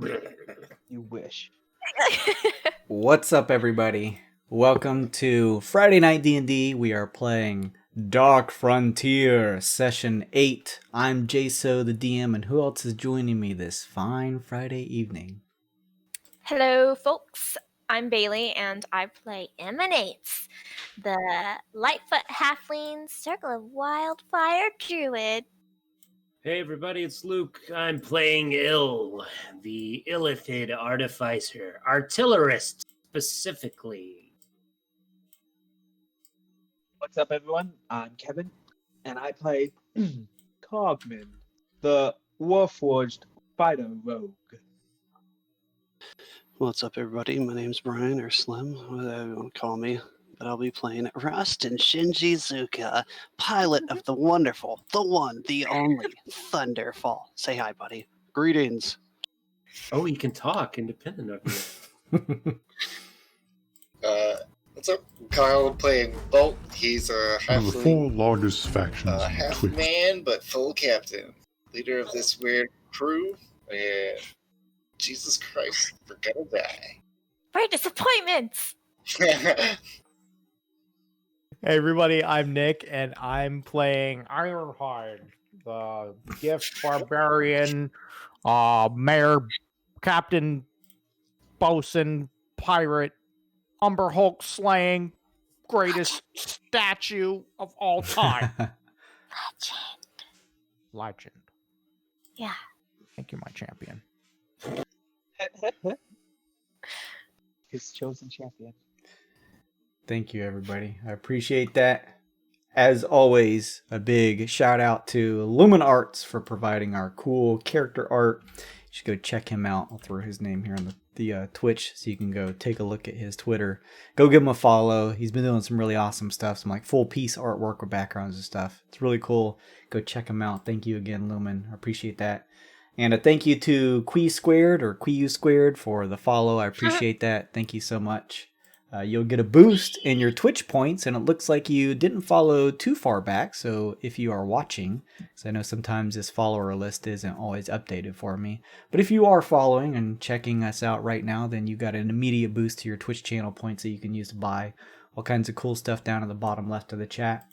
You wish. What's up, everybody? Welcome to Friday Night D&D. We are playing Dark Frontier, Session 8. I'm Jaso, the DM, and who else is joining me this fine Friday evening? Hello, folks. I'm Bailey, and I play Neyts, the Lightfoot Halfling Circle of Wildfire Druid. Hey everybody, it's Luke. I'm playing the Illithid Artificer, Artillerist specifically. What's up, everyone? I'm Kevin, and I play Cogman, the Warforged fighter rogue. What's up, everybody? My name's Brian, or Slim, whatever you want to call me. But I'll be playing Rustin Shinjizuka, pilot of the wonderful, the one, the only Thunderfall. Say hi, buddy. Greetings. Oh, he can talk independent of you. What's up? Kyle playing Bolt. He's a One of the halfling, four largest factions in half Twixt. man, but full captain. Leader of this weird crew. And Jesus Christ, we're gonna die. For disappointments! Hey everybody, I'm Nick, and I'm playing Ironhide, the gift Barbarian, Mayor, Captain, Bosun, Pirate, Umber Hulk slaying, greatest statue of all time. Legend. Yeah. Thank you, my champion. His chosen champion. Thank you, everybody. I appreciate that. As always, a big shout out to Lumen Arts for providing our cool character art. You should go check him out. I'll throw his name here on the Twitch so you can go take a look at his Twitter. Go give him a follow. He's been doing some really awesome stuff, some like full piece artwork with backgrounds and stuff. It's really cool. Go check him out. Thank you again, Lumen. I appreciate that. And a thank you to Quiu Squared for the follow. I appreciate that. Thank you so much. You'll get a boost in your Twitch points, and it looks like you didn't follow too far back. So if you are watching, because I know sometimes this follower list isn't always updated for me, but if you are following and checking us out right now, then you got an immediate boost to your Twitch channel points that you can use to buy all kinds of cool stuff down at the bottom left of the chat.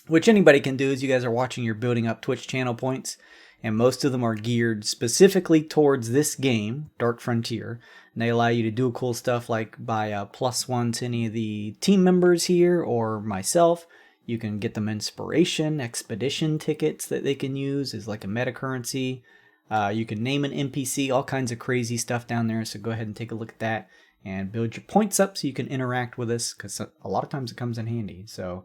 Which anybody can do as you guys are watching, you're building up Twitch channel points, and most of them are geared specifically towards this game, Dark Frontier. And they allow you to do cool stuff like buy a +1 to any of the team members here or myself. You can get them inspiration, expedition tickets that they can use as like a meta currency. You can name an NPC, all kinds of crazy stuff down there. So go ahead and take a look at that and build your points up so you can interact with us, because a lot of times it comes in handy. So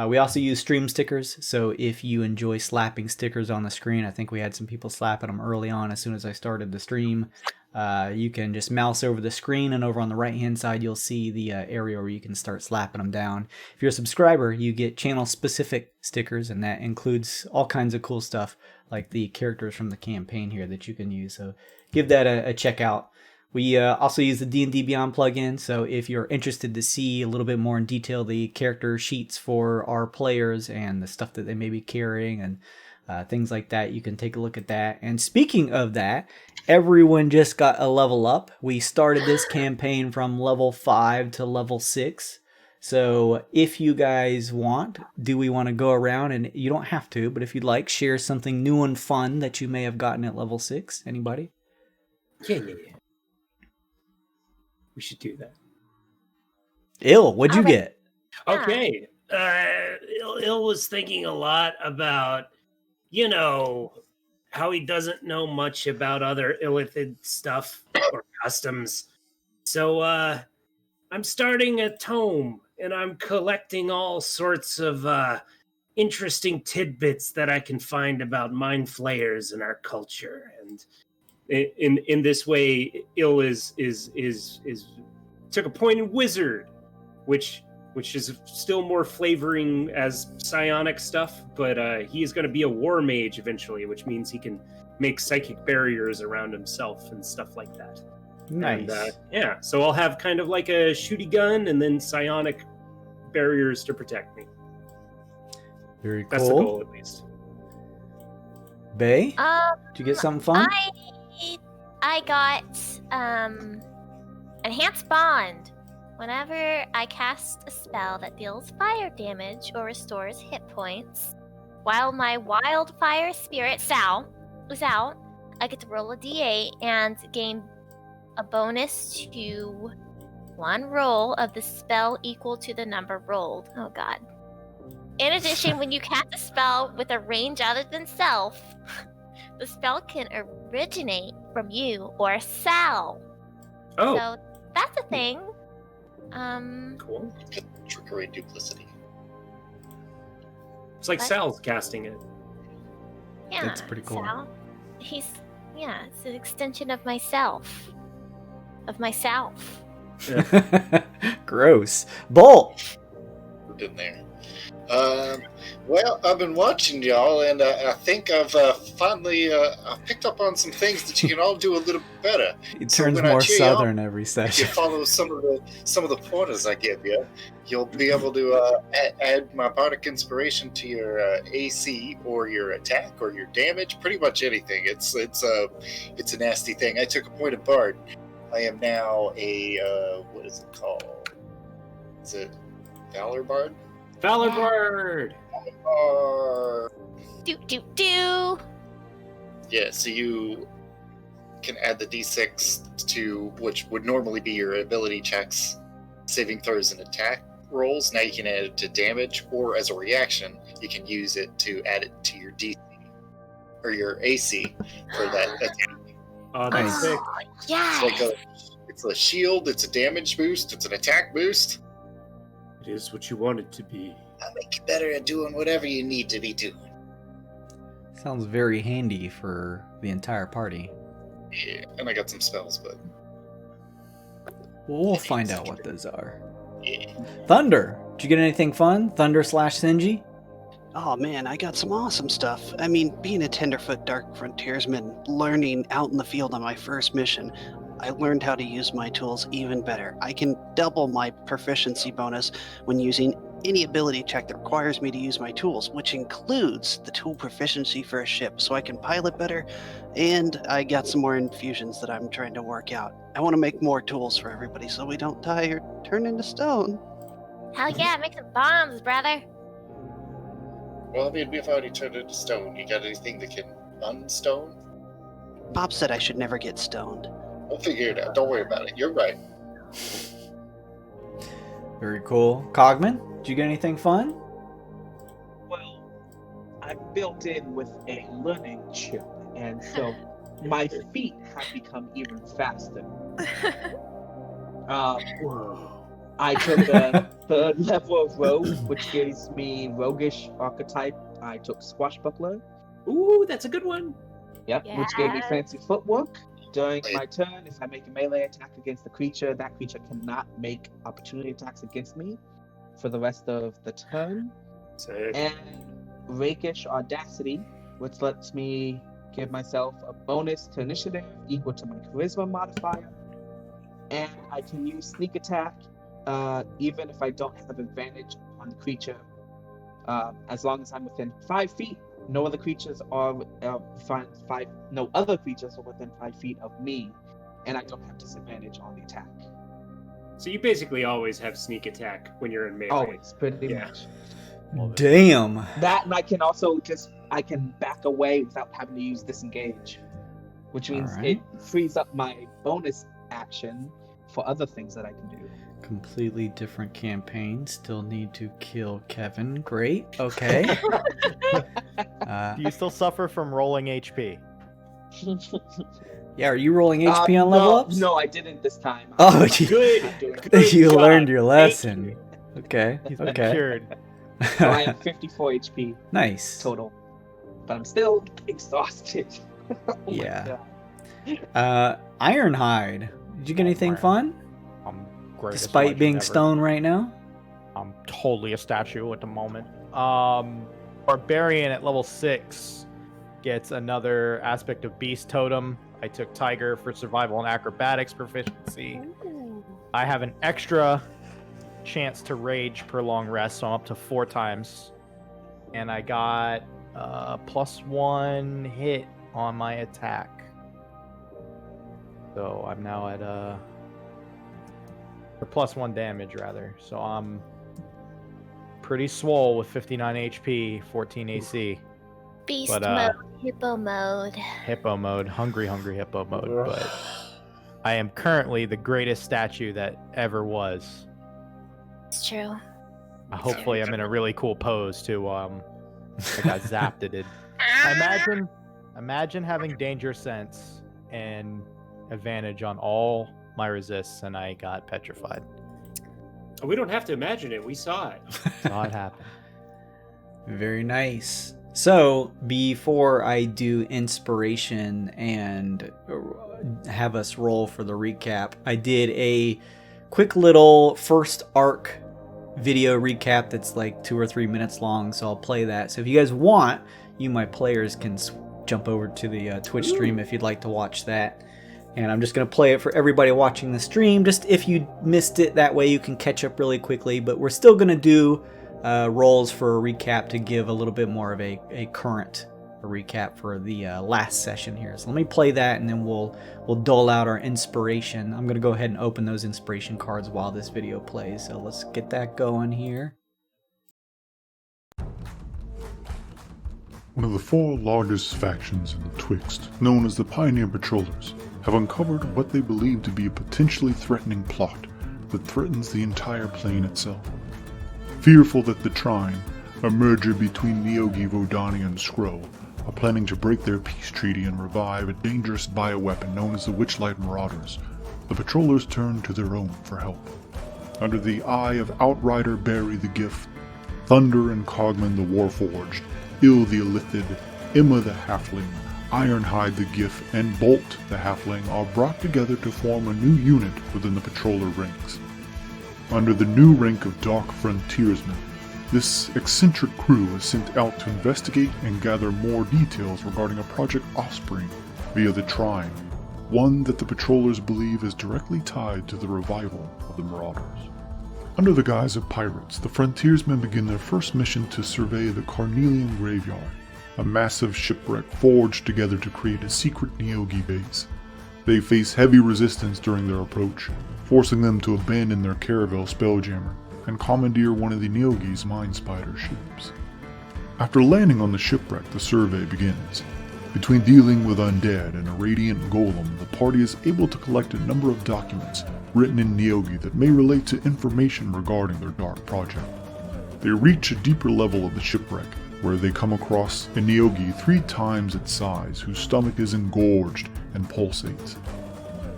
we also use stream stickers, so if you enjoy slapping stickers on the screen, I think we had some people slapping them early on as soon as I started the stream. You can just mouse over the screen, and over on the right hand side you'll see the area where you can start slapping them down. If you're a subscriber, you get channel specific stickers, and that includes all kinds of cool stuff like the characters from the campaign here that you can use, so give that a check out. We also use the D&D Beyond plugin, so if you're interested to see a little bit more in detail the character sheets for our players and the stuff that they may be carrying and things like that, you can take a look at that. And speaking of that, everyone just got a level up. We started this campaign from level 5 to level 6. So if you guys want, do we want to go around, and you don't have to, but if you'd like, share something new and fun that you may have gotten at level 6? Anybody? Yeah. We should do that. What'd you get? Okay. Ill was thinking a lot about, how he doesn't know much about other Illithid stuff or customs. So I'm starting a tome, and I'm collecting all sorts of interesting tidbits that I can find about mind flayers in our culture. And in this way, Ill is took a point in wizard, which is still more flavoring as psionic stuff, but he is going to be a war mage eventually, which means he can make psychic barriers around himself and stuff like that. Nice. And, so I'll have kind of like a shooty gun and then psionic barriers to protect me. Very cool. That's the goal, at least. Bay, did you get something fun? I got Enhanced Bond. Whenever I cast a spell that deals fire damage or restores hit points, while my Wildfire Spirit Sal is out, I get to roll a d8 and gain a bonus to one roll of the spell equal to the number rolled. Oh god. In addition, when you cast a spell with a range other than self, the spell can originate from you or Sal. Oh, So that's a thing. cool. Trickery duplicity. It's like What? Sal's casting it. Yeah, That's pretty cool. Sal. It's an extension of myself. Of myself. Gross. Bolt. Put in there. Well, I've been watching y'all, and I think I've finally I've picked up on some things that you can all do a little better. He So turns when I more cheer you on, southern every If you session. follow some of the pointers I give you, you'll be able to add my bardic inspiration to your AC or your attack or your damage, pretty much anything. It's a nasty thing. I took a pointed bard. I am now a what is it called? Is it Valor Bard? Valor Bard! Do. Yeah, so you can add the d6 to which would normally be your ability checks, saving throws, and attack rolls. Now you can add it to damage, or as a reaction, you can use it to add it to your DC or your AC for that attack. Oh, that's Nice. sick. Yes. It's a shield, it's a damage boost, it's an attack boost. It is what you want it to be. I'll make you better at doing whatever you need to be doing. Sounds very handy for the entire party. Yeah, and I got some spells, but We'll find out what those are. yeah. Thunder. Did you get anything fun? Thunder/Sinji? Oh man, I got some awesome stuff. I mean, being a tenderfoot dark frontiersman, learning out in the field on my first mission, I learned how to use my tools even better. I can double my proficiency bonus when using any ability check that requires me to use my tools, which includes the tool proficiency for a ship, so I can pilot better, and I got some more infusions that I'm trying to work out. I want to make more tools for everybody so we don't die or turn into stone. Hell yeah, make some bombs, brother. Well, I mean, we've already turned into stone. You got anything that can unstone? Bob said I should never get stoned. We'll figure it out. Don't worry about it. You're right. Very cool. Cogman, did you get anything fun? Well, I'm built in with a learning chip, and so my feet have become even faster. Whoa. I took the third level of rogue, which gives me roguish archetype. I took swashbuckler, Ooh, that's a good one. which gave me Yes. fancy footwork. During my turn, if I make a melee attack against the creature, that creature cannot make opportunity attacks against me for the rest of the turn. Sick. And rakish audacity, which lets me give myself a bonus to initiative equal to my charisma modifier. And I can use sneak attack even if I don't have advantage on the creature. As long as I'm within 5 feet, no other creatures are no other creatures are within 5 feet of me, and I don't have disadvantage on the attack. So you basically always have sneak attack when you're in melee. Always, pretty Yeah. much. Damn. That, and I can also I can back away without having to use disengage, which means Alright. it frees up my bonus action for other things that I can do. Completely different campaign. Still need to kill Kevin. Great. Okay. Do you still suffer from rolling HP? Yeah, are you rolling HP on level ups? No, I didn't this time. Oh, I'm you- Good. not doing it. Good You job. learned your Thank lesson. you. Okay. He's been Okay. cured. So I am 54 HP Nice. total, but I'm still exhausted. Oh my Yeah. God. Ironhide. Did you get anything fun? I'm great. Despite being stone right now? I'm totally a statue at the moment. Barbarian at level 6 gets another aspect of Beast Totem. I took Tiger for survival and acrobatics proficiency. I have an extra chance to rage per long rest, so I'm up to 4 times. And I got +1 hit on my attack. So I'm now at or +1 damage rather. So I'm pretty swole with 59 HP, 14 AC. Beast But, mode, hippo mode. Hippo mode, hungry hippo mode. But I am currently the greatest statue that ever was. It's true. Hopefully, I'm in a really cool pose too. I got zapped. It did. Imagine having danger sense and advantage on all my resists, and I got petrified. We don't have to imagine it. We saw it. Saw it happen. Very nice. So, before I do inspiration and have us roll for the recap, I did a quick little first arc video recap that's like 2 or 3 minutes long, so I'll play that. So if you guys want, you, my players, can jump over to the Twitch stream if you'd like to watch that. And I'm just going to play it for everybody watching the stream, just if you missed it, that way you can catch up really quickly. But we're still going to do rolls for a recap to give a little bit more of a current recap for the last session here. So let me play that, and then we'll dole out our inspiration. I'm going to go ahead and open those inspiration cards while this video plays. So let's get that going here. One of the 4 largest factions in the Twixt, known as the Pioneer Patrollers, have uncovered what they believe to be a potentially threatening plot that threatens the entire plane itself. Fearful that the Trine, a merger between Neogi, Vodani, and Skrull, are planning to break their peace treaty and revive a dangerous bioweapon known as the Witchlight Marauders, the Patrollers turn to their own for help. Under the eye of Outrider Barry the Gift, Thunder and Cogman the Warforged, Ill the Illithid, Emma the Halfling, Ironhide the Gift, and Bolt the Halfling are brought together to form a new unit within the Patroller ranks. Under the new rank of Dark Frontiersmen, this eccentric crew is sent out to investigate and gather more details regarding a Project Offspring via the Trine, one that the Patrollers believe is directly tied to the revival of the Marauders. Under the guise of pirates, the Frontiersmen begin their first mission to survey the Carnelian Graveyard, a massive shipwreck forged together to create a secret Neogi base. They face heavy resistance during their approach, forcing them to abandon their caravel Spelljammer and commandeer one of the Neogi's Mind Spider ships. After landing on the shipwreck, the survey begins. Between dealing with undead and a radiant golem, the party is able to collect a number of documents written in Neogi that may relate to information regarding their dark project. They reach a deeper level of the shipwreck, where they come across a Neogi 3 times its size, whose stomach is engorged and pulsates.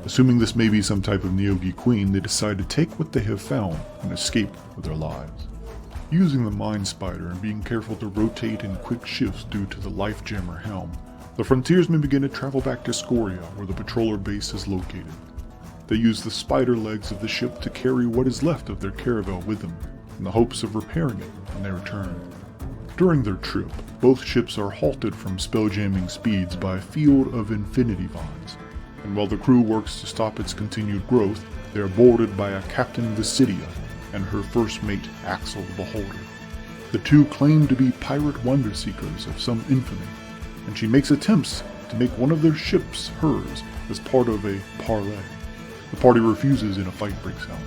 Assuming this may be some type of Neogi queen, they decide to take what they have found and escape with their lives. Using the Mind Spider and being careful to rotate in quick shifts due to the Life Jammer helm, the Frontiersmen begin to travel back to Scoria, where the Patroller base is located. They use the spider legs of the ship to carry what is left of their caravel with them, in the hopes of repairing it when they return. During their trip, both ships are halted from spelljamming speeds by a field of infinity vines, and while the crew works to stop its continued growth, they are boarded by a Captain Visidia and her first mate, Axel the Beholder. The two claim to be pirate wonder seekers of some infamy, and she makes attempts to make one of their ships hers as part of a parley. The party refuses and a fight breaks out.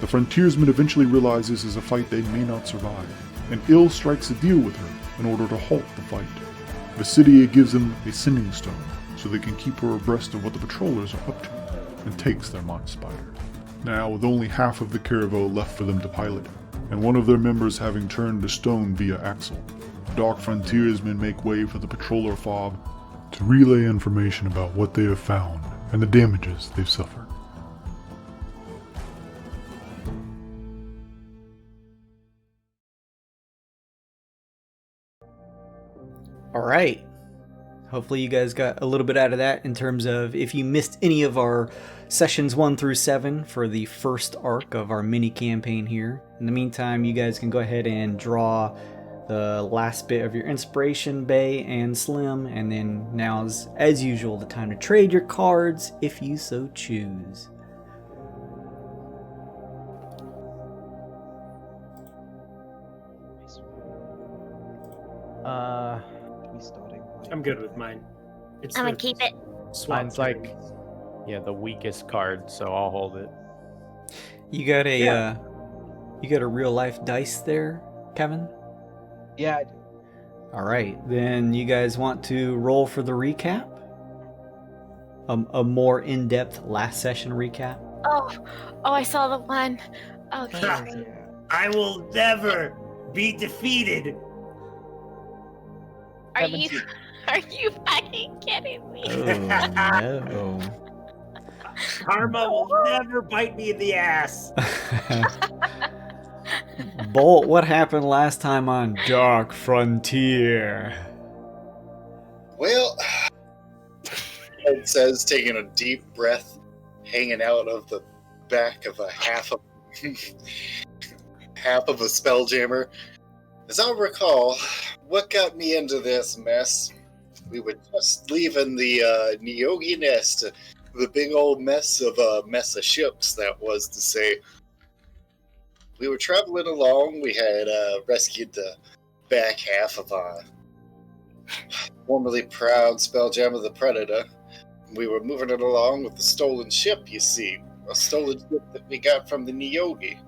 The Frontiersman eventually realize this is a fight they may not survive, and Ill strikes a deal with her in order to halt the fight. Visidia gives them a sending stone so they can keep her abreast of what the Patrollers are up to, and takes their Mind Spider. Now, with only half of the caravel left for them to pilot, and one of their members having turned to stone via Axel, the Dark Frontiersmen make way for the Patroller Fob to relay information about what they have found and the damages they've suffered. All right. Hopefully you guys got a little bit out of that in terms of if you missed any of our sessions 1 through 7 for the first arc of our mini campaign here. In the meantime, you guys can go ahead and draw the last bit of your inspiration, Bay and Slim, and then now's, as usual, the time to trade your cards if you so choose. We starting. I'm good with mine. I'm gonna keep it. Mine's like Yeah, the weakest card, so I'll hold it. You got a you got a real life dice there, Kevin? Yeah, I do. All right, then you guys want to roll for the recap? A more in-depth last session recap? Oh, I saw the one. Okay. Yeah. I will never be defeated. Are you 17. are you fucking kidding me? Oh no. Karma will never bite me in the ass. Bolt, what happened last time on Dark Frontier? Well, it says, taking a deep breath, hanging out of the back of a half of a Spelljammer. As I recall, what got me into this mess, we were just leaving the Nyogi nest, the big old mess of ships, that was to say. We were traveling along, we had rescued the back half of our formerly proud Spelljammer the Predator. We were moving it along with the stolen ship, you see. A stolen ship that we got from the Nyogi.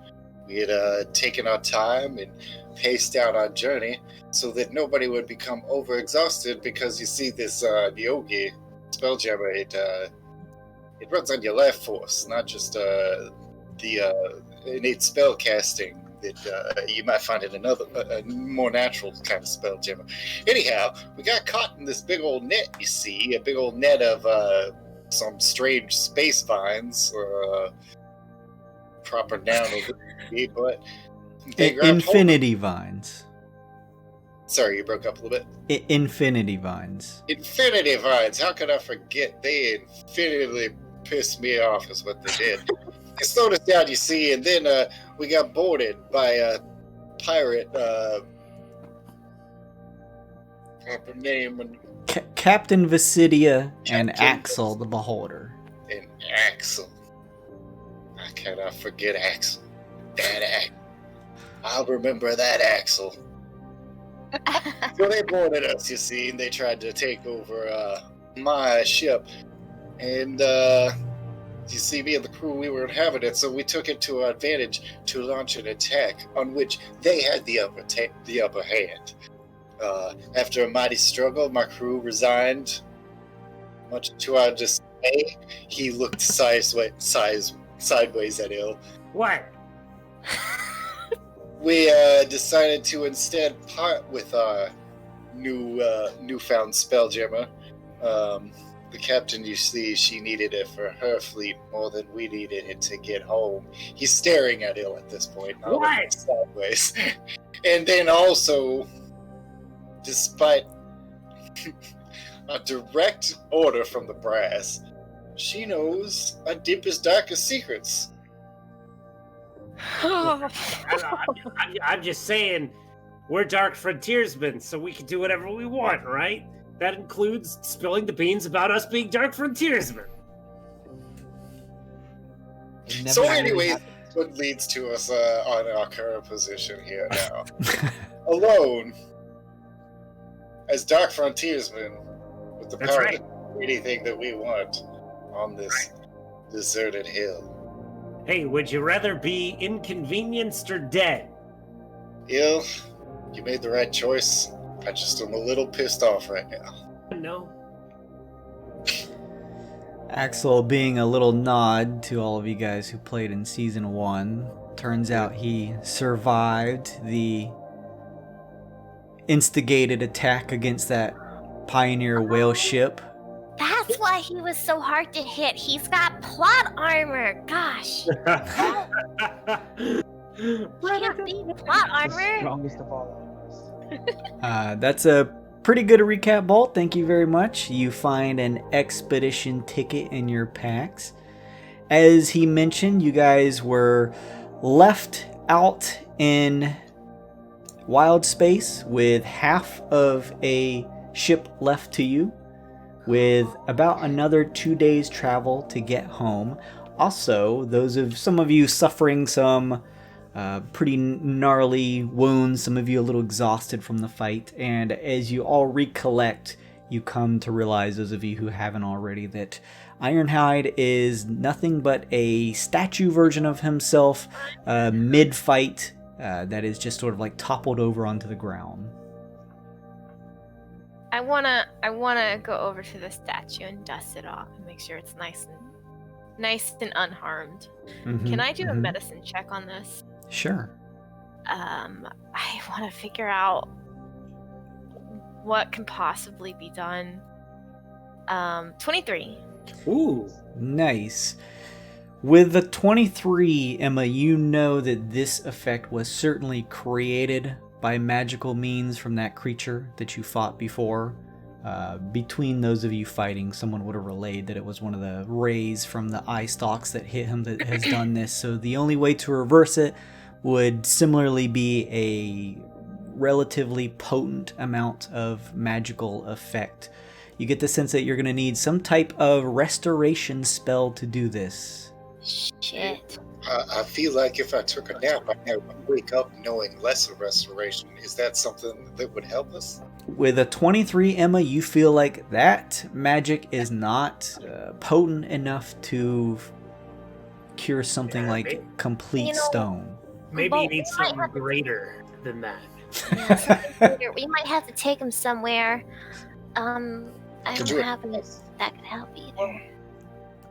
We had taken our time and paced out our journey so that nobody would become overexhausted, because you see this Nyogi Spelljammer, it runs on your life force, not just the innate spell casting that you might find in another, a more natural kind of Spelljammer. Anyhow, we got caught in this big old net, you see, a big old net of some strange space vines, proper noun of it, but they grabbed hold. Infinity vines. Sorry, you broke up a little bit. Infinity vines. Infinity vines, how could I forget? They infinitely pissed me off is what they did. They slowed us down, you see, and then we got boarded by a pirate, proper name, and Captain Visidia and Captain Axel the Beholder. And Axel. I cannot forget Axel. That Axel. I'll remember that Axel. So they boarded us, you see, and they tried to take over my ship. And you see, me and the crew, we were inhabited, it, so we took it to our advantage to launch an attack on which they had the upper hand. After a mighty struggle, my crew resigned. Much to our dismay, he looked sideways at Il. What? We decided to instead part with our newfound Spelljammer. The captain, you see, she needed it for her fleet more than we needed it to get home. He's staring at Il at this point, not looking sideways. And then also, despite a direct order from the brass, she knows our deepest, darkest secrets. I'm just saying, we're Dark Frontiersmen, so we can do whatever we want, right? That includes spilling the beans about us being Dark Frontiersmen. So anyway, what leads to us on our current position here now. Alone, as Dark Frontiersmen, with the power to do anything that we want on this deserted hill. Hey, would you rather be inconvenienced or dead? Il, you made the right choice. I just am a little pissed off right now. No. Axel, being a little nod to all of you guys who played in Season 1, turns out he survived the instigated attack against that Pioneer whale ship. That's why he was so hard to hit. He's got plot armor. Gosh. Can't beat plot armor. Strongest of all of us. That's a pretty good recap, Bolt. Thank you very much. You find an expedition ticket in your packs. As he mentioned, you guys were left out in wild space with half of a ship left to you, with about another 2 days travel to get home. Also, some of you suffering some pretty gnarly wounds, some of you a little exhausted from the fight, and as you all recollect, you come to realize, those of you who haven't already, that Ironhide is nothing but a statue version of himself mid-fight that is just sort of like toppled over onto the ground. I wanna go over to the statue and dust it off and make sure it's nice and unharmed. Can I do a medicine check on this? Sure. I want to figure out what can possibly be done. 23. Ooh. Nice. With the 23, Emma, you know that this effect was certainly created by magical means from that creature that you fought before. Between those of you fighting, someone would have relayed that it was one of the rays from the eye stalks that hit him that has done this. So the only way to reverse it would similarly be a relatively potent amount of magical effect. You get the sense that you're going to need some type of restoration spell to do this. Shit. I feel like if I took a nap, I would wake up knowing lesser restoration. Is that something that would help us? With a 23, Emma, you feel like that magic is not potent enough to cure something like complete stone. Maybe you need something greater than that. Yeah, something greater. We might have to take him somewhere. I don't have any that could help either.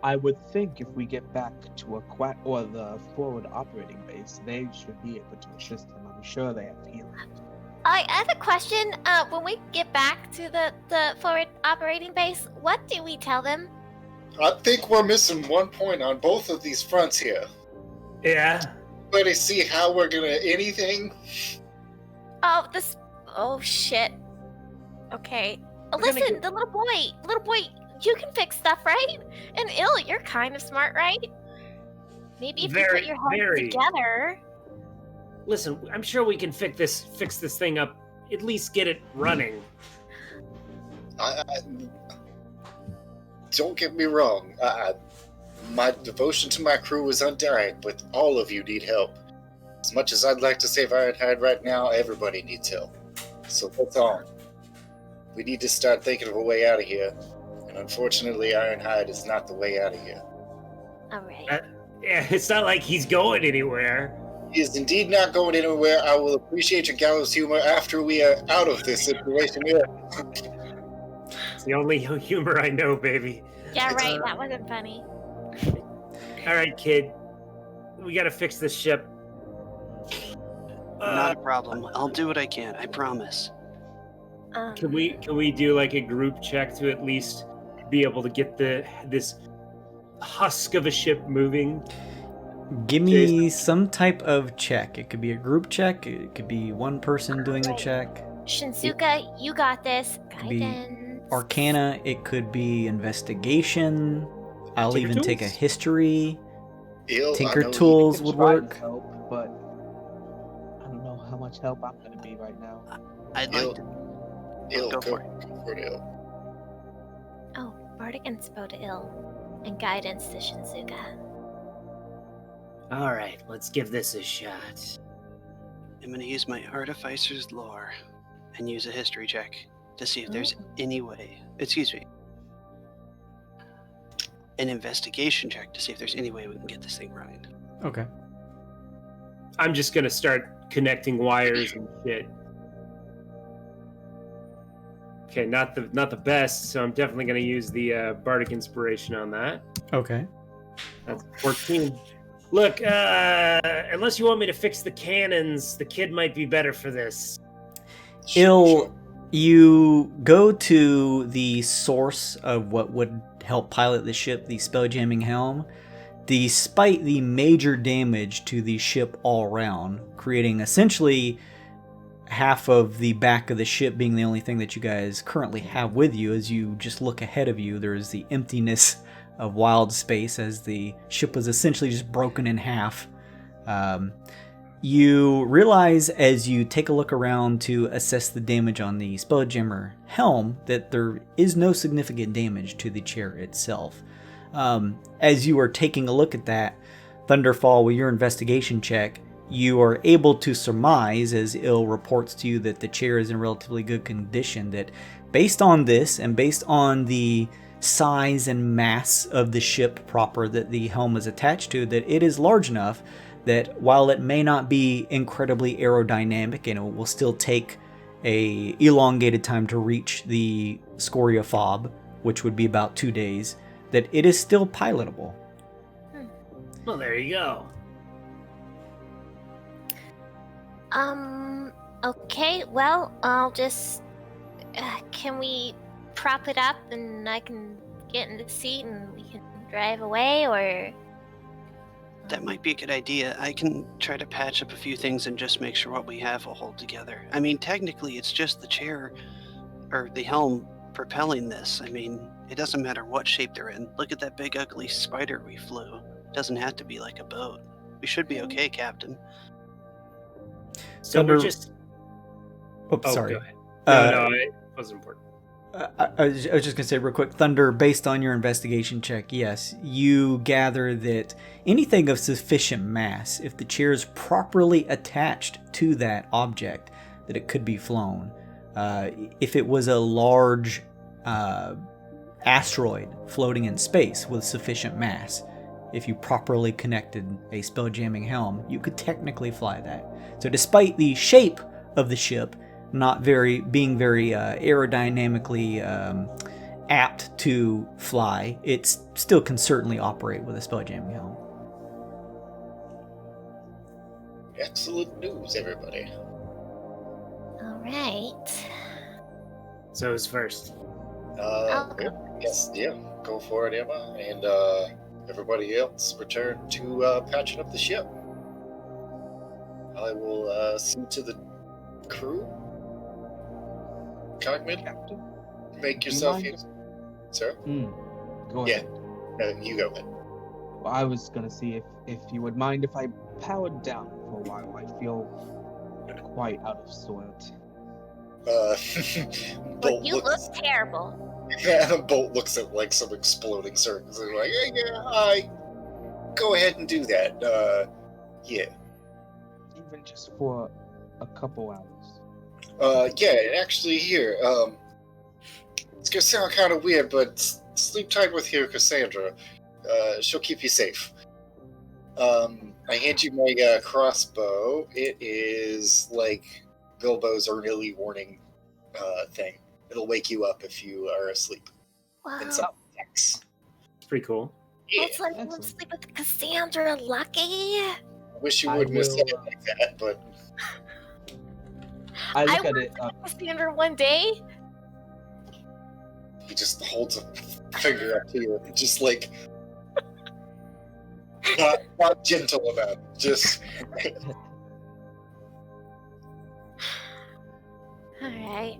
I would think if we get back to the forward operating base, they should be able to assist him. I'm sure they have healing. I have a question. When we get back to the forward operating base, what do we tell them? I think we're missing one point on both of these fronts here. Yeah. Ready to see how we're gonna anything? Oh shit. Okay. Listen, the little boy, you can fix stuff, right? And you're kind of smart, right? Maybe if you put your heads together. Listen, I'm sure we can fix this thing up. At least get it running. Don't get me wrong. My devotion to my crew is undying, but all of you need help. As much as I'd like to save Ironhide right now, everybody needs help. So that's all. We need to start thinking of a way out of here. And unfortunately, Ironhide is not the way out of here. Alright. Yeah, it's not like he's going anywhere. He is indeed not going anywhere. I will appreciate your gallows humor after we are out of this situation here. It's the only humor I know, baby. Yeah, right. That wasn't funny. All right, kid. We gotta fix this ship. Not a problem. I'll do what I can. I promise. Can we do like a group check to at least be able to get this husk of a ship moving? Give me some type of check. It could be a group check. It could be one person doing the check. Shinsuka, you got this. It could be Guidance. Arcana. It could be investigation. I'll Tinker even take a tools? history. Ill, Tinker I know tools You would can try to work. help, but I don't know how much help I'm going to be right now. I'd Ill, like to. Ill, Go go for it. for it, Ill. Oh, Bardic Inspo to Ill. And Guidance to Shinsuka. All right, let's give this a shot. I'm going to use my Artificer's lore and use a history check to see if there's any way. Excuse me. An investigation check to see if there's any way we can get this thing running. Okay. I'm just gonna start connecting wires and shit. Okay, not the best, so I'm definitely gonna use the Bardic Inspiration on that. Okay. That's 14. Look, unless you want me to fix the cannons, the kid might be better for this. Ill, you go to the source of what would help pilot the ship, the spelljamming helm. Despite the major damage to the ship all around, creating essentially half of the back of the ship being the only thing that you guys currently have with you. As you just look ahead of you, there is the emptiness of wild space as the ship was essentially just broken in half. You realize as you take a look around to assess the damage on the Spelljammer helm that there is no significant damage to the chair itself. As you are taking a look at that, Thunderfall, with your investigation check, you are able to surmise, as Il reports to you that the chair is in relatively good condition, that based on this and based on the size and mass of the ship proper that the helm is attached to, that it is large enough that while it may not be incredibly aerodynamic and it will still take a elongated time to reach the Scoria Fob, which would be about 2 days, that it is still pilotable. Well, there you go. Okay, well, I'll just... can we prop it up and I can get in the seat and we can drive away, or... That might be a good idea. I can try to patch up a few things and just make sure what we have will hold together. I mean, technically, it's just the chair, or the helm, propelling this. I mean, it doesn't matter what shape they're in. Look at that big ugly spider we flew. It doesn't have to be like a boat. We should be okay, Captain. So we're just... Oops, sorry. Go ahead. No, it wasn't important. I was just going to say real quick, Thunder, based on your investigation check, yes, you gather that anything of sufficient mass, if the chair is properly attached to that object, that it could be flown. If it was a large asteroid floating in space with sufficient mass, if you properly connected a spelljamming helm, you could technically fly that. So despite the shape of the ship not being very aerodynamically apt to fly, it still can certainly operate with a spelljamming helm. Excellent news, everybody. All right. So who's first? Yes, yeah, go for it, Emma, and everybody else return to patching up the ship. I will see to the crew. Cogman, Captain? make Do you yourself mind useful. Sir? Go Yeah. ahead. No, you go ahead. Well, I was gonna see if you would mind if I powered down for a while. I feel quite out of sort. But Bolt you looks, look terrible. yeah, Bolt looks at like some exploding circles and like, I go ahead and do that. Yeah. Even just for a couple hours. Yeah, and actually here, it's gonna sound kind of weird, but sleep tight with here, Cassandra. She'll keep you safe. I hand you my crossbow. It is like Bilbo's early warning thing. It'll wake you up if you are asleep. Wow. And some text. It's pretty cool. Yeah. It's like Excellent. let's sleep with Cassandra. Lucky. I wish you I wouldn't have said will, it like that, but I look I at worked it. with Cassandra one day. he just holds a finger up to you and just like not gentle about it. Just All right.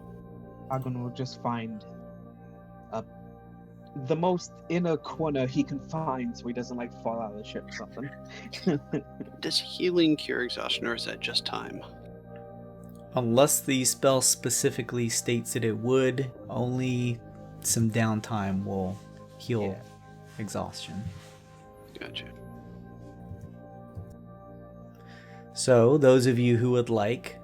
Agun will just find the most inner corner he can find so he doesn't like fall out of the ship or something. Does healing cure exhaustion, or is that just time? Unless the spell specifically states that it would, only some downtime will heal exhaustion. Gotcha. So those of you who would like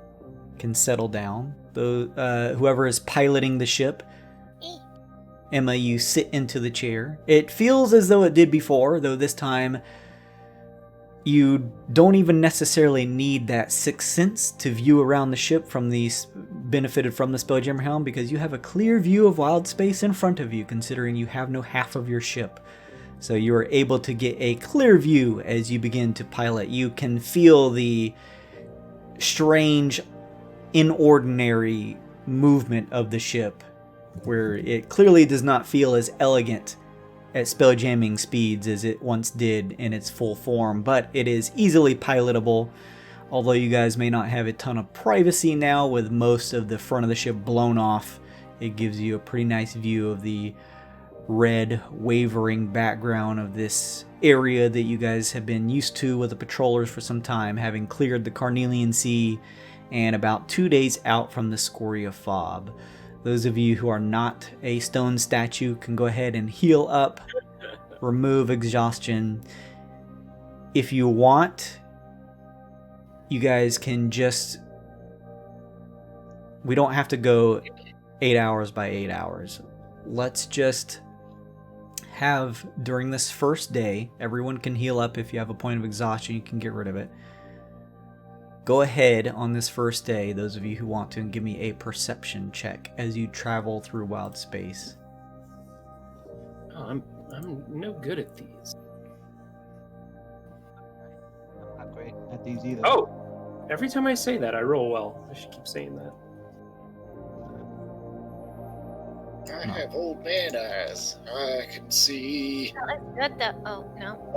can settle down. Whoever is piloting the ship, Emma, you sit into the chair. It feels as though it did before, though this time you don't even necessarily need that sixth sense to view around the ship from the benefited from the Spelljammer helm, because you have a clear view of wild space in front of you, considering you have no half of your ship. So you are able to get a clear view as you begin to pilot. You can feel the strange, inordinary movement of the ship, where it clearly does not feel as elegant at spelljamming speeds as it once did in its full form, but it is easily pilotable. Although you guys may not have a ton of privacy now with most of the front of the ship blown off, it gives you a pretty nice view of the red wavering background of this area that you guys have been used to with the patrollers for some time, having cleared the Carnelian Sea and about 2 days out from the Scoria Fob. Those of you who are not a stone statue can go ahead and heal up, remove exhaustion. If you want, you guys can just... We don't have to go 8 hours by 8 hours. Let's just have, during this first day, everyone can heal up. If you have a point of exhaustion, you can get rid of it. Go ahead on this first day, those of you who want to, and give me a perception check as you travel through wild space. Oh, I'm no good at these. I'm not great at these either. Oh, every time I say that, I roll well. I should keep saying that. I have old man eyes. I can see. Oh, it's good though. Oh, no.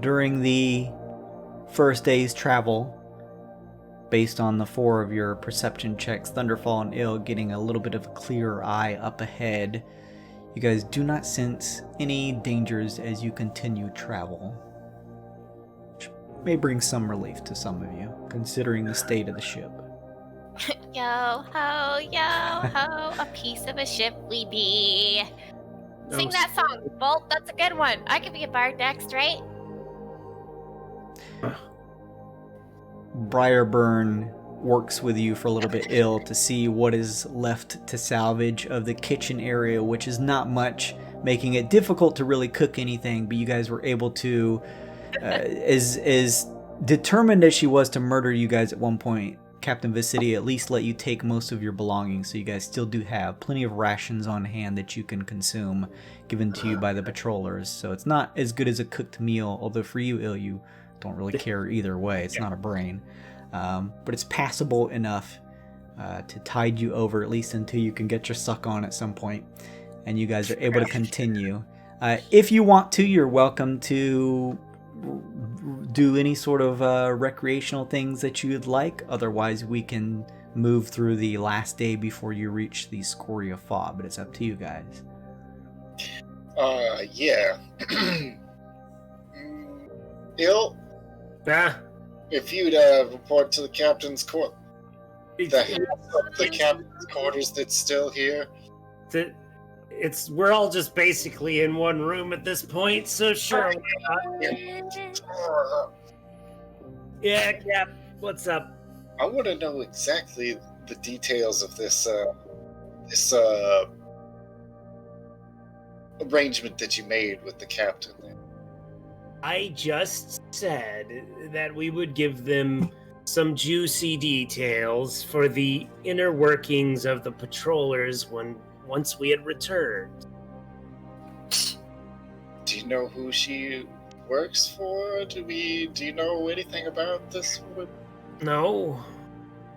During the first day's travel, based on the 4 of your perception checks, Thunderfall and Ill getting a little bit of a clearer eye up ahead, you guys do not sense any dangers as you continue travel, which may bring some relief to some of you, considering the state of the ship. Yo ho, a piece of a ship we be. Sing that song, Bolt. That's a good one. I could be a bard next, right? Briarburn works with you for a little bit, Ill, to see what is left to salvage of the kitchen area, which is not much, making it difficult to really cook anything, but you guys were able to, as determined as she was to murder you guys at one point, Captain Visity at least let you take most of your belongings, so you guys still do have plenty of rations on hand that you can consume, given to you by the patrollers. So it's not as good as a cooked meal, although for you, Ill, you don't really care either way. It's not a brain. But it's passable enough to tide you over, at least until you can get your suck on at some point, and you guys are able to continue. If you want to, you're welcome to do any sort of recreational things that you'd like. Otherwise, we can move through the last day before you reach the Scoria Fob, but it's up to you guys. Yeah. Ill, if you'd report to the captain's court, the captain's quarters that's still here. We're all just basically in one room at this point, so sure. Yeah. What's up? I want to know exactly the details of this arrangement that you made with the captain. I just said that we would give them some juicy details for the inner workings of the patrollers once we had returned. Do you know who she works for? Do you know anything about this woman? No.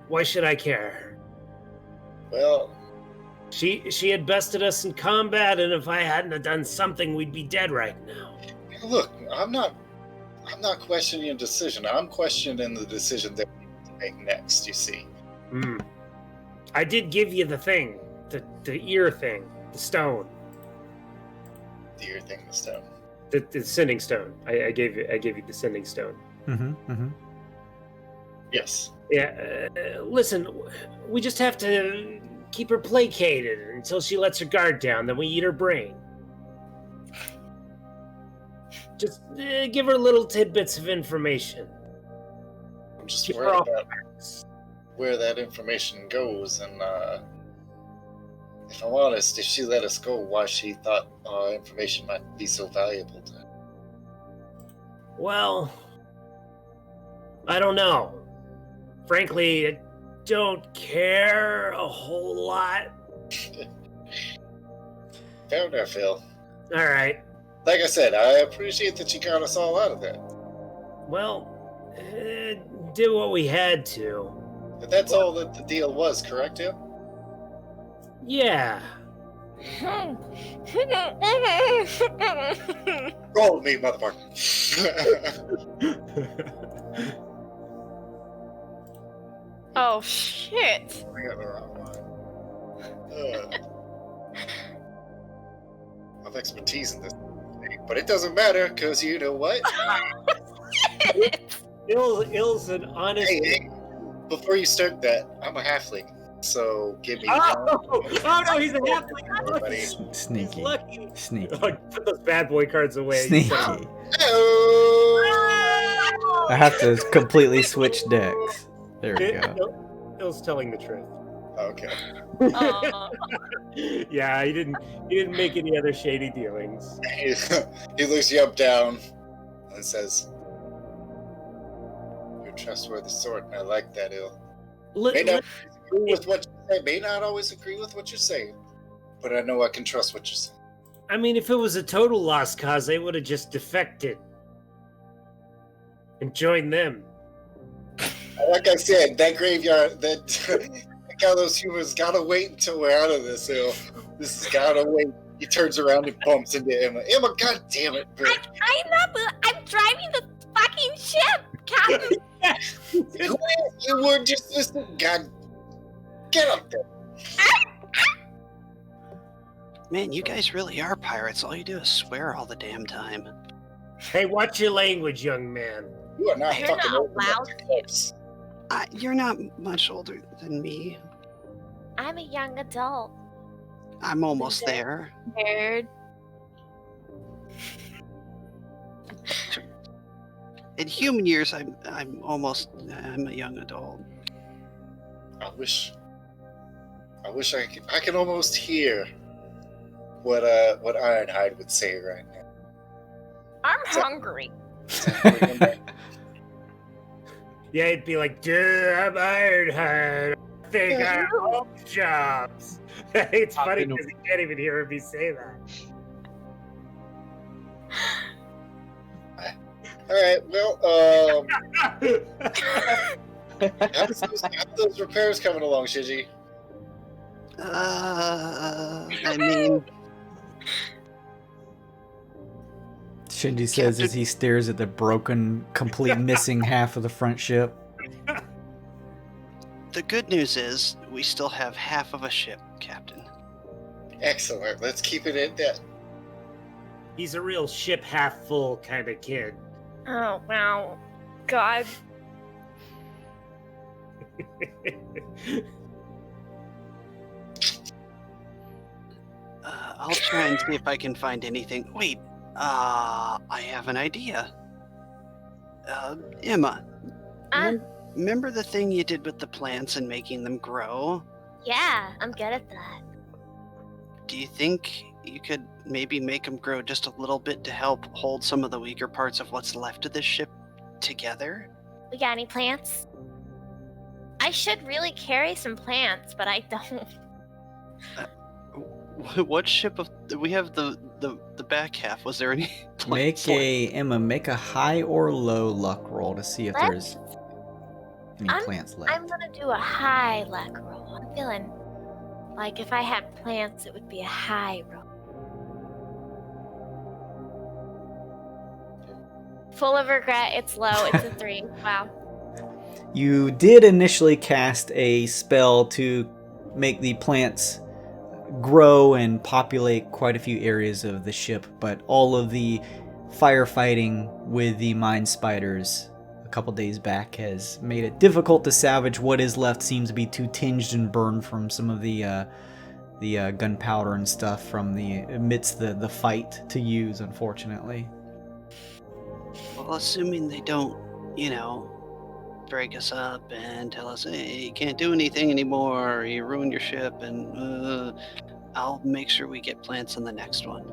Why should I care? Well, she had bested us in combat, and if I hadn't have done something, we'd be dead right now. Look, I'm not questioning your decision. I'm questioning the decision that we need to make next, you see. I did give you the thing. The ear thing. The stone. The ear thing, the stone. The sending stone. I gave you the sending stone. Yes. Yeah, listen, we just have to keep her placated until she lets her guard down, then we eat her brain. Just give her little tidbits of information. I'm just worried about where that information goes, and if I'm honest, if she let us go, why she thought our information might be so valuable to her. Well, I don't know. Frankly, I don't care a whole lot. Fair enough, Phil. All right. Like I said, I appreciate that you got us all out of that. Well, did what we had to. But that's all that the deal was, correct, Tim? Yeah. Roll with me, motherfucker. Oh, shit. I got the wrong one. I have expertise in this thing, but it doesn't matter, because you know what? Ill's an honest... Hey, before you start that, I'm a halfling. So give me Oh no, he's a halfling. everybody. Sneaky. He's lucky. Sneaky. Oh, put those bad boy cards away. Sneaky. Oh! I have to completely switch decks. There we go. Bill's telling the truth. Okay. Oh. Yeah, he didn't make any other shady dealings. He looks you up down and says, "You're a trustworthy sort, and I like that, Ill. May not agree with what you say, may not always agree with what you're saying, but I know I can trust what you're saying." I mean, if it was a total lost cause, they would have just defected and joined them. Like I said, that graveyard, that all those humans gotta wait until we're out of this, Ill. This has gotta wait. He turns around and bumps into Emma. Emma, god damn it, Brick. I'm driving the fucking ship, Captain. You were just listening. God, get up there. Man, you guys really are pirates. All you do is swear all the damn time. Hey, watch your language, young man. You are not You're fucking not old enough allowed to to. close. You're not much older than me. I'm a young adult. I'm almost there. Nerd. In human years, I'm a young adult. I wish I could almost hear what Ironhide would say right now. I'm hungry. Yeah, it'd be like, dude, I'm Ironhide. I think I have all jobs. It's funny because you can't even hear me say that. All right, well, how's those repairs coming along, Shiji? I mean, Shinji says as he stares at the broken, complete missing half of the front ship. the good news is we still have half of a ship, Captain. Excellent. Let's keep it at that. He's a real ship half full kind of kid. Oh, wow. God. I'll try and see if I can find anything. Wait, I have an idea. Emma, remember the thing you did with the plants and making them grow? Yeah, I'm good at that. Do you think you could maybe make them grow just a little bit to help hold some of the weaker parts of what's left of this ship together? We got any plants? I should really carry some plants, but I don't. What ship of we have the back half? Was there any plants make a high or low luck roll to see if there's any plants left. I'm gonna do a high luck roll. I'm feeling like if I had plants, it would be a high roll. Full of regret, it's low. It's a 3. Wow. You did initially cast a spell to make the plants grow and populate quite a few areas of the ship, but all of the firefighting with the mine spiders a couple days back has made it difficult to salvage. What is left seems to be too tinged and burned from some of the gunpowder and stuff from the amidst the fight to use, unfortunately. Well, assuming they don't, break us up and tell us, hey, you can't do anything anymore, or you ruin your ship, and I'll make sure we get plants on the next one.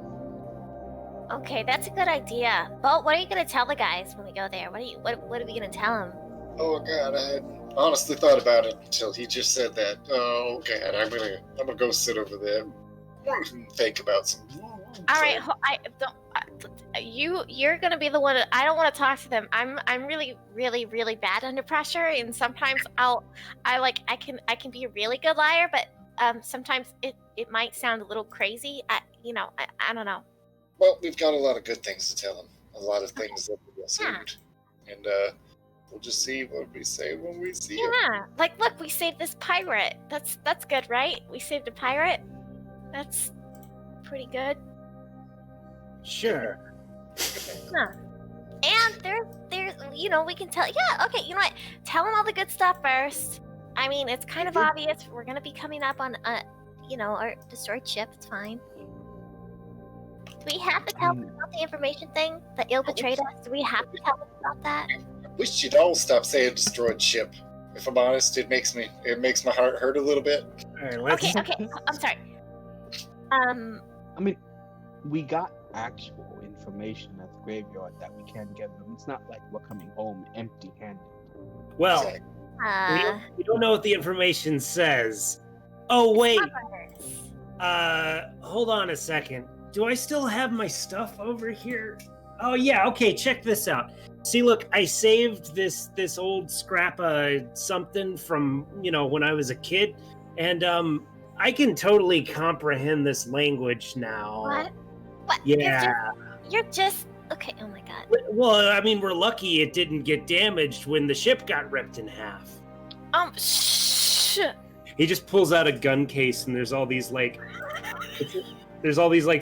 Okay, that's a good idea. Bolt, what are you gonna tell the guys when we go there? What are we gonna tell them? Oh god, I hadn't honestly thought about it until he just said that. Oh god, I'm gonna go sit over there and think about some. All right, you're gonna be the one. I don't want to talk to them. I'm really, really, really bad under pressure, and sometimes I can be a really good liar, but sometimes it might sound a little crazy. I don't know. Well, we've got a lot of good things to tell him. A lot of things that we assumed, and we'll just see what we say when we see him. Yeah, like look, we saved this pirate. That's good, right? We saved a pirate. That's pretty good. Sure. Huh. And there's we can tell. Yeah, okay. You know what? Tell them all the good stuff first. I mean, it's kind of obvious. We're gonna be coming up on our destroyed ship. It's fine. Do we have to tell them about the information thing that Il betrayed us? Do we have to tell them about that? I wish you'd all stop saying destroyed ship. If I'm honest, it makes my heart hurt a little bit. All right, let's. Okay. I'm sorry. I mean, we got actual information at the graveyard that we can give them. It's not like we're coming home empty-handed. Well, we don't know what the information says. Oh wait. Hold on a second. Do I still have my stuff over here? Oh yeah. Okay. Check this out. See, look, I saved this old scrap something from when I was a kid, and I can totally comprehend this language now. What? Yeah. You're just okay. Oh my god. Well, I mean, we're lucky it didn't get damaged when the ship got ripped in half. Shh. He just pulls out a gun case, and there's all these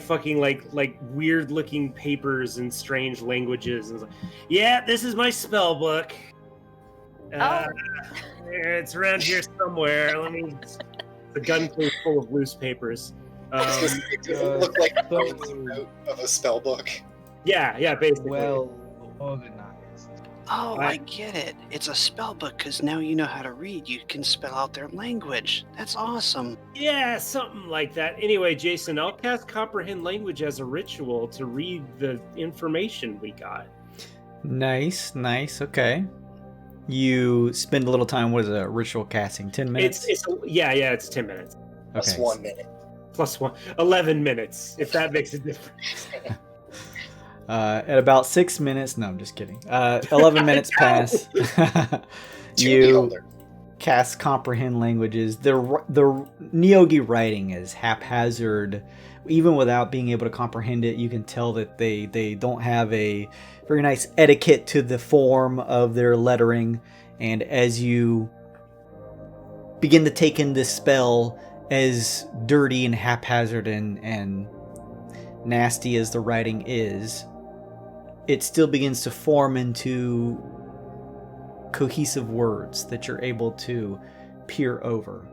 fucking like weird looking papers in strange languages. And yeah, this is my spell book. It's around here somewhere. Let me. The gun case full of loose papers. Does it look like a note of a spell book? Yeah, basically. Well organized. Oh, I get it. It's a spell book because now you know how to read. You can spell out their language. That's awesome. Yeah, something like that. Anyway, Jason, I'll cast Comprehend Language as a ritual to read the information we got. Nice. Okay. You spend a little time. What is a ritual casting? 10 minutes? It's 10 minutes. Plus 1 minute. Plus 11 minutes, if that makes a difference. At about 6 minutes, no, I'm just kidding. 11 minutes pass. You cast Comprehend Languages. The Neogi writing is haphazard. Even without being able to comprehend it, you can tell that they don't have a very nice etiquette to the form of their lettering. And as you begin to take in this spell, as dirty and haphazard and nasty as the writing is, it still begins to form into cohesive words that you're able to peer over.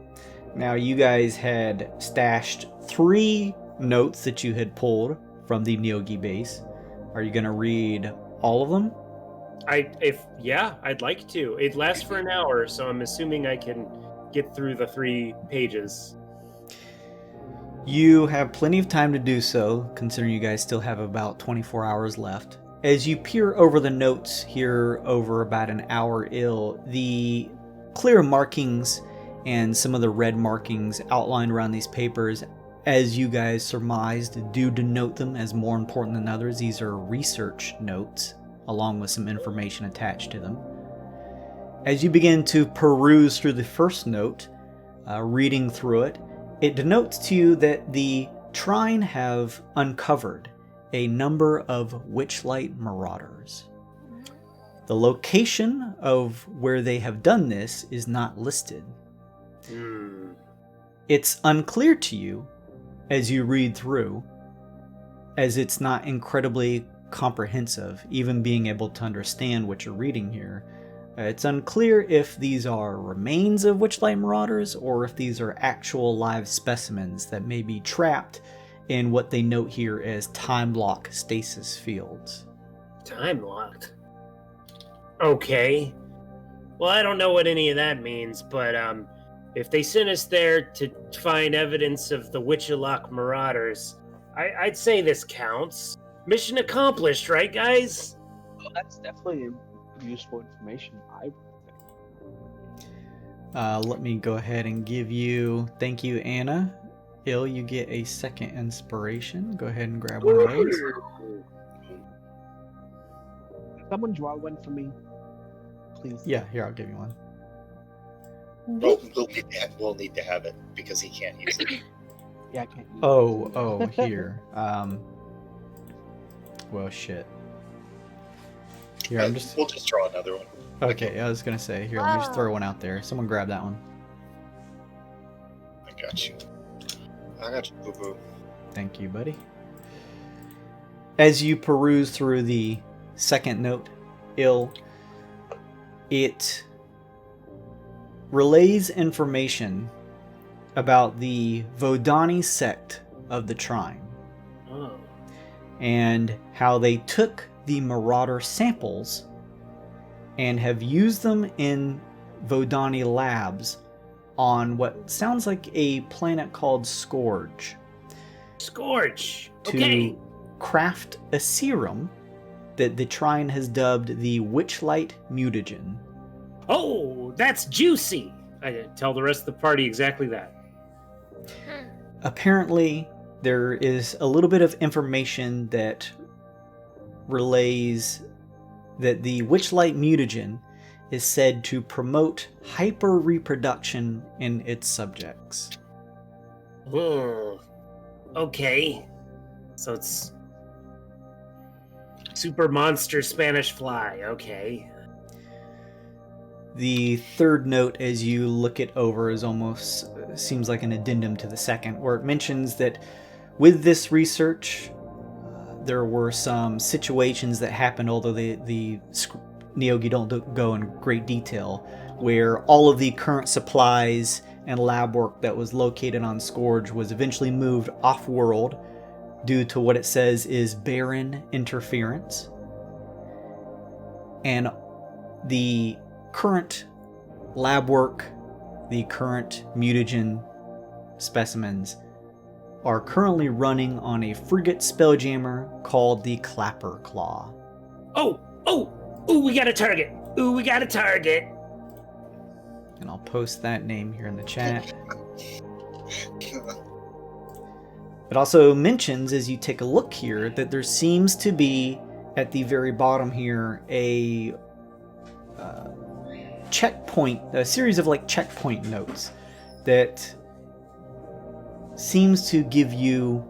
Now, you guys had stashed 3 notes that you had pulled from the Neogi base. Are you going to read all of them? I'd like to. It lasts for an hour, so I'm assuming I can get through the 3 pages. You have plenty of time to do so, considering you guys still have about 24 hours left. As you peer over the notes here over about an hour the clear markings and some of the red markings outlined around these papers, as you guys surmised, do denote them as more important than others. These are research notes, along with some information attached to them. As you begin to peruse through the first note, reading through it, it denotes to you that the T.H.U.N.D.E.R have uncovered a number of Witchlight marauders. The location of where they have done this is not listed. It's unclear to you as you read through, as it's not incredibly comprehensive, even being able to understand what you're reading here. It's unclear if these are remains of Witchlight marauders or if these are actual live specimens that may be trapped in what they note here as time lock stasis fields. Time locked? Okay. Well, I don't know what any of that means, but if they sent us there to find evidence of the Witchlock marauders, I'd say this counts. Mission accomplished, right, guys? Well, that's definitely useful information. Let me go ahead and give you... Thank you, Anna. Il, you get a second inspiration. Go ahead and grab one of those. Can someone draw one for me, please? Yeah, here, I'll give you one. We'll need to have it because he can't use it. Yeah, I can't use Oh, here. Well, shit. Here, We'll just draw another one. Okay, I was gonna say, here, let me just throw one out there. Someone grab that one. I got you. Boo-boo. Thank you, buddy. As you peruse through the second note, Il, it relays information about the Vodani sect of the T.H.U.N.D.E.R Oh. and how they took the Marauder samples and have used them in Vodani labs on what sounds like a planet called Scourge Scourge. to Okay. craft a serum that the T.H.U.N.D.E.R has dubbed the Witchlight Mutagen. Oh, that's juicy. I tell the rest of the party exactly that. Apparently, there is a little bit of information that relays that the Witchlight Mutagen is said to promote hyper-reproduction in its subjects. Okay. So it's super monster Spanish fly. Okay. The third note, as you look it over, is almost seems like an addendum to the second, where it mentions that with this research, there were some situations that happened, although the Neogi don't go in great detail, where all of the current supplies and lab work that was located on Scourge was eventually moved off-world due to what it says is barren interference. And the current lab work, the current mutagen specimens, are currently running on a frigate spelljammer called the Clapper Claw. Oh, we got a target. Ooh, we got a target. And I'll post that name here in the chat. It also mentions, as you take a look here, that there seems to be, at the very bottom here, a checkpoint, a series of like checkpoint notes that seems to give you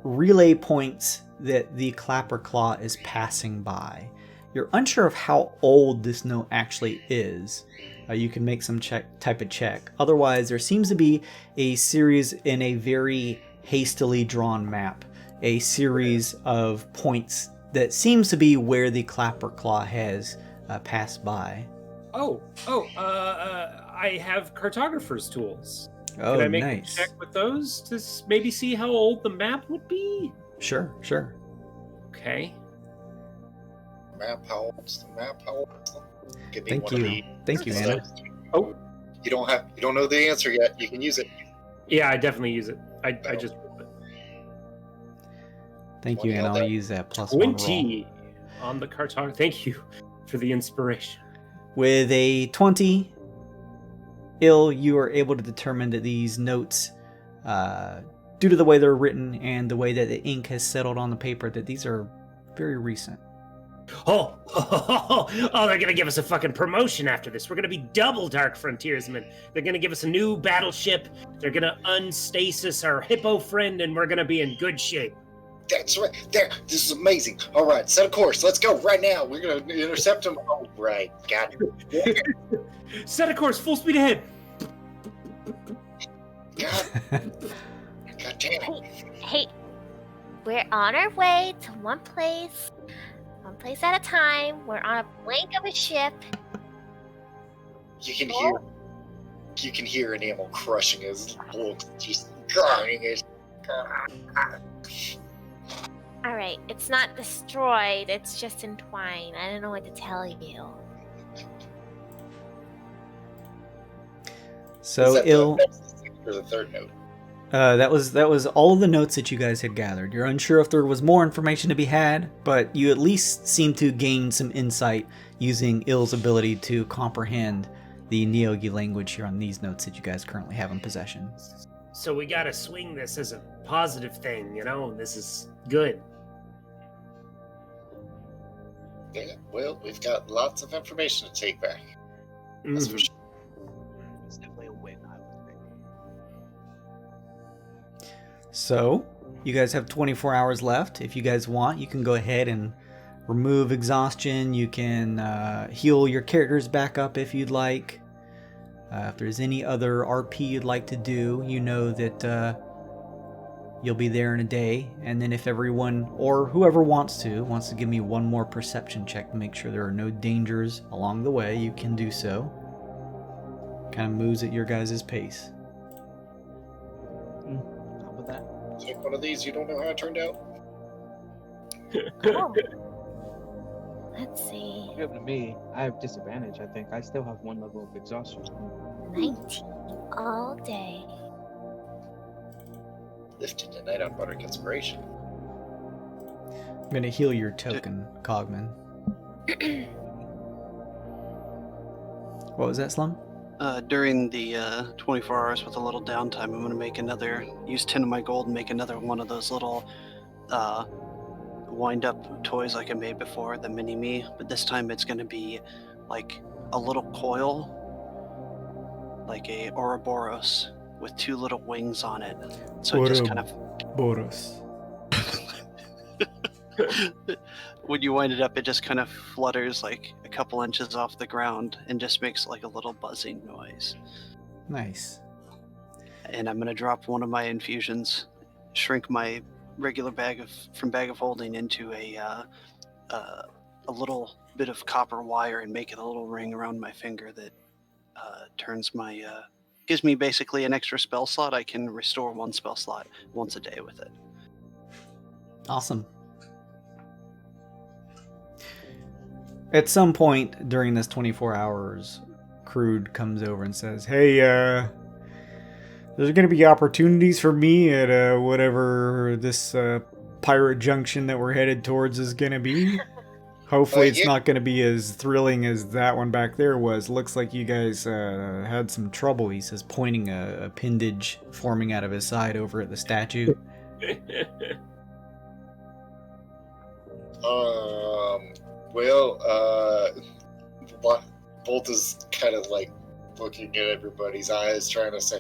relay points that the Clapper Claw is passing by. You're unsure of how old this note actually is. You can make some type of check. Otherwise, there seems to be a series in a very hastily drawn map, a series of points that seems to be where the Clapper Claw has passed by. I have cartographer's tools. Oh, Can I make nice. a check with those to maybe see how old the map would be? Sure. Okay. Map, how old's the map? How old's the... Give me Thank one of you. the- Thank you, Anna. Oh. You don't know the answer yet. You can use it. Yeah, I definitely use it. I just Thank you, 20 and all I'll day. use that +1 roll. 20 on the cartographer. Thank you for the inspiration. With a 20, you are able to determine that these notes, due to the way they're written and the way that the ink has settled on the paper, that these are very recent. Oh, they're gonna give us a fucking promotion after this. We're gonna be double Dark Frontiersmen. They're gonna give us a new battleship. They're gonna unstasis our hippo friend, and we're gonna be in good shape. That's right. There. This is amazing. All right, set a course. Let's go right now. We're gonna intercept them. Oh, right. Got it. Set a course, full speed ahead. God damn it. Hey, we're on our way to one place at a time. We're on a blink of a ship. You can hear Enamel crushing his looks, just grinding his. All right, it's not destroyed. It's just entwined. I don't know what to tell you. So The third note. that was all of the notes that you guys had gathered. You're unsure if there was more information to be had, but you at least seem to gain some insight using Ill's ability to comprehend the Neogi language here on these notes that you guys currently have in possession. So we gotta swing this as a positive thing, This is good. Yeah, well, we've got lots of information to take back. That's for sure. It's definitely a win, I would think. So, you guys have 24 hours left. If you guys want, you can go ahead and remove exhaustion. You can heal your characters back up if you'd like. If there's any other RP you'd like to do, you know that you'll be there in a day. And then if everyone, or whoever wants to give me one more perception check to make sure there are no dangers along the way, you can do so. kind of moves at your guys' pace. How about that? Take one of these. You don't know how it turned out. Oh. Let's see. Give it to me. I have disadvantage, I think. I still have 1 level of exhaustion. 19 all day. Lifted tonight on Bardic Inspiration. I'm going to heal your token, Cogman. What was that, Slum? During the 24 hours with a little downtime, I'm going to make use 10 of my gold and make another one of those little wind-up toys like I made before, the mini-me, but this time it's going to be like a little coil, like a Ouroboros with 2 little wings on it. So it just kind of... Boros. When you wind it up, it just kind of flutters like a couple inches off the ground and just makes like a little buzzing noise. Nice. And I'm going to drop one of my infusions, shrink my regular bag of holding into a little bit of copper wire and make it a little ring around my finger that gives me basically an extra spell slot. I can restore 1 spell slot once a day with it. Awesome. At some point during this 24 hours, Crude comes over and says, "Hey, there's going to be opportunities for me at whatever this pirate junction that we're headed towards is going to be. Hopefully it's not going to be as thrilling as that one back there was. Looks like you guys had some trouble," he says, pointing a appendage forming out of his side over at the statue. Bolt is kind of like looking at everybody's eyes, trying to say,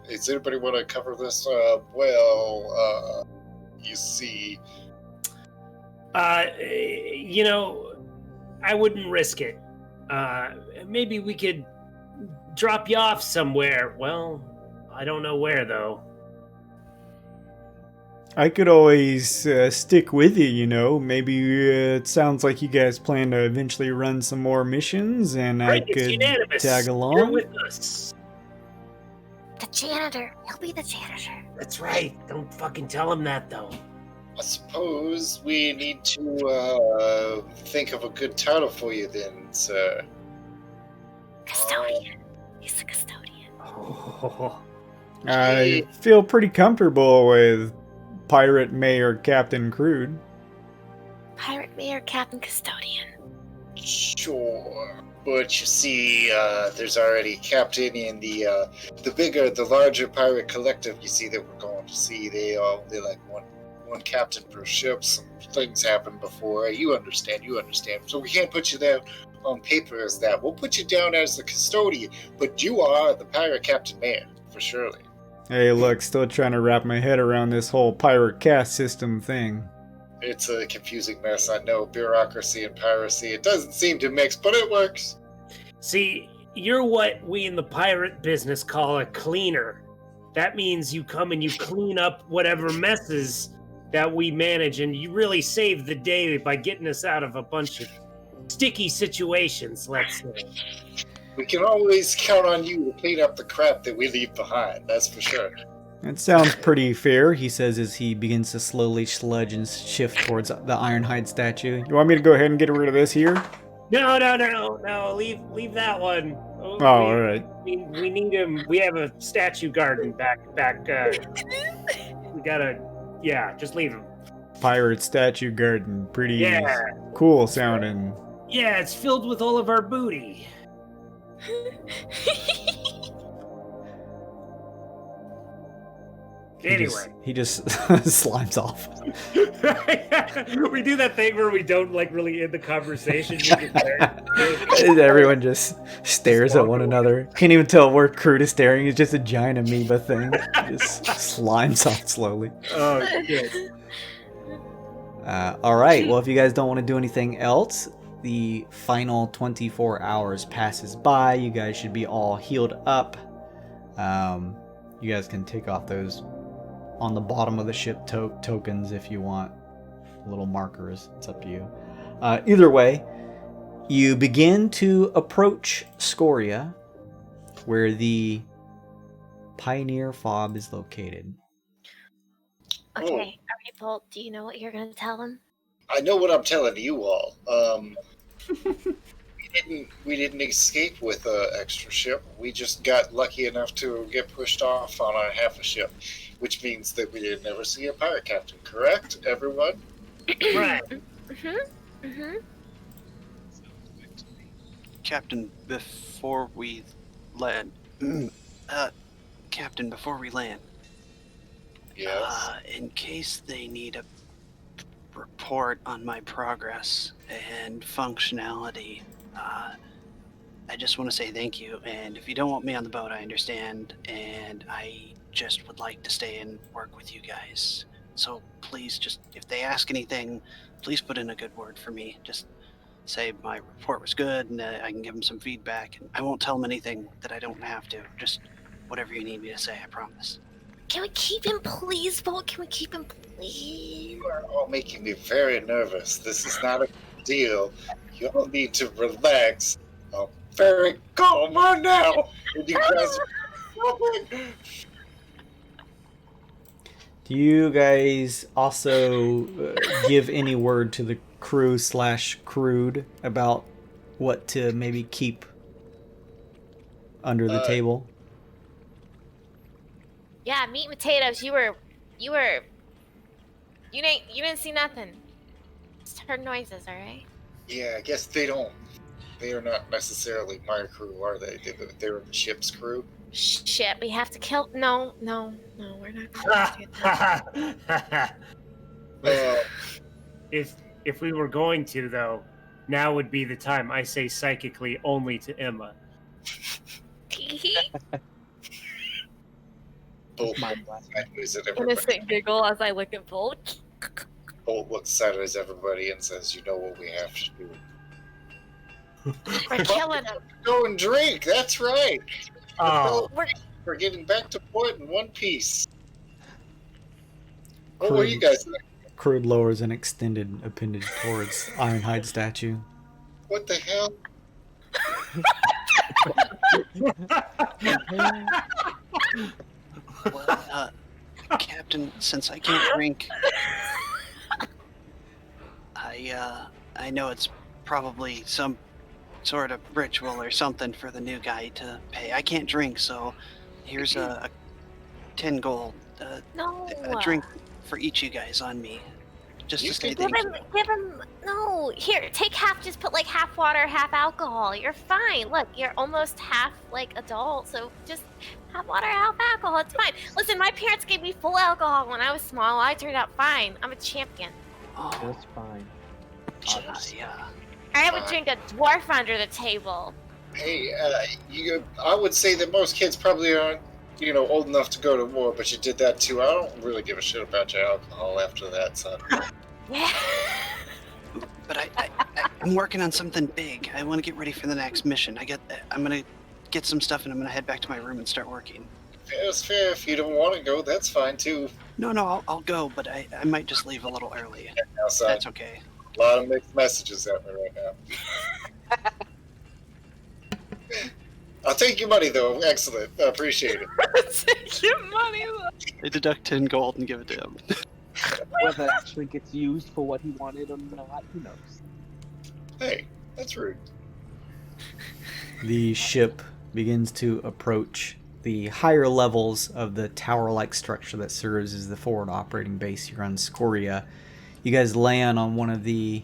does anybody want to cover this? You see... I wouldn't risk it. Maybe we could drop you off somewhere. Well, I don't know where, though. I could always stick with you, Maybe it sounds like you guys plan to eventually run some more missions, and Right, I could unanimous. tag along. You're with us. The janitor. He'll be the janitor. That's right. Don't fucking tell him that, though. I suppose we need to think of a good title for you then, sir. Custodian. He's the custodian. Oh. I feel pretty comfortable with Pirate Mayor Captain Crude. Pirate Mayor Captain Custodian. Sure. But you see, there's already captain in the larger pirate collective you see that we're going to see. They like one captain per ship. Some things happened before. You understand. So we can't put you there on paper as that. We'll put you down as the custodian, but you are the pirate captain mayor, for surely. Hey, look, still trying to wrap my head around this whole pirate caste system thing. It's a confusing mess, I know. Bureaucracy and piracy. It doesn't seem to mix, but it works. See, you're what we in the pirate business call a cleaner. That means you come and you clean up whatever messes that we manage, and you really save the day by getting us out of a bunch of sticky situations, let's say. We can always count on you to clean up the crap that we leave behind, that's for sure. That sounds pretty fair, he says as he begins to slowly sludge and shift towards the Ironhide statue. You want me to go ahead and get rid of this here? No, leave that one. All right. We need him. We have a statue garden back. We gotta, just leave him. Pirate statue garden, pretty cool sounding. Yeah, it's filled with all of our booty. Anyway, he just slimes off. We do that thing where we don't really end the conversation. Everyone just stares at one another. Can't even tell where Crude is staring. It's just a giant amoeba thing. Just slimes off slowly. Oh, good. All right. Well, if you guys don't want to do anything else, the final 24 hours passes by. You guys should be all healed up. You guys can take off those on the bottom of the ship tokens if you want. Little markers. It's up to you. Either way, you begin to approach Scoria, where the Pioneer fob is located. Okay, Bolt, do you know what you're gonna tell him? I know what I'm telling you all. We didn't escape with an extra ship. We just got lucky enough to get pushed off on a half a ship, which means that we didn't ever see a pirate captain. Correct, everyone? Right. Captain, before we land, Captain, before we land, Yes. in case they need a report on my progress and functionality, I just want to say thank you. And if you don't want me on the boat, I understand. And I just would like to stay and work with you guys. So please, just if they ask anything, please put in a good word for me. Just say my report was good, and I can give them some feedback. And I won't tell them anything that I don't have to. Just whatever you need me to say, I promise. Can we keep him, please, Bolt? Can we keep him, please? You are all making me very nervous. This is not a big deal. You all need to relax. I'm very calm right now. And you guys are Do you guys also give any word to the crew/crewed about what to maybe keep under the table? Yeah, meat and potatoes. You didn't see nothing. Just heard noises, all right? Yeah, I guess they are not necessarily my crew, are they? They're the ship's crew. Shit, we have to kill. No, we're not going to do that. If we were going to, though, now would be the time. I say psychically only to Emma. Bolt My blast. sideways at everybody. Innocent giggle as I look at Bolt. Bolt looks sideways at everybody and says, "You know what we have to do? We're killing him. Go and drink. That's right. Oh, We're getting back to port in one piece." What were you guys thinking? Crude lowers an extended appendage towards Ironhide statue. What the hell? Well, Captain, since I can't drink, I know it's probably some sort of ritual or something for the new guy to pay. I can't drink, so here's a 10 gold, No. a drink for each you guys on me, just You to say can thank you. Give him. No, here, take half. Just put like half water, half alcohol. You're fine. Look, you're almost half like adult, so just half water, half alcohol. It's fine. Listen, my parents gave me full alcohol when I was small. I turned out fine. I'm a champion. Oh, That's fine. yeah. I would drink a dwarf under the table. Hey, I would say that most kids probably aren't, old enough to go to war, but you did that too. I don't really give a shit about your alcohol after that, son. Yeah. But I'm working on something big. I want to get ready for the next mission. I'm gonna get some stuff and I'm gonna head back to my room and start working. Fair's fair. If you don't want to go, that's fine too. No, I'll go, but I might just leave a little early. Now, son, That's okay. a lot of mixed messages at me right now. I'll take your money though. Excellent. I appreciate it. Take your money. They deduct 10 gold and give it to him. Whether it actually gets used for what he wanted or not, who knows? Hey, that's rude. The ship begins to approach the higher levels of the tower-like structure that serves as the forward operating base here on Scoria. You guys land on one of the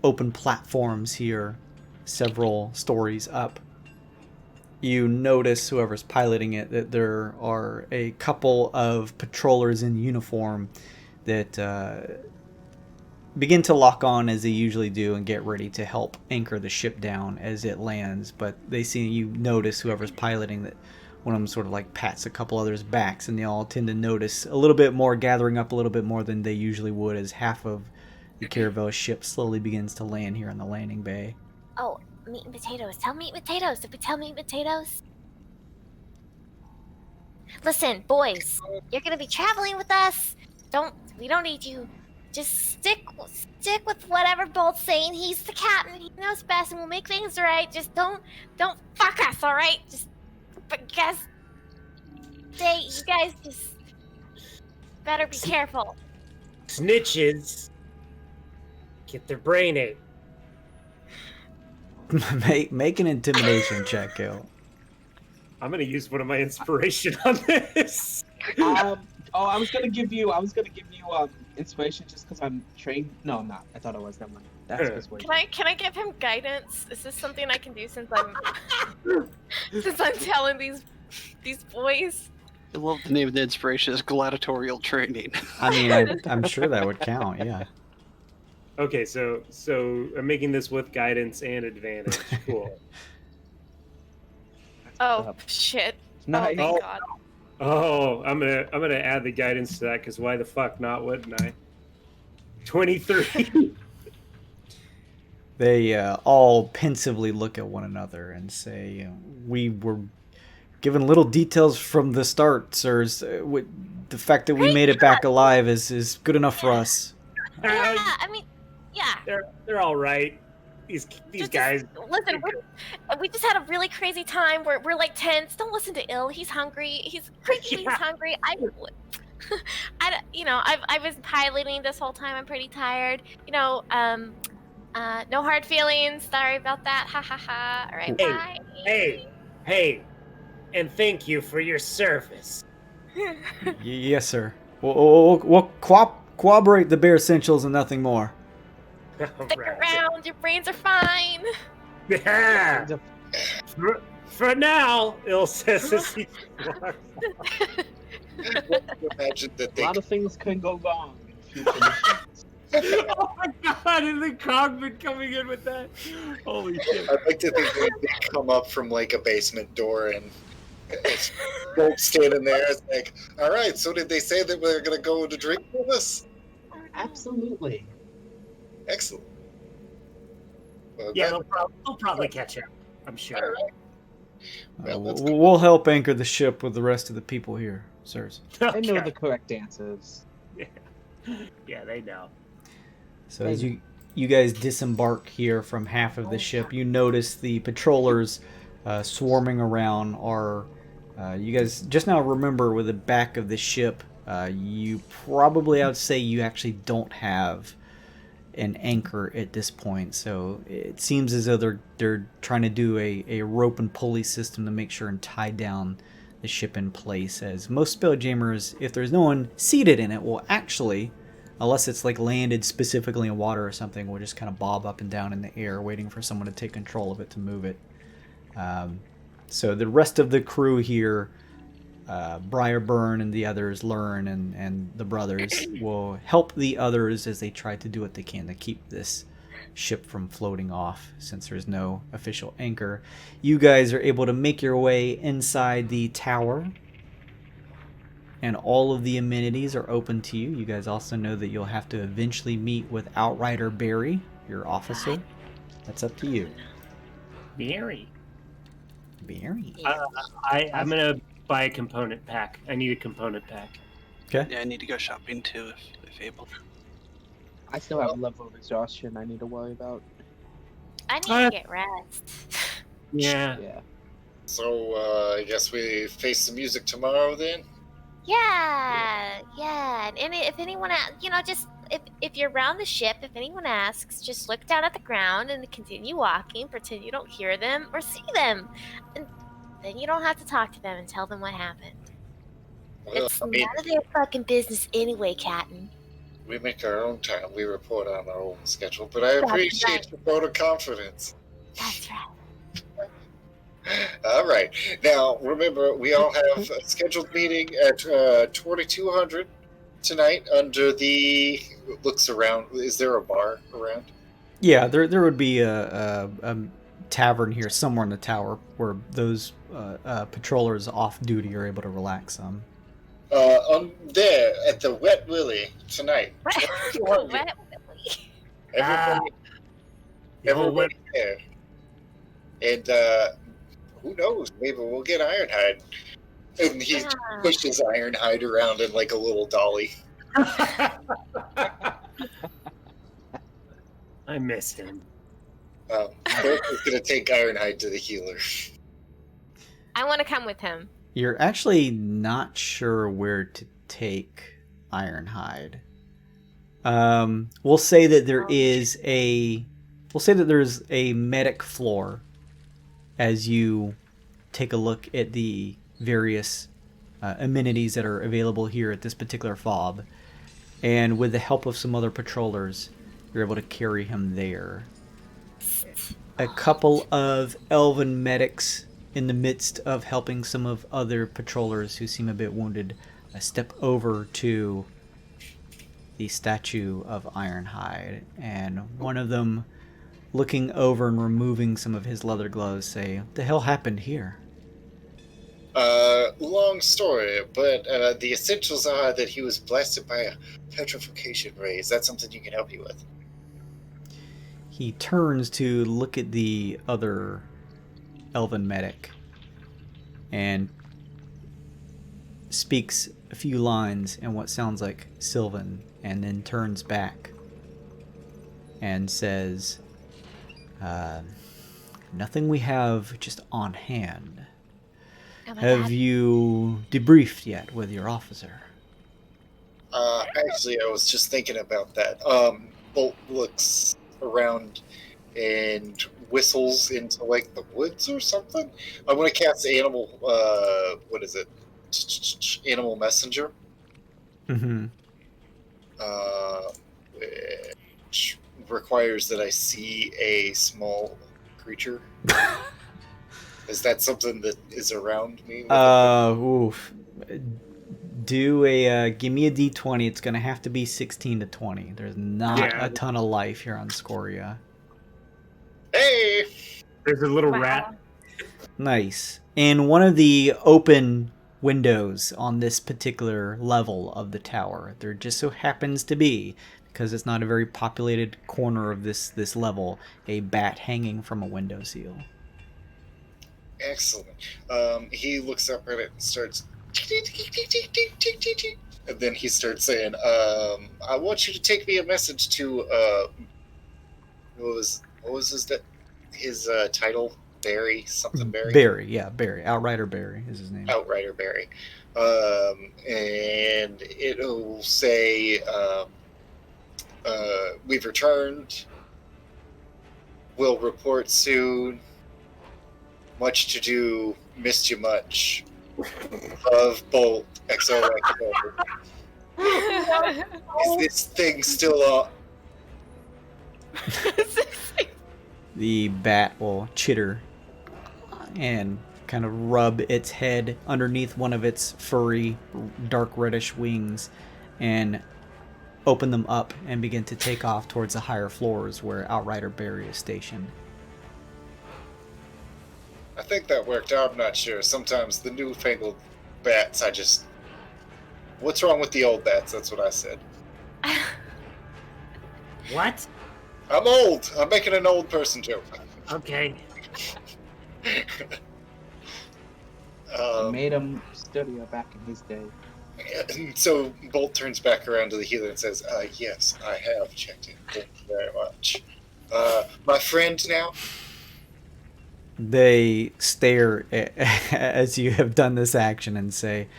open platforms here, several stories up. You notice, whoever's piloting it, that there are a couple of patrollers in uniform that begin to lock on as they usually do and get ready to help anchor the ship down as it lands. But you notice whoever's piloting that one of them sort of like pats a couple others' backs, and they all tend to notice a little bit more, gathering up a little bit more than they usually would as half of the Caravel ship slowly begins to land here in the landing bay. Oh, meat and potatoes. Tell meat and potatoes. Did we tell meat and potatoes? Listen, boys, you're gonna be traveling with us. We don't need you. Just stick with whatever Bolt's saying. He's the captain. He knows best, and we'll make things right. Just don't fuck us, all right? Just But you guys just better be careful. Snitches get their brain ate. Make an intimidation check, Gil. I'm gonna use one of my inspiration on this. I was gonna give you inspiration just because I'm trained. No, I'm not. I thought I was. Never mind. That's persuasion. Can I give him guidance? Is this something I can do since I'm telling these boys? I love the name of the inspiration is gladiatorial training. I mean, I'm sure that would count. Yeah. Okay, so I'm making this with guidance and advantage. Cool. Oh shit! Nice. Oh my god! Oh, I'm gonna add the guidance to that because why the fuck not? Wouldn't I? 23. They all pensively look at one another and say, "We were given little details from the start, sirs. The fact that we made it back alive is good enough for us." Yeah, I mean, yeah. They're all right. These guys. Listen, we just had a really crazy time. We're like tense. Don't listen to Ill. He's hungry. He's freaking hungry. I was piloting this whole time. I'm pretty tired. No hard feelings. Sorry about that. Ha ha ha. All right, bye. Hey, and thank you for your service. Yes, sir. We'll corroborate the bare essentials and nothing more. Stick around. Your brains are fine. Yeah. For now, Il says as he walks. Imagine that A lot of things can go wrong in future missions. Oh my god, and the Cogman coming in with that. Holy shit. I'd like to think they come up from like a basement door and it's Gold standing there. It's like, all right, so did they say that we're going to go to drink with us? Absolutely. Excellent. Well, Yeah, they'll probably catch up, I'm sure. Well, We'll help anchor the ship with the rest of the people here, sirs. I know the correct answers. Yeah, they know. So as you guys disembark here from half of the ship, you notice the patrollers swarming around are... you guys just now remember with the back of the ship, you probably, I would say, you actually don't have an anchor at this point. So it seems as though they're trying to do a rope and pulley system to make sure and tie down the ship in place. As most Spelljammers, if there's no one seated in it, will actually, unless it's like landed specifically in water or something, will just kind of bob up and down in the air, waiting for someone to take control of it to move it. So the rest of the crew here, Briarburn and the others, Learn and the brothers, will help the others as they try to do what they can to keep this ship from floating off, since there's no official anchor. You guys are able to make your way inside the tower, and all of the amenities are open to you. You guys also know that you'll have to eventually meet with Outrider Barry, your officer. That's up to you. Barry. I'm gonna buy a component pack. I need a component pack. Okay. Yeah, I need to go shopping too, if able. I still have a level of exhaustion I need to worry about. I need to get rest. Yeah. So, I guess we face the music tomorrow then? Yeah. And if anyone, just if you're around the ship, if anyone asks, just look down at the ground and continue walking. Pretend you don't hear them or see them, and then you don't have to talk to them and tell them what happened. Well, It's none of their fucking business anyway, Captain. we make our own time. We report on our own schedule, but I appreciate your vote of confidence. That's right. All right. Now, remember, we all have a scheduled meeting at 2200 tonight under the... Looks around. Is there a bar around? Yeah, there would be a tavern here somewhere in the tower where those patrollers off duty are able to relax some. There, at the Wet Willy tonight. Wet Willy. Everybody there. And, who knows? Maybe we'll get Ironhide. And he pushes Ironhide around in like a little dolly. I miss him. Burke is going to take Ironhide to the healer. I want to come with him. You're actually not sure where to take Ironhide. We'll say that there's a medic floor as you take a look at the various amenities that are available here at this particular fob, and with the help of some other patrollers, you're able to carry him there. A couple of elven medics, in the midst of helping some of other patrollers who seem a bit wounded, step over to the statue of Ironhide, and one of them, looking over and removing some of his leather gloves, say, "What the hell happened here?" Long story, but the essentials are that he was blasted by a petrification ray. Is that something you can help me with? He turns to look at the other elven medic and speaks a few lines in what sounds like Sylvan, and then turns back and says, "Nothing we have just on hand. Oh my Have God. you debriefed yet with your officer?" Actually, I was just thinking about that. Bolt looks around and whistles into like the woods or something. I'm gonna cast animal. What is it? Animal messenger. Mm-hmm. Which requires that I see a small creature. Is that something that is around me? Oof. Do a give me a d20. It's gonna have to be 16 to 20. There's not a ton of life here on Scoria. Hey! There's a little Wow. rat. Nice. In one of the open windows on this particular level of the tower, there just so happens to be, because it's not a very populated corner of this level, a bat hanging from a windowsill. Excellent. He looks up at it and starts. And then he starts saying, I want you to take me a message to, what was his title? Barry? Something Barry? Barry, yeah, Barry. Outrider Barry is his name. Outrider Barry. And it'll say, we've returned. We'll report soon. Much to do. Missed you much. Love, Bolt, XOXO. Is this thing still up? The bat will chitter and kind of rub its head underneath one of its furry, dark reddish wings and open them up and begin to take off towards the higher floors where Outrider Barry is stationed. I think that worked out. I'm not sure. Sometimes the newfangled bats, what's wrong with the old bats? That's what I said. What? I'm old. I'm making an old person joke. Okay. Made him study back in his day. So Bolt turns back around to the healer and says, yes, I have checked in. Thank you very much. My friend now? They stare as you have done this action and say,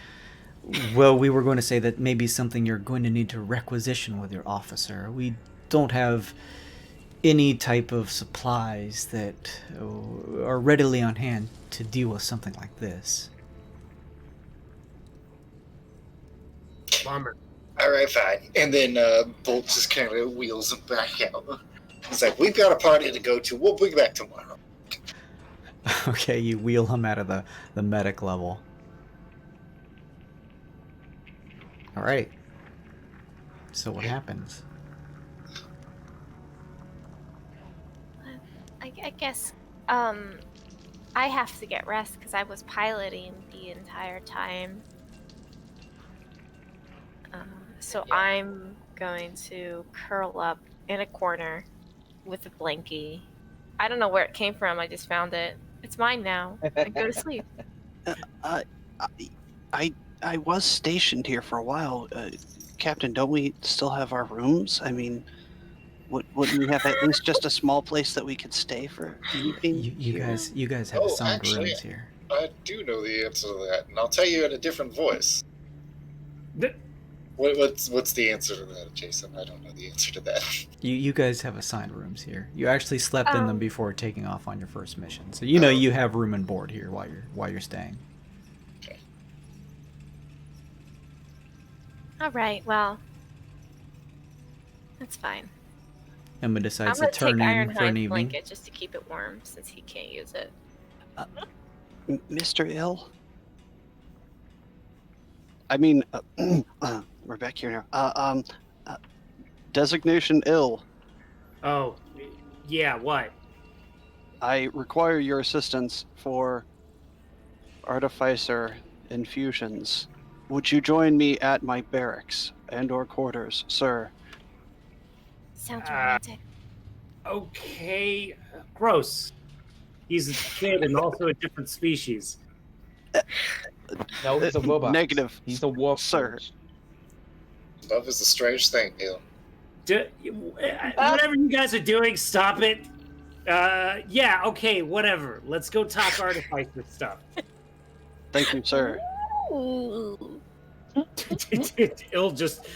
"Well, we were going to say that maybe something you're going to need to requisition with your officer. We don't have any type of supplies that are readily on hand to deal with something like this." Bummer. All right, fine. And then Bolt just kind of wheels him back out. He's like, we've got a party to go to. We'll be back tomorrow. Okay, you wheel him out of the medic level. All right. So what happens? I guess I have to get rest because I was piloting the entire time. So I'm going to curl up in a corner with a blankie. I don't know where it came from. I just found it. It's mine now. And go to sleep. I was stationed here for a while. Captain, don't we still have our rooms? I mean, wouldn't we have at least just a small place that we could stay for anything? You guys have assigned rooms here. I do know the answer to that, and I'll tell you in a different voice. The- What's the answer to that, Jason? I don't know the answer to that. You guys have assigned rooms here. You actually slept in them before taking off on your first mission, so you have room and board here while you're staying. Okay. All right, well, that's fine. Emma I'm decides to gonna take turn in for an Ironhide's evening. blanket just to keep it warm since he can't use it. Mr. Ill? I mean, we're back here now. Designation Ill. Oh, yeah, what? I require your assistance for Artificer infusions. Would you join me at my barracks and/or quarters, sir? Sounds romantic. Okay, gross. He's a kid and also a different species. No, he's a robot. Negative. He's a Warforged. Sir. Love is a strange thing, Neil. Whatever you guys are doing, stop it. Yeah, okay, whatever. Let's go talk Artificer stuff. Thank you, sir. Ooh. Ill just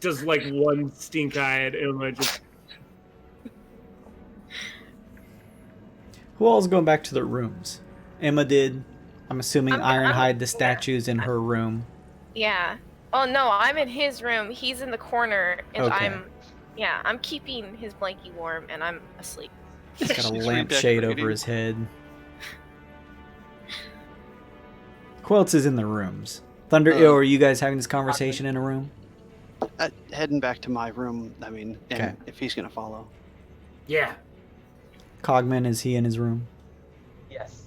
does like one stink eye at Emma. Who all's going back to their rooms? Emma did. I'm assuming I'm- Ironhide the statue's in her room. Yeah. Oh no, I'm in his room. He's in the corner, and Okay. I'm keeping his blankie warm, and I'm asleep. He's got a She's lampshade over redecorating. his head. Who else is in the rooms? Thunder Ill, are you guys having this conversation in a room? Heading back to my room, I mean, and Okay. if he's gonna follow. Yeah. Cogman, is he in his room? Yes.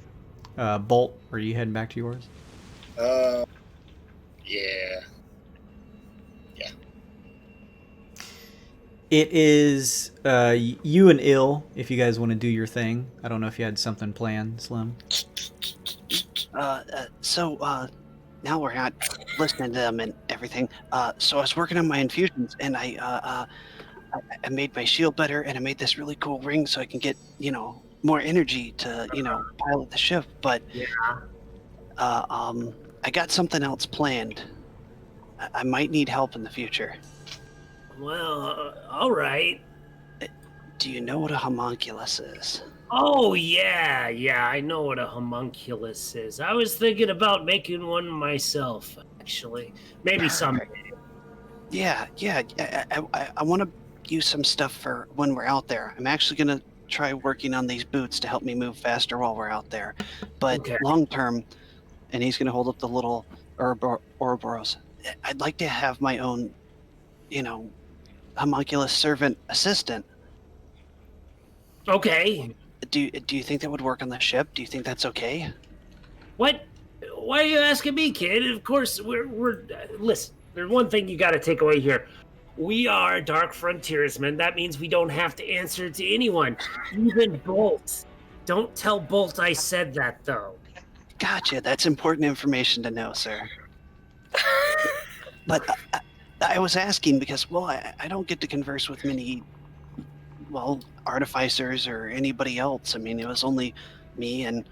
Bolt, are you heading back to yours? Yeah. It is you and Ill, if you guys want to do your thing. I don't know if you had something planned, Slim. So now we're not listening to them and everything. So I was working on my infusions, and I made my shield better, and I made this really cool ring so I can get, more energy to, pilot the ship. But I got something else planned. I might need help in the future. Well, all right. Do you know what a homunculus is? Oh, yeah, I know what a homunculus is. I was thinking about making one myself, actually. Maybe someday. Yeah. I want to use some stuff for when we're out there. I'm actually going to try working on these boots to help me move faster while we're out there. But Okay. long term, and he's going to hold up the little Ouroboros, I'd like to have my own, homunculus servant assistant. Okay. Do you think that would work on the ship? Do you think that's okay? What? Why are you asking me, kid? Of course, we're listen, there's one thing you got to take away here. We are Dark Frontiersmen. That means we don't have to answer to anyone, even Bolt. Don't tell Bolt I said that, though. Gotcha. That's important information to know, sir. But I was asking because, well, I don't get to converse with many, artificers or anybody else. I mean, it was only me and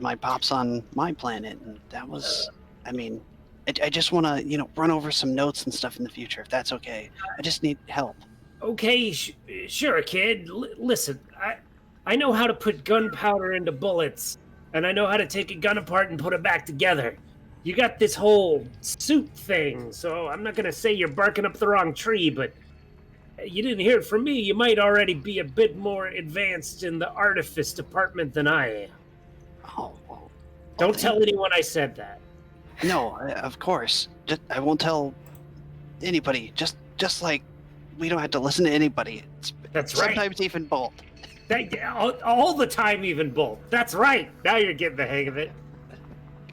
my pops on my planet, and that was, I just want to, run over some notes and stuff in the future, if that's okay. I just need help. Okay, sure, kid. Listen, I know how to put gunpowder into bullets, and I know how to take a gun apart and put it back together. You got this whole suit thing, so I'm not going to say you're barking up the wrong tree, but you didn't hear it from me. You might already be a bit more advanced in the artifice department than I am. Oh, well, Don't tell anyone I said that. No, of course. I won't tell anybody. Just like we don't have to listen to anybody. That's right. Sometimes even Bolt. All the time, even Bolt. That's right. Now you're getting the hang of it.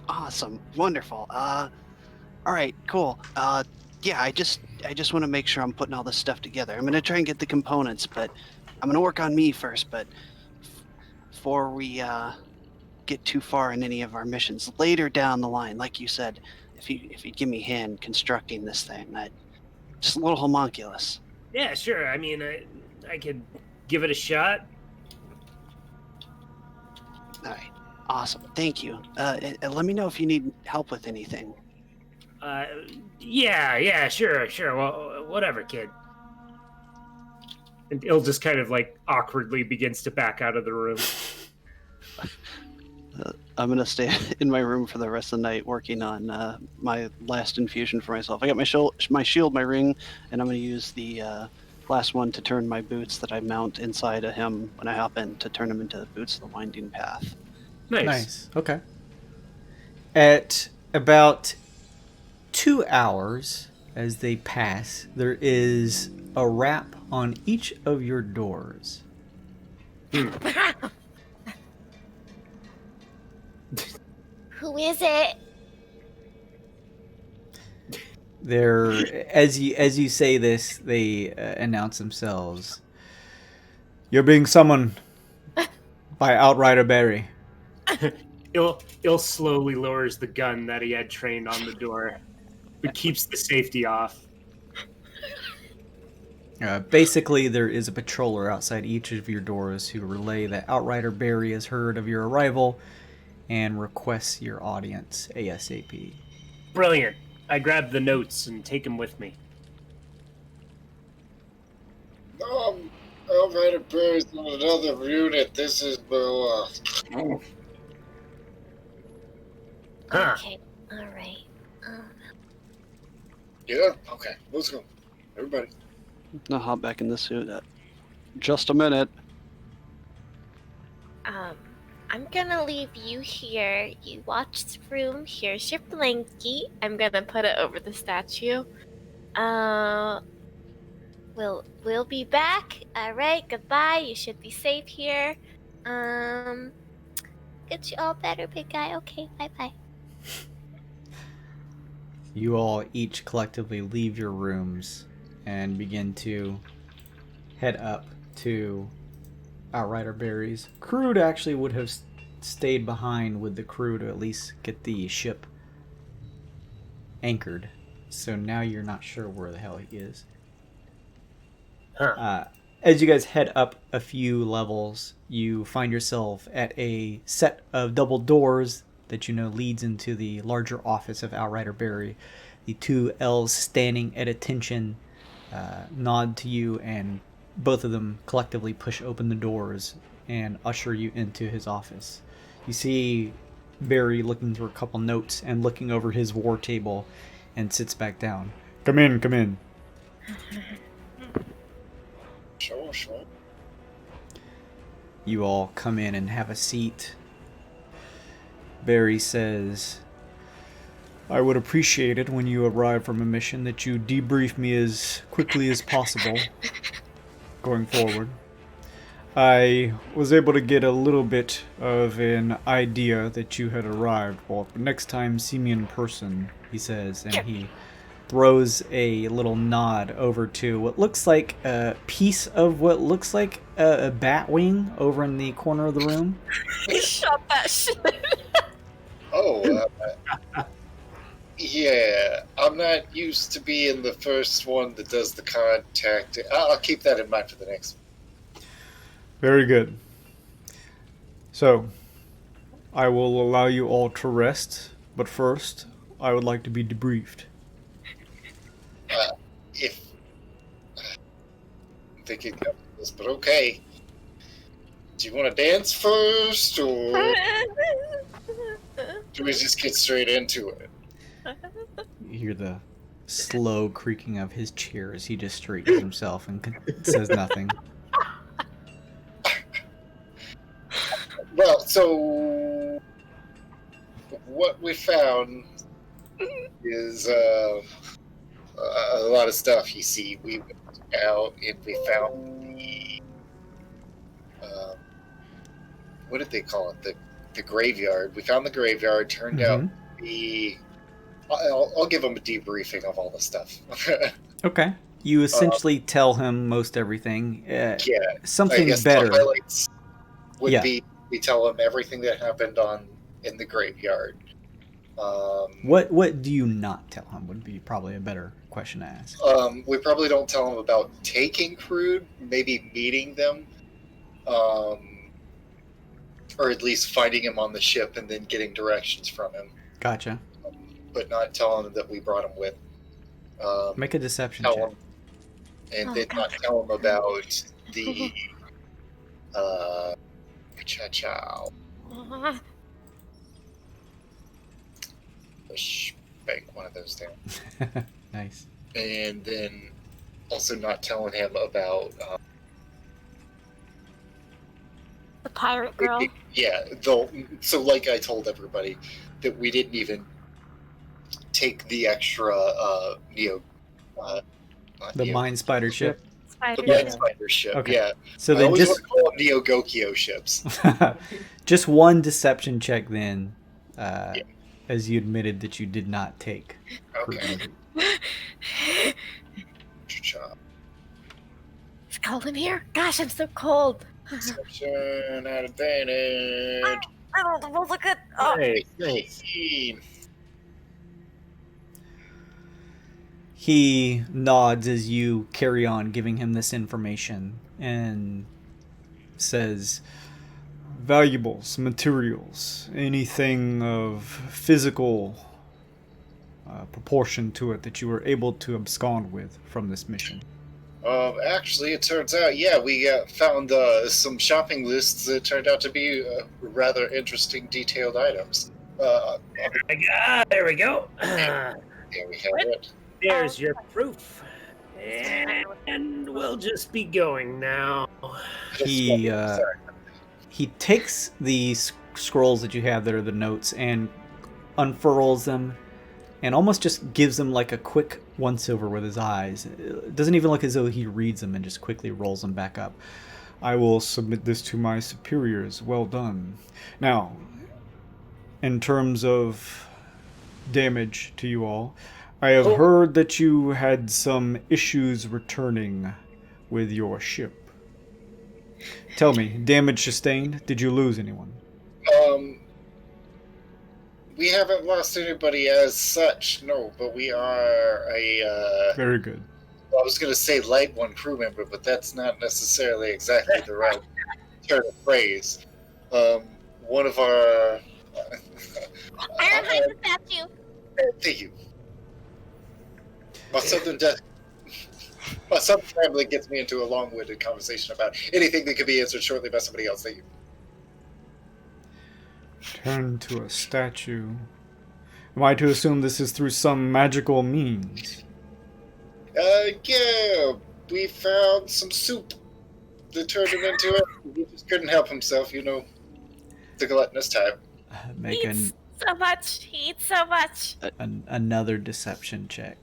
Awesome, wonderful. All right, cool. Yeah, I just want to make sure I'm putting all this stuff together. I'm gonna try and get the components, but I'm gonna work on me first. But before we get too far in any of our missions later down the line, like you said, if you give me a hand constructing this thing, just a little homunculus. Yeah, sure. I mean, I could give it a shot. All right, Awesome. Thank you. And let me know if you need help with anything. Yeah, sure. Well, whatever, kid. And Il just kind of like awkwardly begins to back out of the room. I'm going to stay in my room for the rest of the night working on my last infusion for myself. I got my shield, my ring, and I'm going to use the last one to turn my boots that I mount inside of him when I hop in to turn them into boots of the winding path. Nice. Okay. At about 2 hours as they pass, there is a rap on each of your doors. Who is it? They're as you say this, they announce themselves. You're being summoned by Outrider Barry. Il slowly lowers the gun that he had trained on the door, but keeps the safety off. Basically, there is a patroller outside each of your doors who relay that Outrider Barry has heard of your arrival and requests your audience ASAP. Brilliant. I grab the notes and take them with me. Outrider Barry's on another unit. This is Boa. Huh. Okay, alright. Yeah? Okay. Let's go. Everybody. I'll hop back in the suit. Just a minute. I'm gonna leave you here. You watch the room. Here's your blankie. I'm gonna put it over the statue. We'll be back. Alright, goodbye. You should be safe here. Get you all better, big guy. Okay, bye-bye. You all each collectively leave your rooms and begin to head up to Outrider Barry's. Crude actually would have stayed behind with the crew to at least get the ship anchored. So now you're not sure where the hell he is. Huh. As you guys head up a few levels, you find yourself at a set of double doors that you know leads into the larger office of Outrider Barry. The two elves standing at attention nod to you, and both of them collectively push open the doors and usher you into his office. You see Barry looking through a couple notes and looking over his war table and sits back down. Come in. Sure. You all come in and have a seat. Barry says, I would appreciate it when you arrive from a mission that you debrief me as quickly as possible going forward. I was able to get a little bit of an idea that you had arrived. Well, next time see me in person, he says, and he throws a little nod over to what looks like a piece of what looks like a bat wing over in the corner of the room. Shut that shit. Yeah, I'm not used to being the first one that does the contact. I'll keep that in mind for the next one. Very good. So, I will allow you all to rest, but first, I would like to be debriefed. If I'm thinking of this, but okay. Do you want to dance first, or do we just get straight into it? You hear the slow creaking of his chair as he just straightens himself and says nothing. Well, so what we found is a lot of stuff. You see, we went out and we found the what did they call it? The graveyard. We found the graveyard. Turned out the. I'll give him a debriefing of all the stuff. Okay. You essentially tell him most everything. Yeah. Something I guess better. The highlights would be we tell him everything that happened in the graveyard. What do you not tell him would be probably a better question to ask. We probably don't tell him about taking Crude, maybe meeting them. or at least finding him on the ship and then getting directions from him, Gotcha. but not telling him that we brought him with. Make a deception Tell check. him, and Oh, then not God. tell him about the cha-chow. Bank one of those down. Nice. And then also not telling him about The pirate girl. yeah, so like I told everybody that we didn't even take the extra The Mind Spider ship. the Spider. Mind Spider ship. Okay. Yeah, So I then always just want to call them Neo Gokyo ships. just one deception check then, as you admitted that you did not take. Okay. It's cold in here. Gosh, I'm so cold. Deception at advantage. I don't know. Look at. Oh. Hey, nice. 18. He nods as you carry on giving him this information and says, valuables, materials, anything of physical proportion to it that you were able to abscond with from this mission. Actually, it turns out, we found some shopping lists that turned out to be rather interesting, detailed items. There we go. There we have it. There's your proof. And we'll just be going now. He takes the scrolls that you have that are the notes and unfurls them and almost just gives them like a quick once-over with his eyes. It doesn't even look as though he reads them and just quickly rolls them back up. I will submit this to my superiors. Well done. Now, in terms of damage to you all, I have heard that you had some issues returning with your ship. Tell me, damage sustained? Did you lose anyone? We haven't lost anybody as such, no, but we are a, Very good. I was going to say light one crew member, but that's not necessarily exactly the right turn of phrase. One of our... Ironhide the statue. Thank you. My southern family gets me into a long-winded conversation about anything that could be answered shortly by somebody else. Thank you. Turn to a statue. Am I to assume this is through some magical means? Yeah, we found some soup that turned him into it. He just couldn't help himself, the gluttonous type. Make So much. He eats so much. another deception check.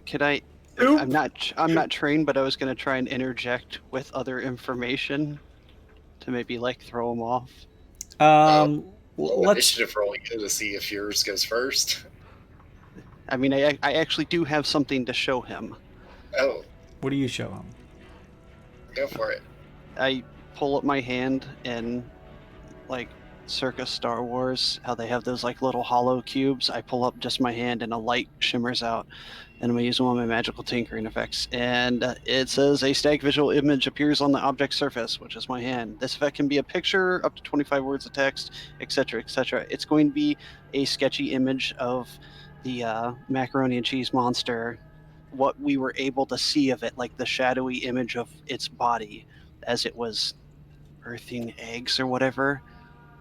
Could I? I'm not trained, but I was gonna try and interject with other information to maybe throw him off. Let's Initiative roll to see if yours goes first. I mean, I actually do have something to show him. Oh, What do you show him? go for it. I pull up my hand and, circa Star Wars, how they have those little hollow cubes. I pull up just my hand and a light shimmers out, and I'm gonna use one of my magical tinkering effects. And it says a static visual image appears on the object surface, which is my hand. This effect can be a picture, up to 25 words of text, etc., etc. It's going to be a sketchy image of the macaroni and cheese monster, what we were able to see of it, the shadowy image of its body as it was earthing eggs or whatever.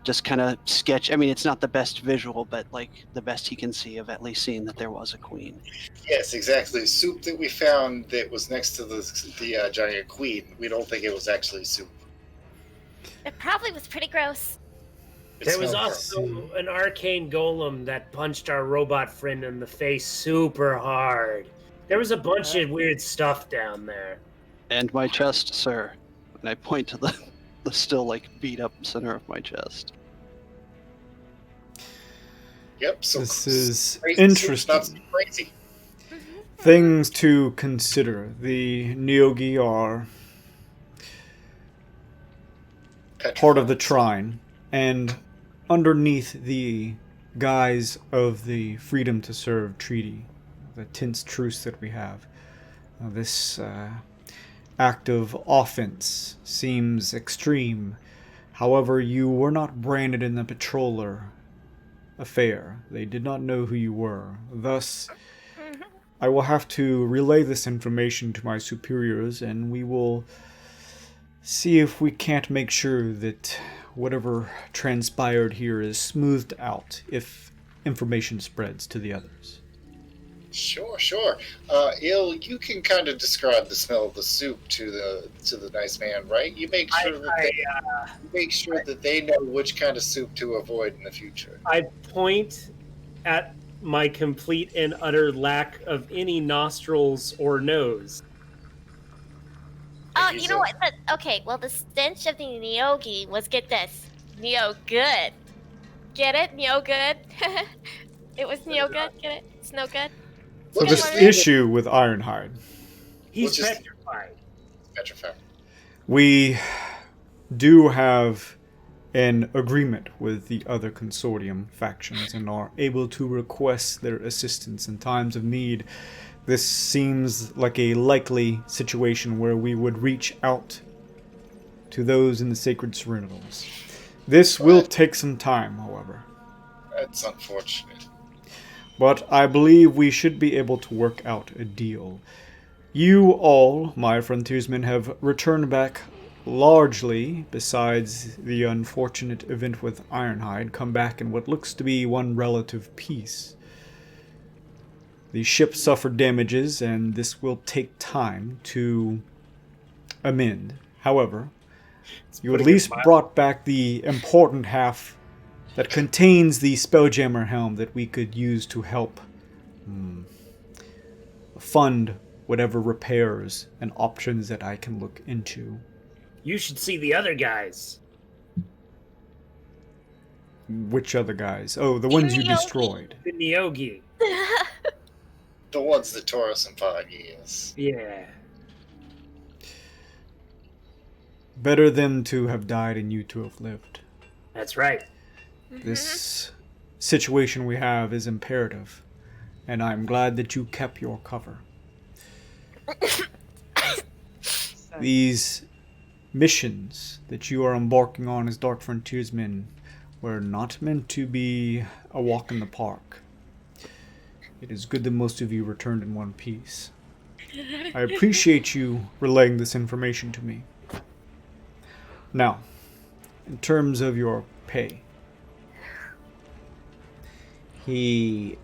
Just kind of sketch. I mean, it's not the best visual, but the best he can see of at least seeing that there was a queen. Yes, exactly. Soup that we found that was next to the giant queen. We don't think it was actually soup. It probably was pretty gross. There was also an arcane golem that punched our robot friend in the face super hard. There was a bunch of weird stuff down there. And my chest, sir. And I point to the still beat up center of my chest. Yep. So This is crazy interesting. Not so crazy. Things to consider. The Nyogi are part of the Trine, and underneath the guise of the Freedom to Serve Treaty, the tense truce that we have, this act of offense seems extreme. However, you were not branded in the patroller affair. They did not know who you were. Thus, I will have to relay this information to my superiors, and we will see if we can't make sure that whatever transpired here is smoothed out if information spreads to the others. Sure. Il, you can kind of describe the smell of the soup to the nice man, right? You make sure that they know which kind of soup to avoid in the future. I point at my complete and utter lack of any nostrils or nose. Oh, you know what? Okay, well, the stench of the Neogi was, get this, Neo good. Get it? Neo good? It was Neo good? Get it? It's no good? So this issue with Ironhide. He's petrified. Petrified. We do have an agreement with the other consortium factions and are able to request their assistance in times of need. This seems like a likely situation where we would reach out to those in the Sacred Serenitals. This will take some time, however. That's unfortunate. But I believe we should be able to work out a deal. You all, my frontiersmen, have returned back largely, besides the unfortunate event with Ironhide, come back in what looks to be one relative peace. The ship suffered damages, and this will take time to amend. However, you at least brought back the important half that contains the Spelljammer helm that we could use to help fund whatever repairs and options that I can look into. You should see the other guys. Which other guys? Oh, the ones you destroyed. The Neogi. The ones that tore us in 5 years. Yeah. Better them to have died and you to have lived. That's right. This situation we have is imperative, and I'm glad that you kept your cover. These missions that you are embarking on as Dark Frontiersmen were not meant to be a walk in the park. It is good that most of you returned in one piece. I appreciate you relaying this information to me. Now, in terms of your pay, he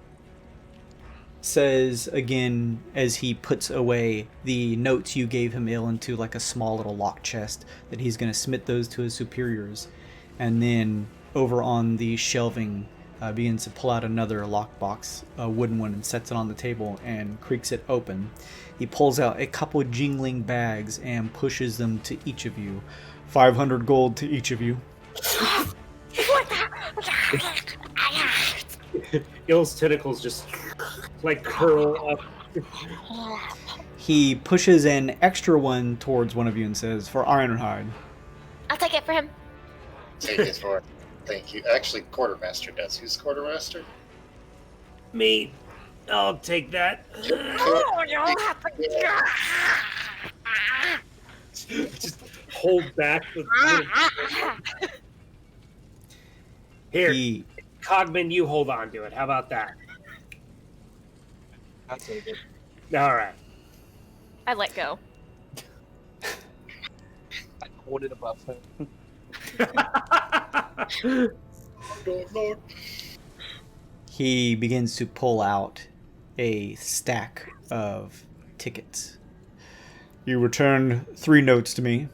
says again as he puts away the notes you gave him into like a small little lock chest that he's going to submit those to his superiors, and then over on the shelving begins to pull out another lockbox, a wooden one, and sets it on the table and creaks it open. He pulls out a couple jingling bags and pushes them to each of you. 500 gold to each of you. Il's tentacles just like curl up. He pushes an extra one towards one of you and says, "For Ironhide." I'll take it for him. Take it for it. Thank you. Actually, Quartermaster does. Who's Quartermaster? Me. I'll take that. Just hold back the Here, Cogman, you hold on to it. How about that? I'll take it. All right. I let go. I hold it above him. He begins to pull out a stack of tickets. You returned 3 notes to me.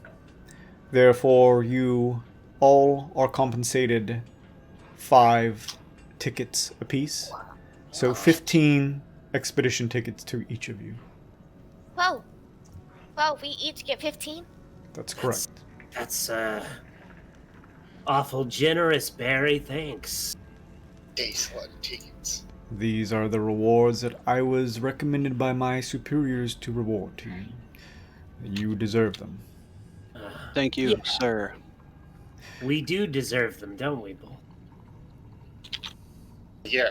Therefore, you all are compensated 5 tickets apiece. So 15 expedition tickets to each of you. Whoa. Whoa, we each get 15? That's correct. That's awful generous, Barry. Thanks. Days a lot of tickets. These are the rewards that I was recommended by my superiors to reward to you. You deserve them. Thank you, sir. We do deserve them, don't we, Bull? Yeah.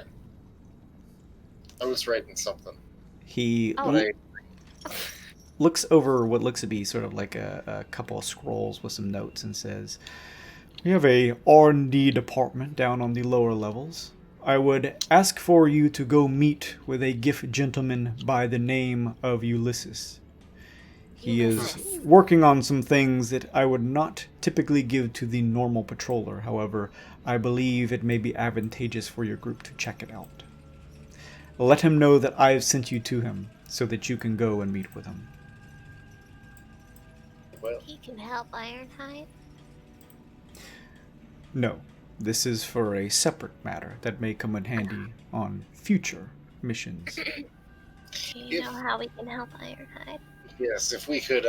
I was writing something. He Oh. looks over what looks to be sort of like a couple of scrolls with some notes and says, We have a R&D department down on the lower levels. I would ask for you to go meet with a gift gentleman by the name of Ulysses. He is working on some things that I would not typically give to the normal patroller. However, I believe it may be advantageous for your group to check it out. Let him know that I have sent you to him so that you can go and meet with him. Well, He can help Ironhide. No, this is for a separate matter that may come in handy on future missions. Do you know how we can help Ironhide? yes, if we could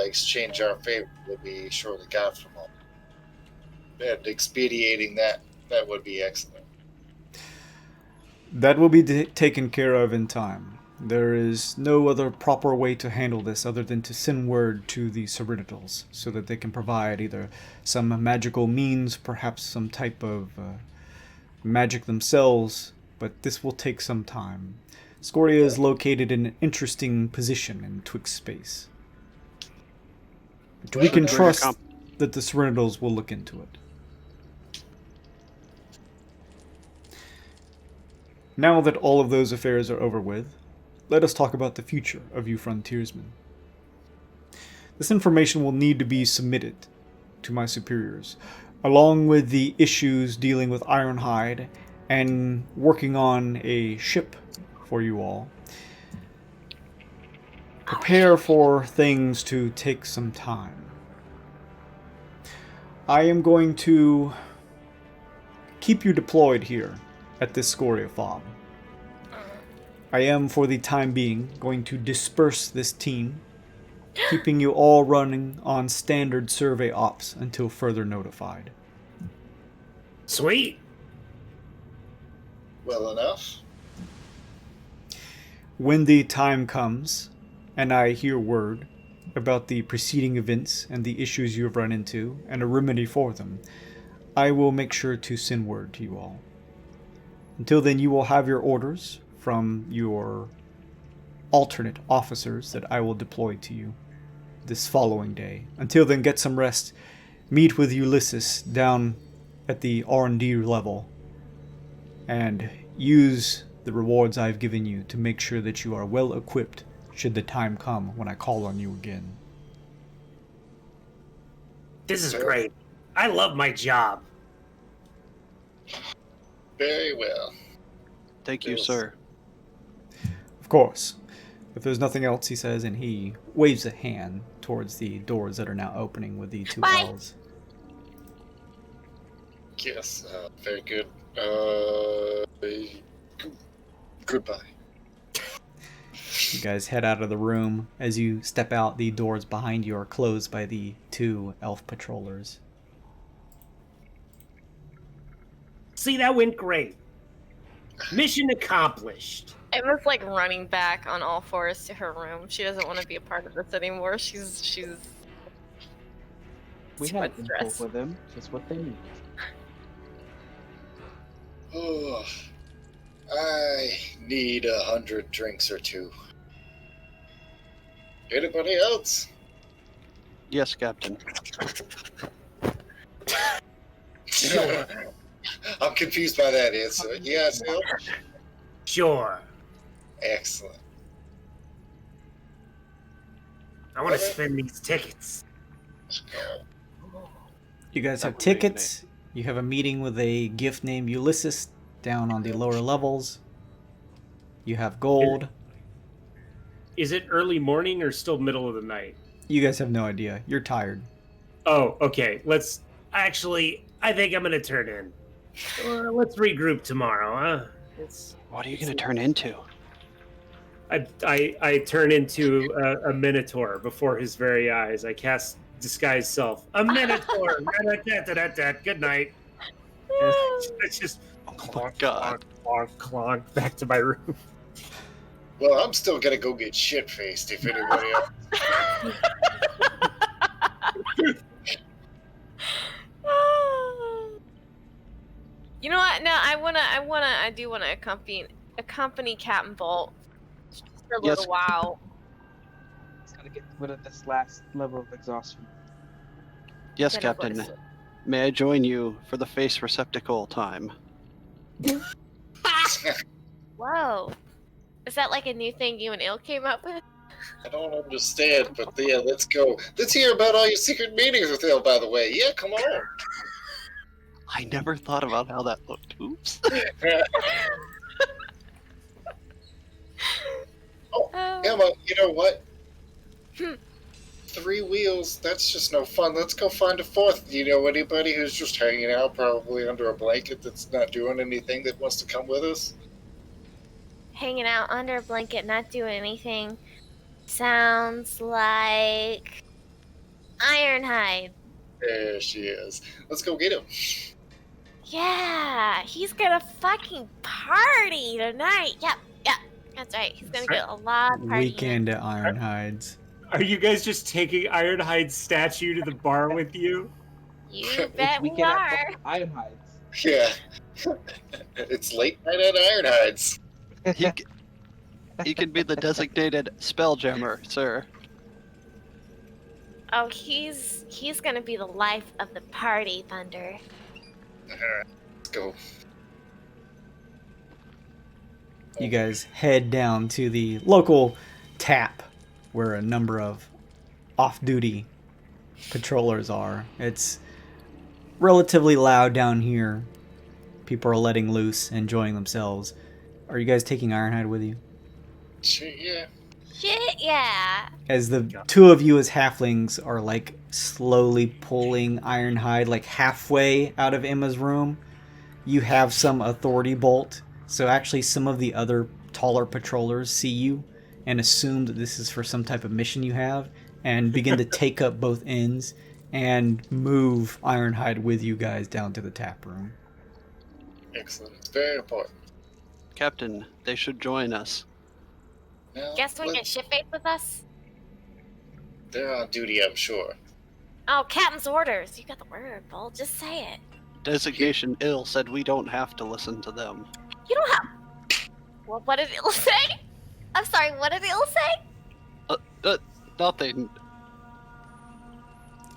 exchange our favor, would be surely got from all. And expediting that would be excellent. That will be taken care of in time. There is no other proper way to handle this other than to send word to the Serenitals so that they can provide either some magical means, perhaps some type of magic themselves, but this will take some time. Scoria is located in an interesting position in Twixt space. We can trust that the Serenitals will look into it. Now that all of those affairs are over with, let us talk about the future of you frontiersmen. This information will need to be submitted to my superiors, along with the issues dealing with Ironhide and working on a ship for you all. Prepare for things to take some time. I am going to keep you deployed here at this Scoria fob. I am, for the time being, going to disperse this team, keeping you all running on standard survey ops until further notified. Sweet. Well enough. When the time comes, and I hear word about the preceding events and the issues you have run into, and a remedy for them, I will make sure to send word to you all. Until then, you will have your orders from your alternate officers that I will deploy to you this following day. Until then, get some rest. Meet with Ulysses down at the R&D level and use the rewards I've given you to make sure that you are well equipped should the time come when I call on you again. This is great. I love my job. Very well. Thank you, Yes. sir. Of course. If there's nothing else, he says, and he waves a hand towards the doors that are now opening with the two Bye. L's. Yes, very good. Goodbye. You guys head out of the room. As you step out, the doors behind you are closed by the two elf patrollers. See, that went great. Mission accomplished. Emma's like running back on all fours to her room. She doesn't want to be a part of this anymore. She's We too had much info stress. for them, just what they need. Oh, I need 100 drinks or two. Anybody else? Yes, Captain. I'm confused by that answer. Yes, Hill? Sure. Excellent. I want to spend these tickets. Let's go. You guys have That would make tickets. You have a meeting with a gift named Ulysses down on the lower levels. You have gold. Is it early morning or still middle of the night? You guys have no idea. You're tired. Oh, okay. Let's actually. I think I'm gonna turn in. Let's regroup tomorrow, huh? What are you going to turn into? I turn into a minotaur before his very eyes. I cast disguise self. A minotaur. Good night. And it's just clonk, God. clonk, clonk, back to my room. Well, I'm still gonna go get shit-faced if anybody else. You know what? No, I do wanna accompany Captain Bolt just for a Yes. little while. Just gotta get rid of this last level of exhaustion. Yes, Get up Captain. with it. May I join you for the face receptacle time? Whoa. Is that like a new thing you and Il came up with? I don't understand, but yeah, let's go. Let's hear about all your secret meetings with Il, by the way. Yeah, come on. I never thought about how that looked. Oops. Emma, you know what? 3 wheels, that's just no fun. Let's go find a 4th. Do you know anybody who's just hanging out, probably under a blanket, that's not doing anything, that wants to come with us? Hanging out under a blanket, not doing anything. Sounds like Ironhide. There she is. Let's go get him. Yeah, he's gonna fucking party tonight. Yep, that's right. He's gonna get a lot of partying. Weekend at Ironhide's. Are you guys just taking Ironhide's statue to the bar with you? You bet we Weekend are. at Ironhide's. Yeah. It's late night at Ironhide's. He can be the designated Spelljammer, sir. Oh, he's gonna be the life of the party, Thunder. Alright, let's go. You guys head down to the local tap where a number of off-duty patrollers are. It's relatively loud down here. People are letting loose, enjoying themselves. Are you guys taking Ironhide with you? Yeah. Shit, yeah. As the two of you as halflings are like slowly pulling Ironhide like halfway out of Emma's room, you have some authority bolt. So actually some of the other taller patrollers see you and assume that this is for some type of mission you have and begin to take up both ends and move Ironhide with you guys down to the tap room. Excellent. It's very important. Captain, they should join us. Now, Guess we get shit-faced with us? they're on duty, I'm sure. Oh, Captain's orders. You got the word, Bull. Just say it. Designation Ill said we don't have to listen to them. You don't have... Well, what did Il say? I'm sorry, what did Il say? Nothing.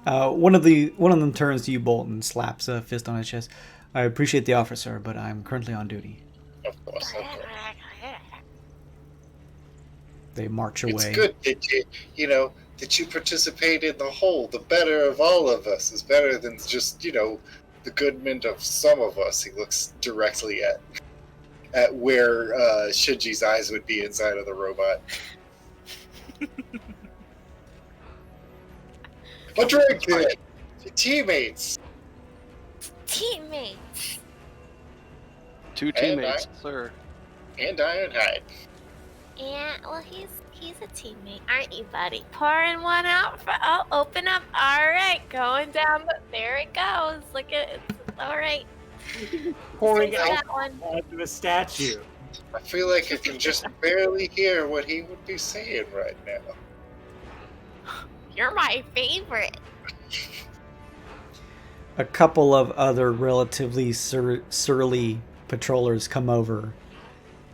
One of them turns to you, Bolt, and slaps a fist on his chest. I appreciate the offer, sir, but I'm currently on duty. Of course. They march away. It's good that that you participate in the whole. The better of all of us is better than just, the goodment of some of us. He looks directly at where Shinji's eyes would be inside of the robot. A drink then! Teammates! Teammates. 2 teammates, sir. And Ironhide. Yeah, well, he's a teammate, aren't you, buddy? Pouring one out for... Oh, open up. All right, going down. There it goes. Look at it. All right. Pouring out that one. onto a statue. I feel like I can just barely hear what he would be saying right now. You're my favorite. A couple of other relatively surly patrollers come over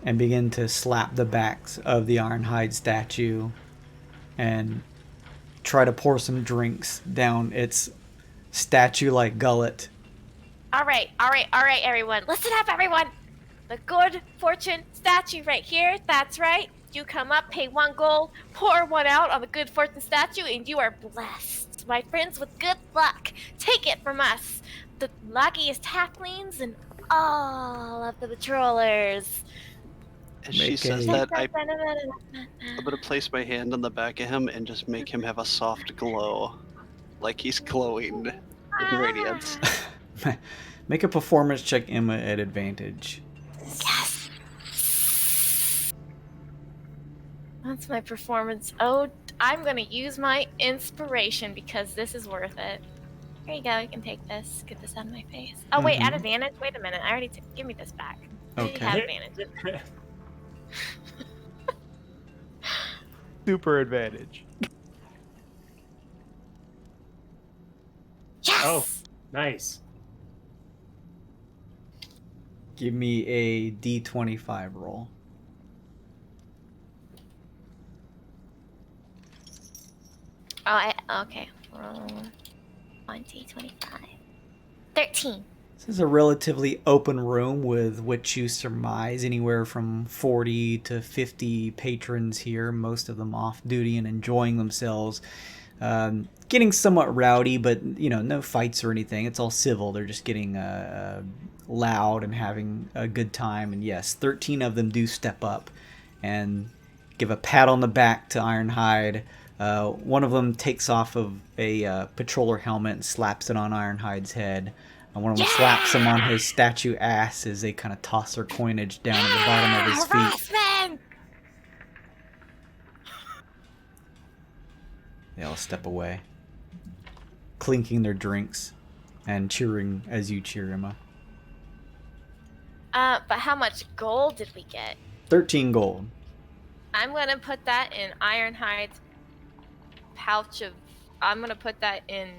and begin to slap the backs of the Ironhide statue and try to pour some drinks down its statue-like gullet. All right, everyone. Listen up, everyone. The good fortune statue right here. That's right. You come up, pay 1 gold, pour one out on the good fortune statue, and you are blessed. My friends, with good luck. Take it from us, the luckiest halflings and all of the patrollers. As she says that, I'm going to place my hand on the back of him and just make him have a soft glow. Like he's glowing in radiance. Make a performance check, Emma, at advantage. Yes. That's my performance. Oh, I'm going to use my inspiration because this is worth it. Here you go. You can take this. Get this out of my face. Oh, wait. At advantage? Wait a minute. I already give me this back. Okay. Have advantage. Super advantage. Yes! Oh, nice. Give me a D25 roll. Oh, okay. Roll 1d25. 13. This is a relatively open room with which you surmise anywhere from 40 to 50 patrons here, most of them off duty and enjoying themselves. Getting somewhat rowdy, but no fights or anything. It's all civil. They're just getting loud and having a good time. And yes, 13 of them do step up and give a pat on the back to Ironhide. One of them takes off of a patroller helmet and slaps it on Ironhide's head. And one of them slaps him on his statue ass as they kind of toss their coinage down at the bottom of his feet. They all step away, clinking their drinks and cheering as you cheer, Emma. But how much gold did we get? 13 gold. I'm gonna put that in Ironhide's pouch of. I'm gonna put that in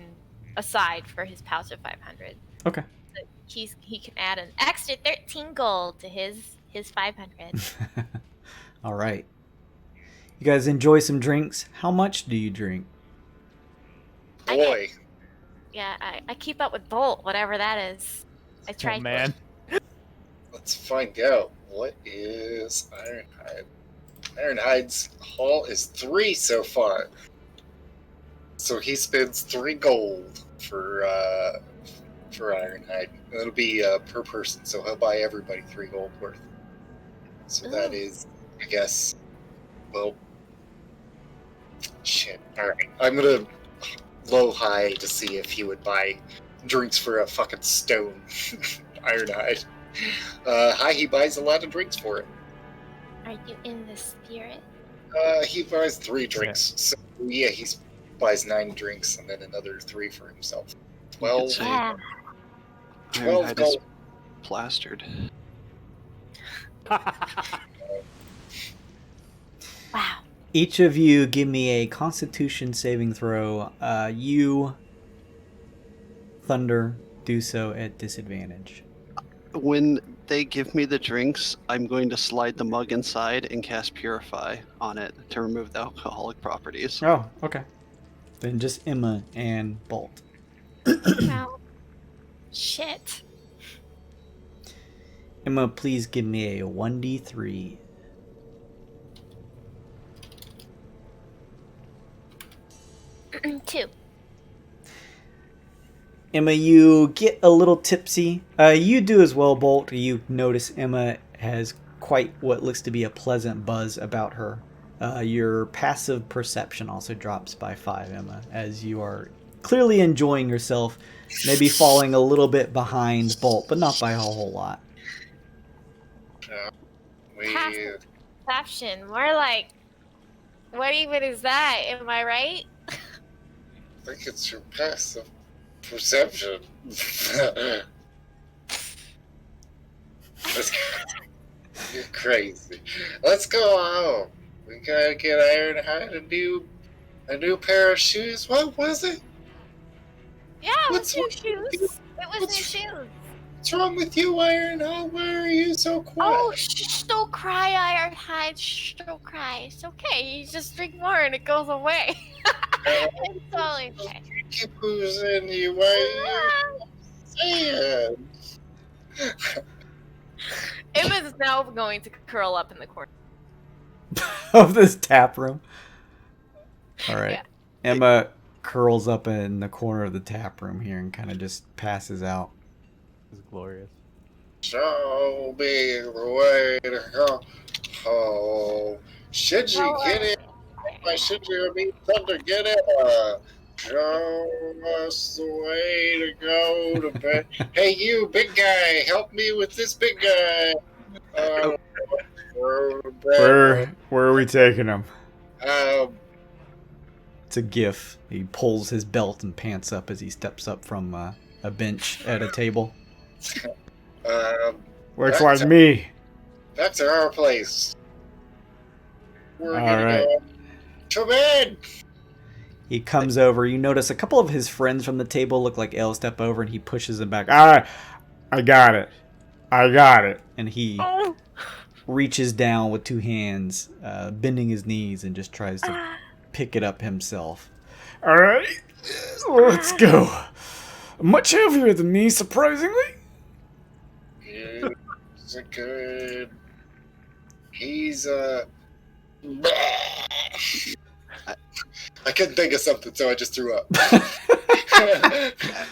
aside for his pouch of 500. Okay. So he can add an extra 13 gold to his 500. All right. You guys enjoy some drinks. How much do you drink? Boy. I keep up with Bolt, whatever that is. I try. Oh, man. Let's find out. What is Ironhide? Ironhide's haul is 3 so far. So he spends 3 gold for Ironhide. It'll be per person, so he'll buy everybody 3 gold worth. So that is, I guess, well, shit. Alright, I'm gonna low high to see if he would buy drinks for a fucking stone. Ironhide. High, he buys a lot of drinks for it. Are you in the spirit? He buys 3 drinks. So yeah, he buys 9 drinks and then another 3 for himself. 12. Yeah. 12 Ironhide is gold. plastered. Wow. Each of you give me a Constitution saving throw. You, Thunder, do so at disadvantage. When they give me the drinks, I'm going to slide the mug inside and cast Purify on it to remove the alcoholic properties. Oh, okay. Then just Emma and Bolt. Wow. Shit. Emma, please give me a 1d3. Two. Emma, you get a little tipsy. You do as well, Bolt. You notice Emma has quite what looks to be a pleasant buzz about her. Your passive perception also drops by 5, Emma, as you are clearly enjoying yourself, maybe falling a little bit behind Bolt, but not by a whole lot. Passive perception. More like, what even is that? Am I right? I think it's your passive perception. You're crazy. Let's go home. We gotta get Ironhide a new pair of shoes. What was it? Yeah, it was new shoes. It was new shoes. What's wrong with you, Ironhide? Why are you so quiet? Oh, shh, don't cry, Ironhide. Shh, don't cry. It's okay. You just drink more and it goes away. It's totally okay. Keep losing you. Why are you saying? Emma's now going to curl up in the corner. Of this tap room. All right. Yeah. Emma curls up in the corner of the tap room here and kind of just passes out. This is glorious. Show me the way to go home. Shinji, get in. My Shinji or me, Thunder, get in. Show us the way to go to bed. Hey, you, big guy, help me with this big guy. Where are we taking him? Um, It's a gif. He pulls his belt and pants up as he steps up from a bench at a table. Looks That's like me. That's our place. We're All gonna right. go to bed. He comes over. You notice a couple of his friends from the table look like L step over, and he pushes them back. I got it. And he reaches down with 2 hands, bending his knees, and just tries to pick it up himself. All right, let's go. Much heavier than me, surprisingly. He's a good. He's I couldn't think of something, so I just threw up.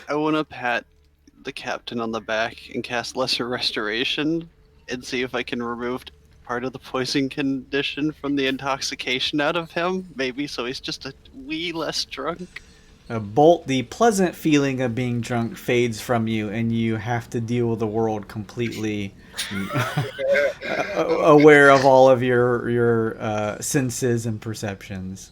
I want to pat the captain on the back and cast Lesser Restoration and see if I can remove part of the poison condition from the intoxication out of him. Maybe so he's just a wee less drunk. Bolt, the pleasant feeling of being drunk fades from you, and you have to deal with the world completely aware of all of your senses and perceptions.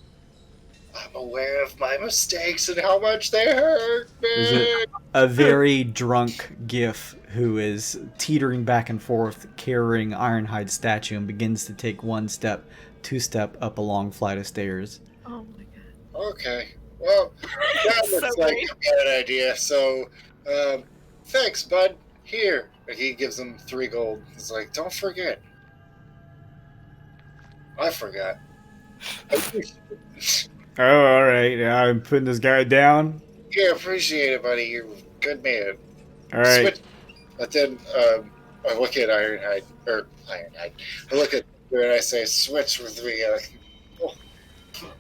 I'm aware of my mistakes and how much they hurt me. There's a very drunk Gif who is teetering back and forth, carrying Ironhide statue, and begins to take 1 step, 2 step up a long flight of stairs. Oh my god. Okay. Well, that looks So like great. a bad idea. So, thanks, bud. Here. And he gives him 3 gold. He's like, don't forget. I forgot. Oh, all right. I'm putting this guy down. Yeah, appreciate it, buddy. You're a good man. All right. Switch. But then I look at Ironhide. I look at her and I say, switch with me.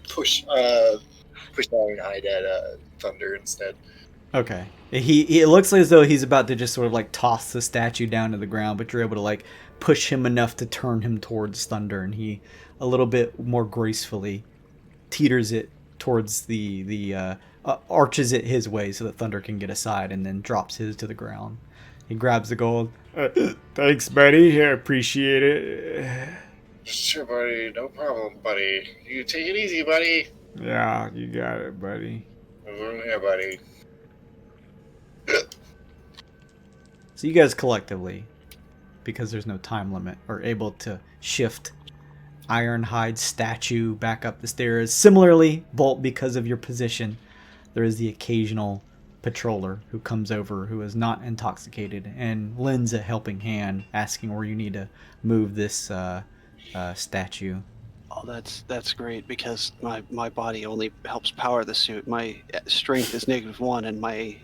Push Ironhide at Thunder instead. Okay. It looks as though he's about to just sort of like toss the statue down to the ground, but you're able to like push him enough to turn him towards Thunder, and he a little bit more gracefully teeters it towards the arches it his way so that Thunder can get aside, and then drops his to the ground. He grabs the gold. Thanks, buddy. I appreciate it. Sure, buddy. No problem, buddy. You take it easy, buddy. Yeah, you got it, buddy. Yeah, buddy. So you guys collectively, because there's no time limit, are able to shift Ironhide statue back up the stairs. Similarly, Bolt, because of your position, there is the occasional patroller who comes over who is not intoxicated and lends a helping hand, asking where you need to move this statue. Oh, that's great because my body only helps power the suit. My strength is -1 and my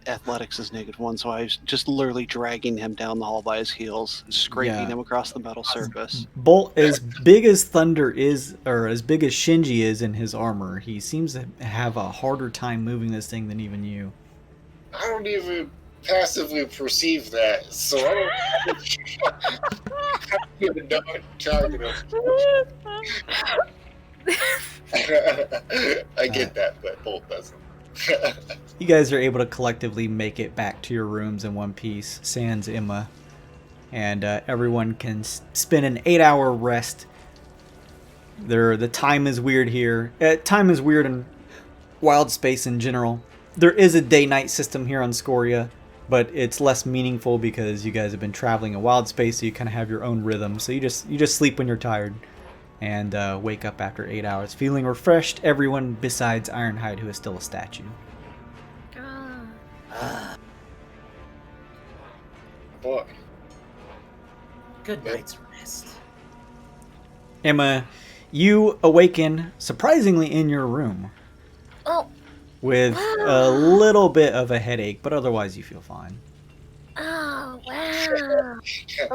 athletics is -1, so I was just literally dragging him down the hall by his heels, scraping him across the metal surface. Bolt, as big as Thunder is, or as big as Shinji is in his armor, he seems to have a harder time moving this thing than even you. I don't even passively perceive that, so I don't even know what you're talking about. I get that, but Bolt doesn't. You guys are able to collectively make it back to your rooms in one piece, sans Emma, and everyone can spend an 8-hour rest. The time is weird here. Time is weird in Wild Space in general. There is a day-night system here on Scoria, but it's less meaningful because you guys have been traveling in Wild Space, so you kind of have your own rhythm. So you just sleep when you're tired, and wake up after 8 hours feeling refreshed. Everyone besides Ironhide, who is still a statue. Boy. Good night's rest. Emma, you awaken surprisingly in your room Oh, with a little bit of a headache, but otherwise you feel fine. oh, wow.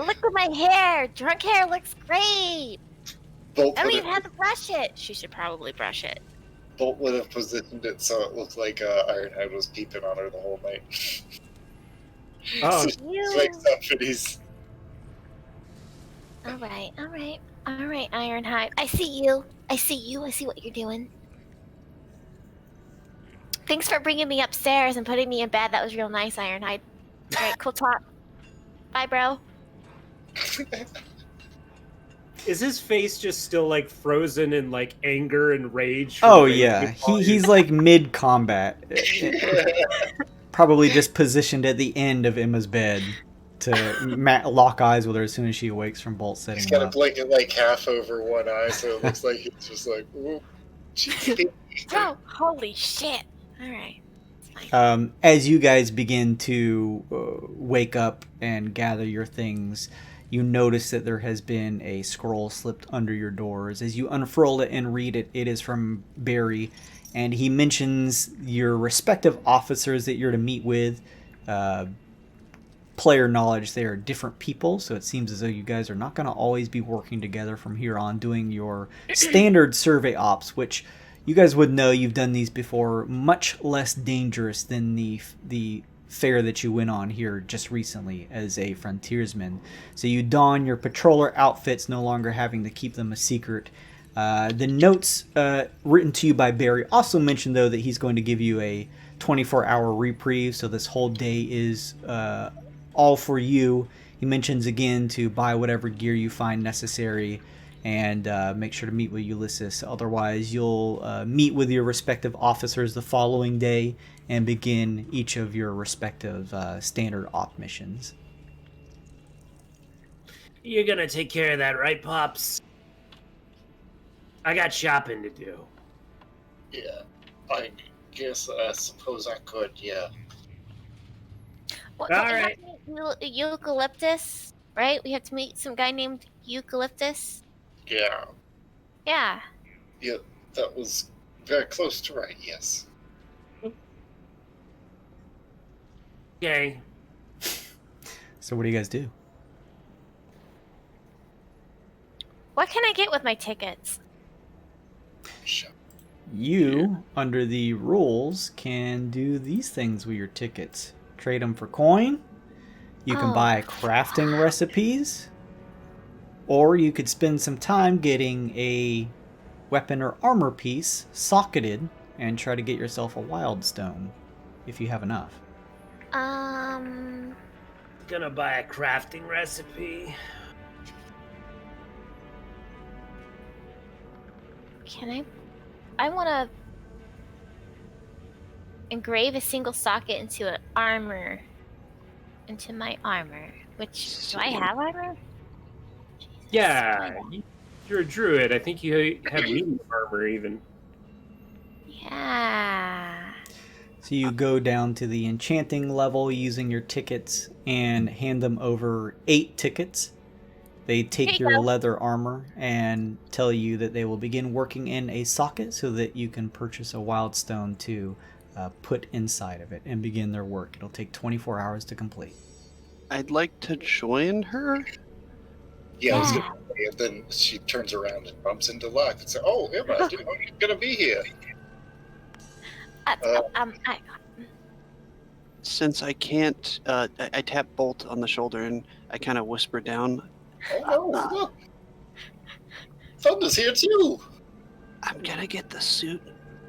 Look at my hair. Drunk hair looks great. Bolt I don't would even have have, to brush it. She should probably brush it. Bolt would have positioned it so it looked like Ironhide was peeping on her the whole night. Oh, So she wakes up and he's... All right, Ironhide. I see you. I see what you're doing. Thanks for bringing me upstairs and putting me in bed. That was real nice, Ironhide. All right, cool talk. Bye, bro. Is his face just still like frozen in like anger and rage? Oh yeah, he's like mid-combat. Probably just positioned at the end of Emma's bed to lock eyes with her as soon as she awakes from Bolt setting He's him got a up. blanket like half over one eye, so it looks like he's just like, ooh. Oh, holy shit. All right. It's fine. As you guys begin to wake up and gather your things, you notice that there has been a scroll slipped under your doors. As you unfurl it and read it, it is from Barry, and he mentions your respective officers that you're to meet with. Player knowledge, they are different people, so it seems as though you guys are not going to always be working together from here on, doing your standard survey ops, which you guys would know, you've done these before, much less dangerous than the fair that you went on here just recently as a frontiersman. So you don your patroller outfits, no longer having to keep them a secret. The notes written to you by Barry also mention, though, that he's going to give you a 24-hour reprieve, so this whole day is all for you. He mentions again to buy whatever gear you find necessary and make sure to meet with Ulysses. Otherwise, you'll meet with your respective officers the following day and begin each of your respective standard op missions. You're gonna take care of that, right, Pops? I got shopping to do. Yeah, I guess I suppose I could, yeah. What, All we have right. to meet Eucalyptus, right? We have to meet some guy named Eucalyptus. Yeah. Yeah. Yeah, that was very close to right, yes. Okay. So what do you guys do? What can I get with my tickets? Sure. You, under the rules, can do these things with your tickets. Trade them for coin. You can Oh. buy crafting recipes. Or you could spend some time getting a weapon or armor piece socketed and try to get yourself a wild stone, if you have enough. Gonna buy a crafting recipe. Can I want to engrave a single socket into an armor, into my armor. Which, do I have armor? Jesus. Yeah, you're a druid. I think you have medium armor even. Yeah. So you go down to the enchanting level using your tickets and hand them over 8 tickets. They take Here you your go. leather armor and tell you that they will begin working in a socket so that you can purchase a wild stone to put inside of it and begin their work. It'll take 24 hours to complete. I'd like to join her. Yeah, I was Yeah. gonna say, and then she turns around and bumps into Luck and says, "Oh, Emma, I didn't know you were gonna be here." Since I can't, I tap Bolt on the shoulder and I kind of whisper down, Oh no, look! Thunder's here too! I'm gonna get the suit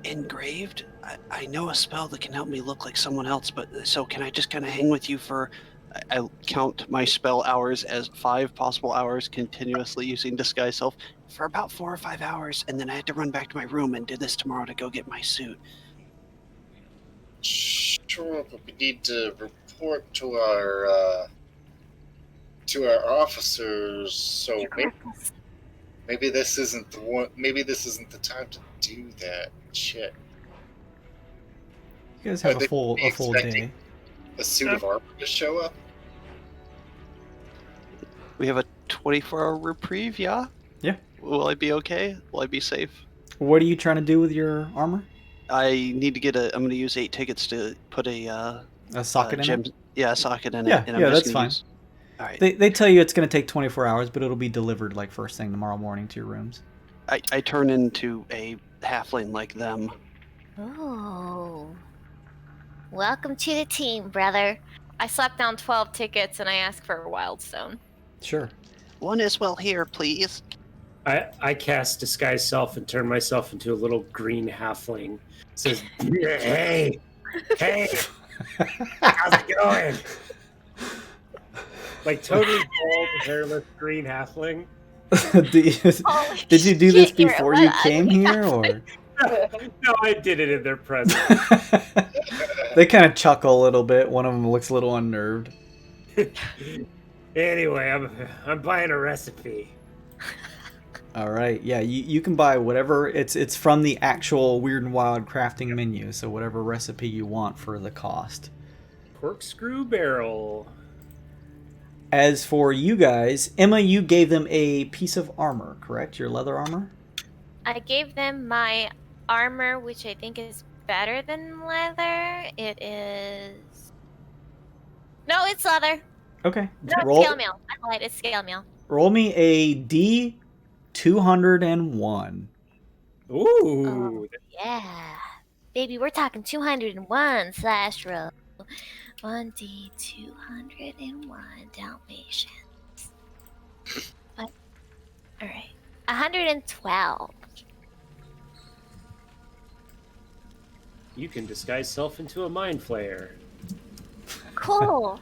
engraved. I know a spell that can help me look like someone else, but so can I just kind of hang with you for... I count my spell hours as 5 possible hours continuously using Disguise Self for about 4 or 5 hours, and then I had to run back to my room and do this tomorrow to go get my suit. Sure, but we need to report to our officers. So maybe this isn't the one. Maybe this isn't the time to do that. Shit. You guys have Are a they full expecting day. a suit of armor to show up? We have a 24-hour reprieve, yeah? Yeah. Will I be okay? Will I be safe? What are you trying to do with your armor? I need to get I'm going to use 8 tickets to put A socket in it? Yeah, a socket in Yeah, it. And I'm yeah, just that's gonna fine. use... All right. They tell you it's going to take 24 hours, but it'll be delivered like first thing tomorrow morning to your rooms. I turn into a halfling like them. Oh. Welcome to the team, brother. I slapped down 12 tickets and I asked for a wild stone. Sure. One as well here, please. I cast Disguise Self and turn myself into a little green halfling. It says, hey, how's it going? Like totally bald, hairless green halfling. Did you do this shit, you're before a you what came ugly here, or? No, I did it in their presence. They kind of chuckle a little bit. One of them looks a little unnerved. Anyway, I'm buying a recipe. All right, yeah, you can buy whatever. It's from the actual Weird and Wild crafting menu, so whatever recipe you want for the cost. Corkscrew barrel. As for you guys, Emma, you gave them a piece of armor, correct? Your leather armor? I gave them my armor, which I think is better than leather. It is. No, it's leather. Okay. No, it's scale mail. I lied. It's scale mail. Roll me a D201. Ooh. Oh, yeah. Baby, we're talking 201/roll. 1D201 Dalmatians. What? Alright. 112. You can disguise self into a mind flayer. Cool.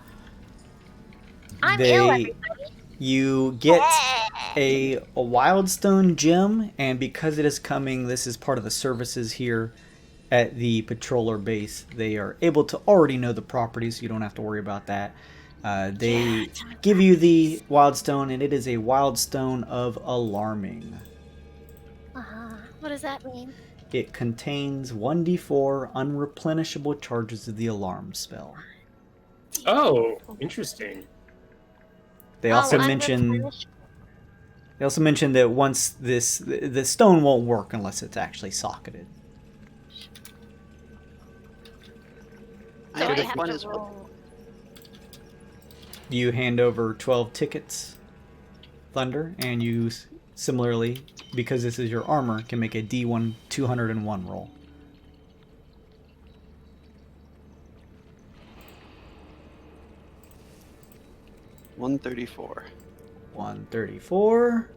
I'm ill, everybody. You get a Wildstone gem, and because it is coming, this is part of the services here at the Patroller base. They are able to already know the properties, so you don't have to worry about that. They give you the Wildstone, and it is a Wildstone of Alarming. What does that mean? It contains 1d4 unreplenishable charges of the alarm spell. Oh, interesting. They also mention that once the stone won't work unless it's actually socketed. So I did have one to as well. roll. You hand over 12 tickets, Thunder, and you similarly, because this is your armor, can make a D1 201 roll. $134. 134.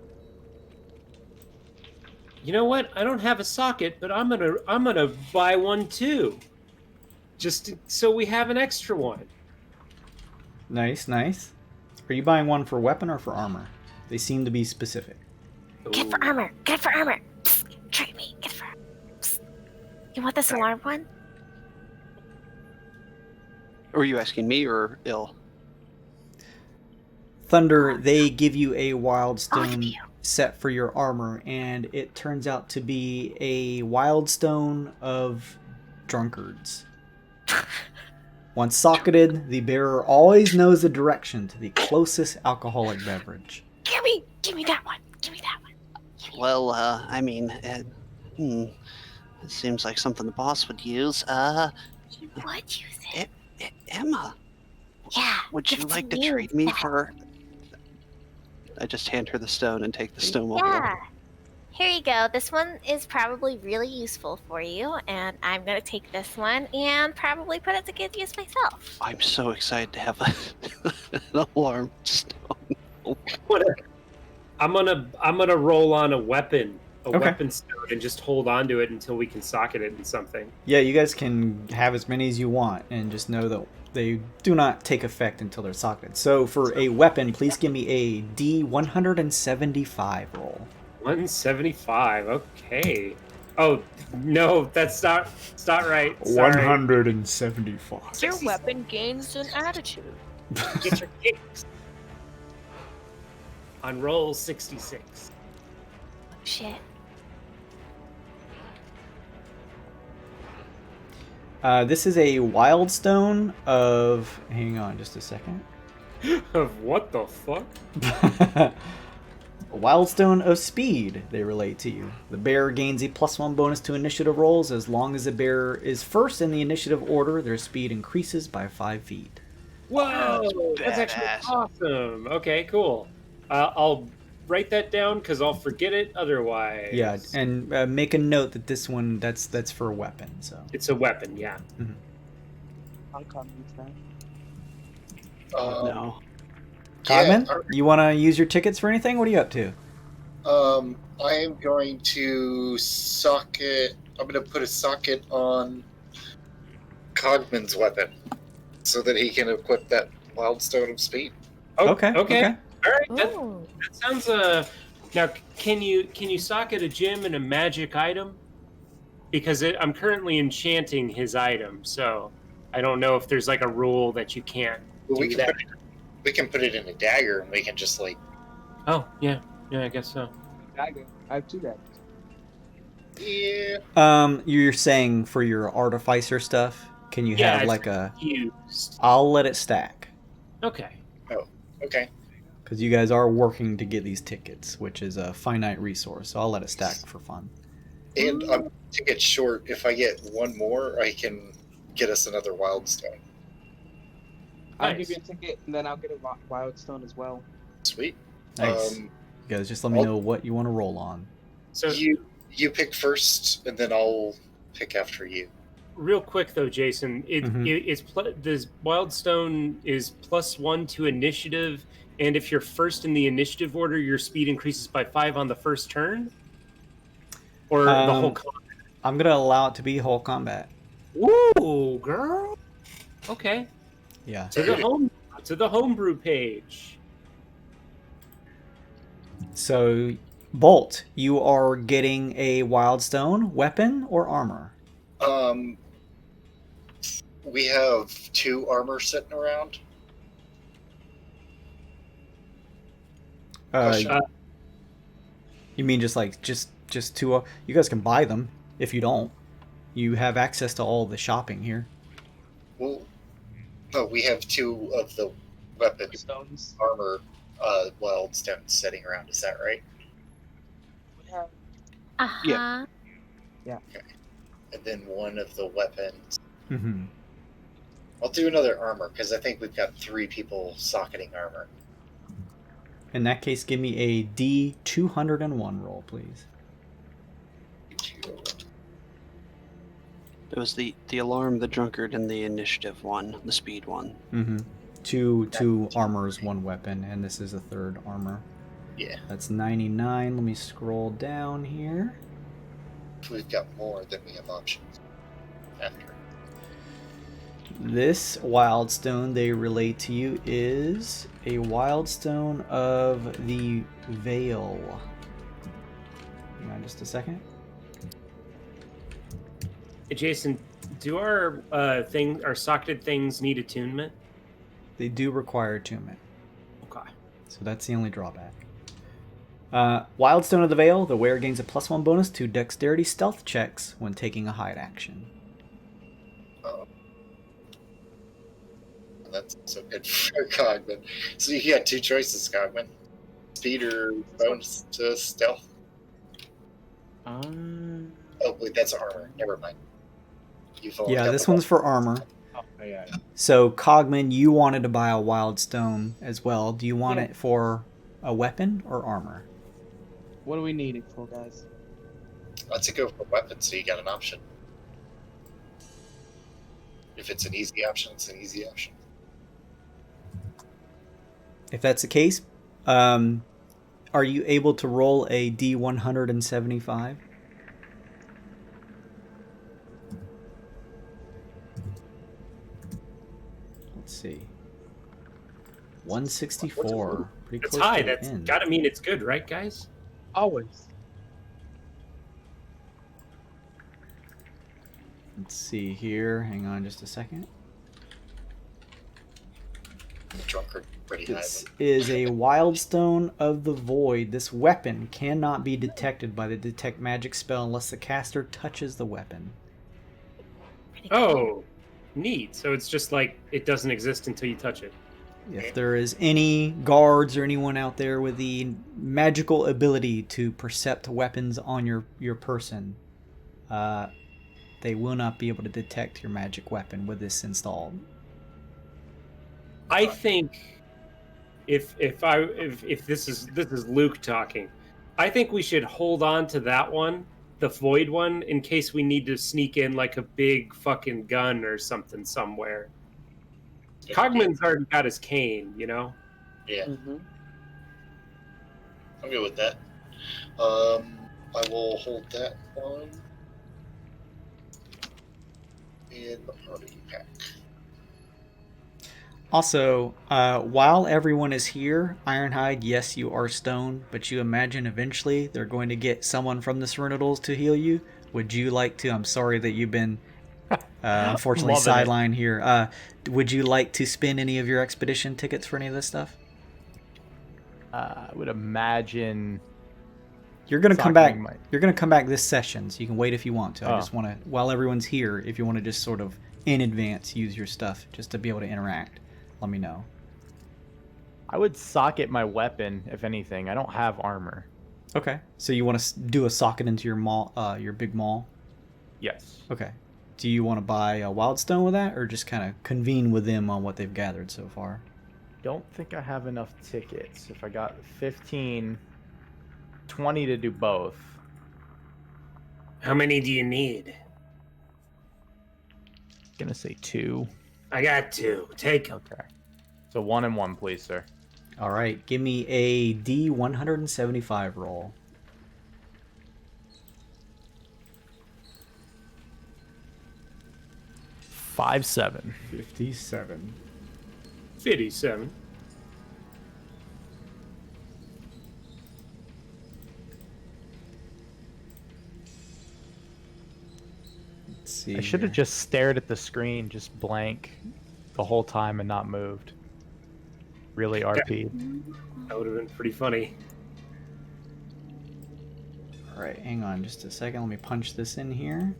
You know what? I don't have a socket, but I'm gonna buy one too. Just so we have an extra one. Nice, nice. Are you buying one for weapon or for armor? They seem to be specific. Get for armor. Get for armor. Psst, trick me. Get for armor. Psst. You want this alarm one? Were you asking me or Ill? Thunder, they give you a Wildstone set for your armor, and it turns out to be a Wildstone of Drunkards. Once socketed, the bearer always knows the direction to the closest alcoholic beverage. Give me that one. Give me that one. Well, I mean, it seems like something the boss would use. You would use it. Emma. Yeah. Would you give it like to me. trade me for... I just hand her the stone and take the stone while Yeah. Here you go. This one is probably really useful for you, and I'm gonna take this one and probably put it to good use myself. I'm so excited to have an alarm stone. I'm gonna roll on a weapon, Okay. weapon stone, and just hold on to it until we can socket it in something. Yeah, you guys can have as many as you want, and just know that they do not take effect until they're socketed. So for a weapon, please give me a D175 roll. 175. Okay. Oh no, that's not right. Sorry. 175. Your weapon gains an attitude. Get your kicks. On roll 66. Oh, shit. This is a Wildstone of... Hang on just a second. Of what the fuck? A Wildstone of Speed, they relate to you. The bearer gains a +1 bonus to initiative rolls. As long as the bearer is first in the initiative order, their speed increases by 5 feet. Whoa, that's actually awesome. Okay, cool. I'll write that down because I'll forget it otherwise. Yeah, and make a note that this one, that's for a weapon. So It's a weapon, yeah. No. Cogman, Yeah, you want to use your tickets for anything? What are you up to? I am going to socket. I'm going to put a socket on Cogman's weapon so that he can equip that Wildstone of Speed. Oh, Okay. All right. Ooh. That sounds. Now, can you socket a gem and a magic item? Because I'm currently enchanting his item, so I don't know if there's like a rule that you can't Well, do that. we can put it in a dagger and we can just like. Oh yeah, I guess so. Dagger. I have 2 daggers. Yeah. You're saying for your Artificer stuff, can you have it's like a... used. I'll let it stack. Okay. Okay. Because you guys are working to get these tickets, which is a finite resource, so I'll let it stack for fun. And to get short, if I get one more, I can get us another Wildstone. I'll Nice. give you a ticket, and then I'll get a Wildstone as well. Sweet. Nice. You guys just let me know what you want to roll on. So you pick first, and then I'll pick after you. real quick though, Jason, this Wildstone is +1 to initiative, and if you're first in the initiative order, your speed increases by 5 on the first turn, or the whole combat. I'm gonna allow it to be whole combat. Woo, girl. Okay. Yeah. To the homebrew page. So, Bolt, you are getting a Wildstone weapon or armor? We have 2 armor sitting around. You mean just two? You guys can buy them if you don't. You have access to all the shopping here. Well, no, we have 2 of the weapon Stones. armor Wildstones sitting around. Is that right? We have Uh-huh. Okay. And then 1 of the weapons. Mm-hmm. I'll do another armor because I think we've got 3 people socketing armor. In that case, give me a D201 roll, please. It was the alarm, the drunkard, and the initiative one, the speed one. Mm-hmm. Two armors, 1 weapon, and this is a 3rd armor. Yeah. That's 99. Let me scroll down here. If we've got more, then we have options after. This Wildstone they relate to you is a Wildstone of the Veil. Hang on just a second. Hey, Jason, do our socketed things need attunement? They do require attunement. Okay. So that's the only drawback. Wildstone of the Veil. The wearer gains a +1 bonus to dexterity stealth checks when taking a hide action. That's so good for Cogman. So you got 2 choices, Cogman. Speed or bonus to stealth? Oh, wait, that's armor. Never mind. Yeah, this one's for armor. Oh, yeah. So, Cogman, you wanted to buy a Wildstone as well. Do you want it for a weapon or armor? What do we need it for, guys? Let's go for weapons so you got an option. If it's an easy option, it's an easy option. If that's the case, are you able to roll a D175? Let's see. 164. Pretty That's close high. to the That's end. gotta mean it's good, right, guys? Always. Let's see here. Hang on just a second. Drunkard, pretty high. This is a Wildstone of the Void. This weapon cannot be detected by the detect magic spell unless the caster touches the weapon. Oh, neat. So it's just like it doesn't exist until you touch it. If there is any guards or anyone out there with the magical ability to percept weapons on your person, they will not be able to detect your magic weapon with this installed. I think if this is Luke talking, I think we should hold on to that one, the void one, in case we need to sneak in like a big fucking gun or something somewhere. Cogman's already got his cane, you know? Yeah. Mm-hmm. I'm good with that. I will hold that one in the party pack. Also, while everyone is here, Ironhide, yes, you are stoned, but you imagine eventually they're going to get someone from the Serenitals to heal you. Would you like to? I'm sorry that you've been unfortunately sidelined here. Would you like to spend any of your expedition tickets for any of this stuff? I would imagine you're going to come back. might. You're going to come back this session, so you can wait if you want to. I Oh. just want to, while everyone's here, if you want to just sort of in advance use your stuff just to be able to interact, let me know. I would socket my weapon, if anything. I don't have armor. Okay. So you want to do a socket into your big maul? Yes. Okay. Do you want to buy a Wildstone with that, or just kind of convene with them on what they've gathered so far? Don't think I have enough tickets. If I got 15, 20 to do both. How many do you need? Gonna say 2. I got 2. Take 'em. Okay. So 1 and 1, please, sir. All right. Give me a D175 roll. 5-7. 57. 57. Let's see. I should have here. just stared at the screen, just blank, the whole time and not moved. Really RP. That would have been pretty funny. All right, hang on just a second. Let me punch this in here.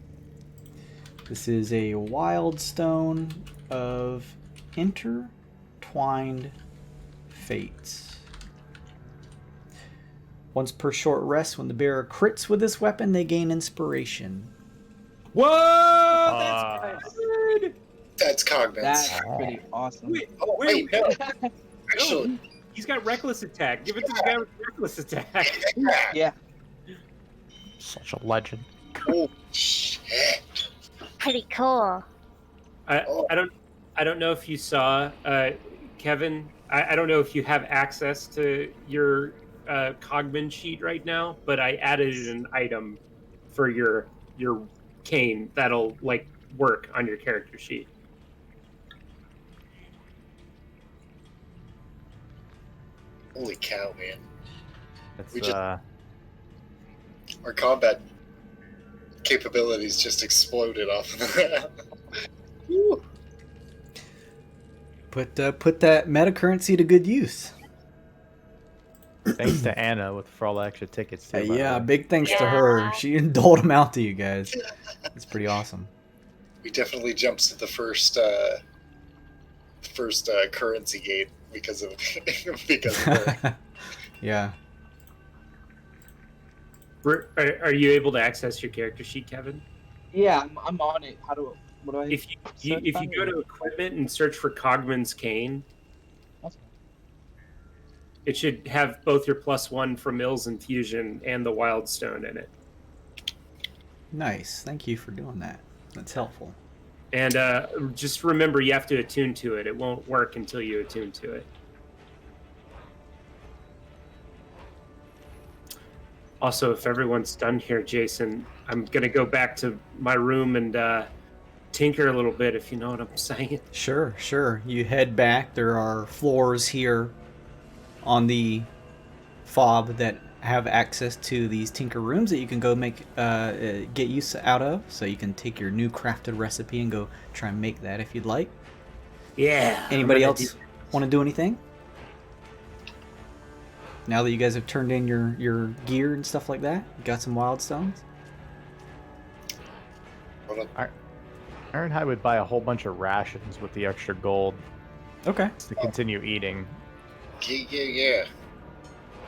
This is a Wildstone of Intertwined Fates. Once per short rest, when the bearer crits with this weapon, they gain inspiration. Whoa! Uh, That's good! That's Cogman. That's pretty awesome. Wait, Oh, wait, no. Actually, no, he's got reckless attack. Give it to the guy with reckless attack. Yeah. Such a legend. oh, shit. Pretty cool. I don't know if you saw, Kevin. I don't know if you have access to your Cogman sheet right now, but I added an item for your cane that'll like work on your character sheet. Holy cow, man. It's, We just- Our combat capabilities just exploded off of that. Woo. Put that meta currency to good use. thanks to Anna for all the extra tickets, too. by the Yeah, way. big thanks to her. Yeah. She doled them out to you guys. It's pretty awesome. We definitely jumped to the first currency gate because of her. Yeah. Are you able to access your character sheet, Kevin? Yeah, I'm on it. What do I? If you go to equipment and search for Cogman's cane, Okay. it should have both your +1 from Mills and Fusion and the Wildstone in it. Nice. Thank you for doing that. That's helpful. And just remember, you have to attune to it. It won't work until you attune to it. Also, if everyone's done here, Jason, I'm going to go back to my room and tinker a little bit, if you know what I'm saying. Sure. You head back. There are floors here on the fob that have access to these tinker rooms that you can go get use out of. So you can take your new crafted recipe and go try and make that if you'd like. Yeah. Anybody else want to do anything? Now that you guys have turned in your gear and stuff like that, got some Wildstones? Ironhide would buy a whole bunch of rations with the extra gold Okay. to continue eating. Yeah.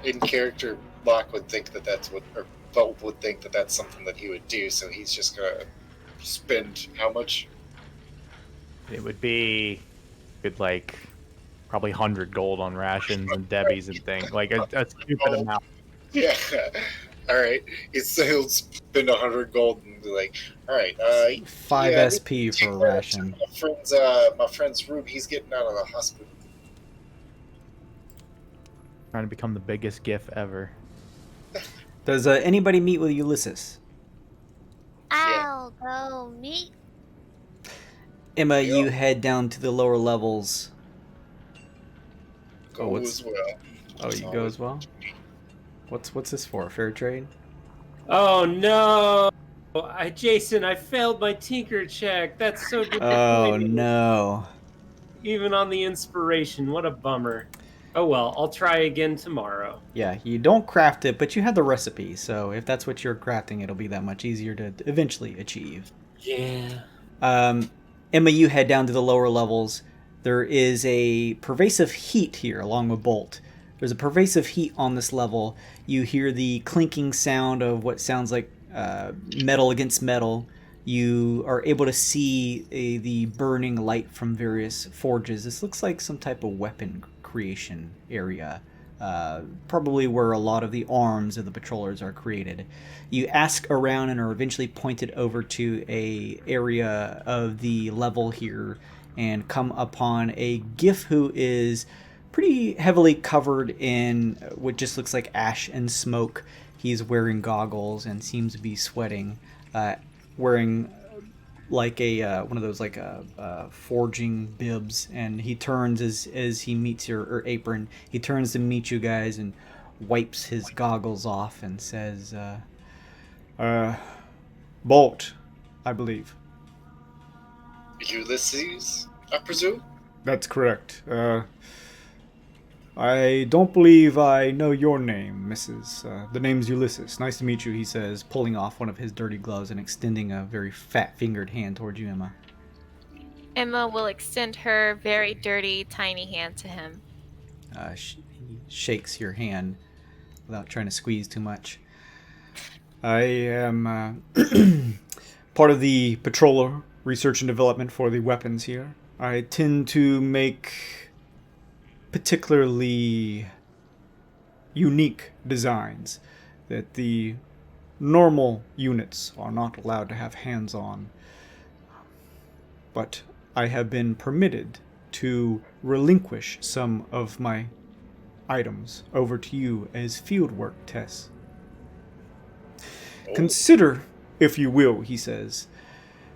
In character, Locke would think that that's what, or Bolt would think that that's something that he would do, so he's just gonna spend how much? It would be good, like, probably 100 gold on rations and Debbie's and things. Like, a stupid amount. Yeah. Alright. He'll spend 100 gold and be like, alright, 5 yeah, SP for a ration. My friend's room, he's getting out of the hospital. Trying to become the biggest GIF ever. Does anybody meet with Ulysses? I'll go meet. Emma, Yeah. you head down to the lower levels. Go what's- as well. Oh, you go as well? What's this for? Fair trade? Oh, no. Jason, I failed my tinker check. That's so disappointing. Oh, no. Even on the inspiration. What a bummer. Oh, well, I'll try again tomorrow. Yeah, you don't craft it, but you have the recipe, so if that's what you're crafting, it'll be that much easier to eventually achieve. Yeah. Emma, you head down to the lower levels. There is a pervasive heat here along with Bolt. There's a pervasive heat on this level. You hear the clinking sound of what sounds like metal against metal. You are able to see the burning light from various forges. This looks like some type of weapon creation area. Probably where a lot of the arms of the patrollers are created. You ask around and are eventually pointed over to a area of the level here and come upon a Gif who is pretty heavily covered in what just looks like ash and smoke. He's wearing goggles and seems to be sweating, wearing like a one of those like forging bibs, and he turns as he meets your apron. He turns to meet you guys and wipes his goggles off and says, "Bolt, I believe." Ulysses, I presume? That's correct. I don't believe I know your name, Mrs. The name's Ulysses. Nice to meet you, he says, pulling off one of his dirty gloves and extending a very fat-fingered hand towards you, Emma. Emma will extend her very dirty, tiny hand to him. He shakes your hand without trying to squeeze too much. I am part of the patroller research and development for the weapons here. I tend to make particularly unique designs that the normal units are not allowed to have hands on. But I have been permitted to relinquish some of my items over to you as fieldwork tests. Consider, if you will, he says,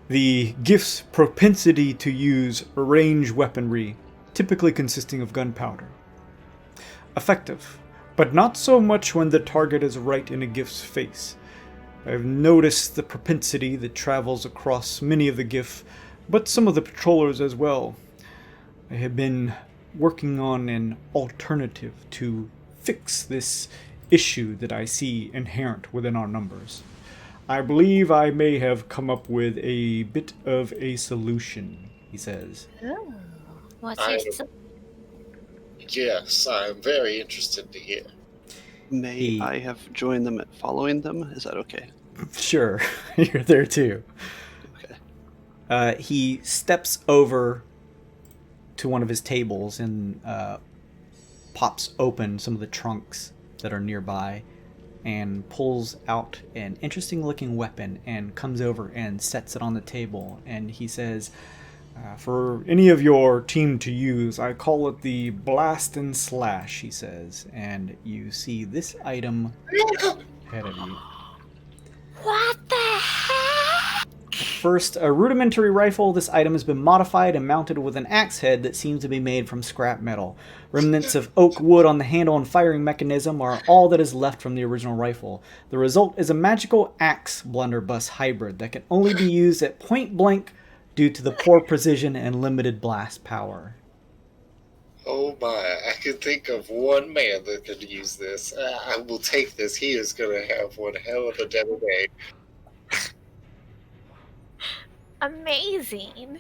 the Gift's propensity to use range weaponry, typically consisting of gunpowder. Effective, but not so much when the target is right in a Gift's face. I've noticed the propensity that travels across many of the Gift, but some of the patrollers as well. I have been working on an alternative to fix this issue that I see inherent within our numbers. I believe I may have come up with a bit of a solution, he says. Oh, what's your Yes, I'm very interested to hear. May I have joined them at following them? Is that okay? Sure, you're there too. Okay. He steps over to one of his tables and pops open some of the trunks that are nearby and pulls out an interesting looking weapon and comes over and sets it on the table. And he says, for any of your team to use, I call it the Blast and Slash, he says. And you see this item ahead of you. What the heck? First, a rudimentary rifle. This item has been modified and mounted with an axe head that seems to be made from scrap metal. Remnants of oak wood on the handle and firing mechanism are all that is left from the original rifle. The result is a magical axe blunderbuss hybrid that can only be used at point blank due to the poor precision and limited blast power. Oh my, I can think of one man that could use this. I will take this. He is going to have one hell of a day. Amazing.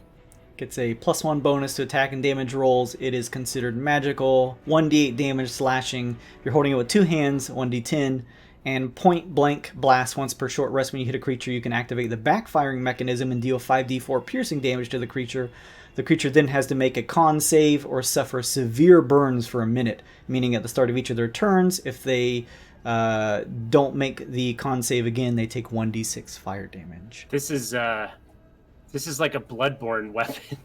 Gets a +1 bonus to attack and damage rolls. It is considered magical. 1d8 damage slashing. If you're holding it with two hands, 1d10. And point blank blast. Once per short rest when you hit a creature, you can activate the backfiring mechanism and deal 5d4 piercing damage to the creature. The creature then has to make a con save or suffer severe burns for a minute, meaning at the start of each of their turns, if they don't make the con save again, they take 1d6 fire damage. This is like a bloodborne weapon.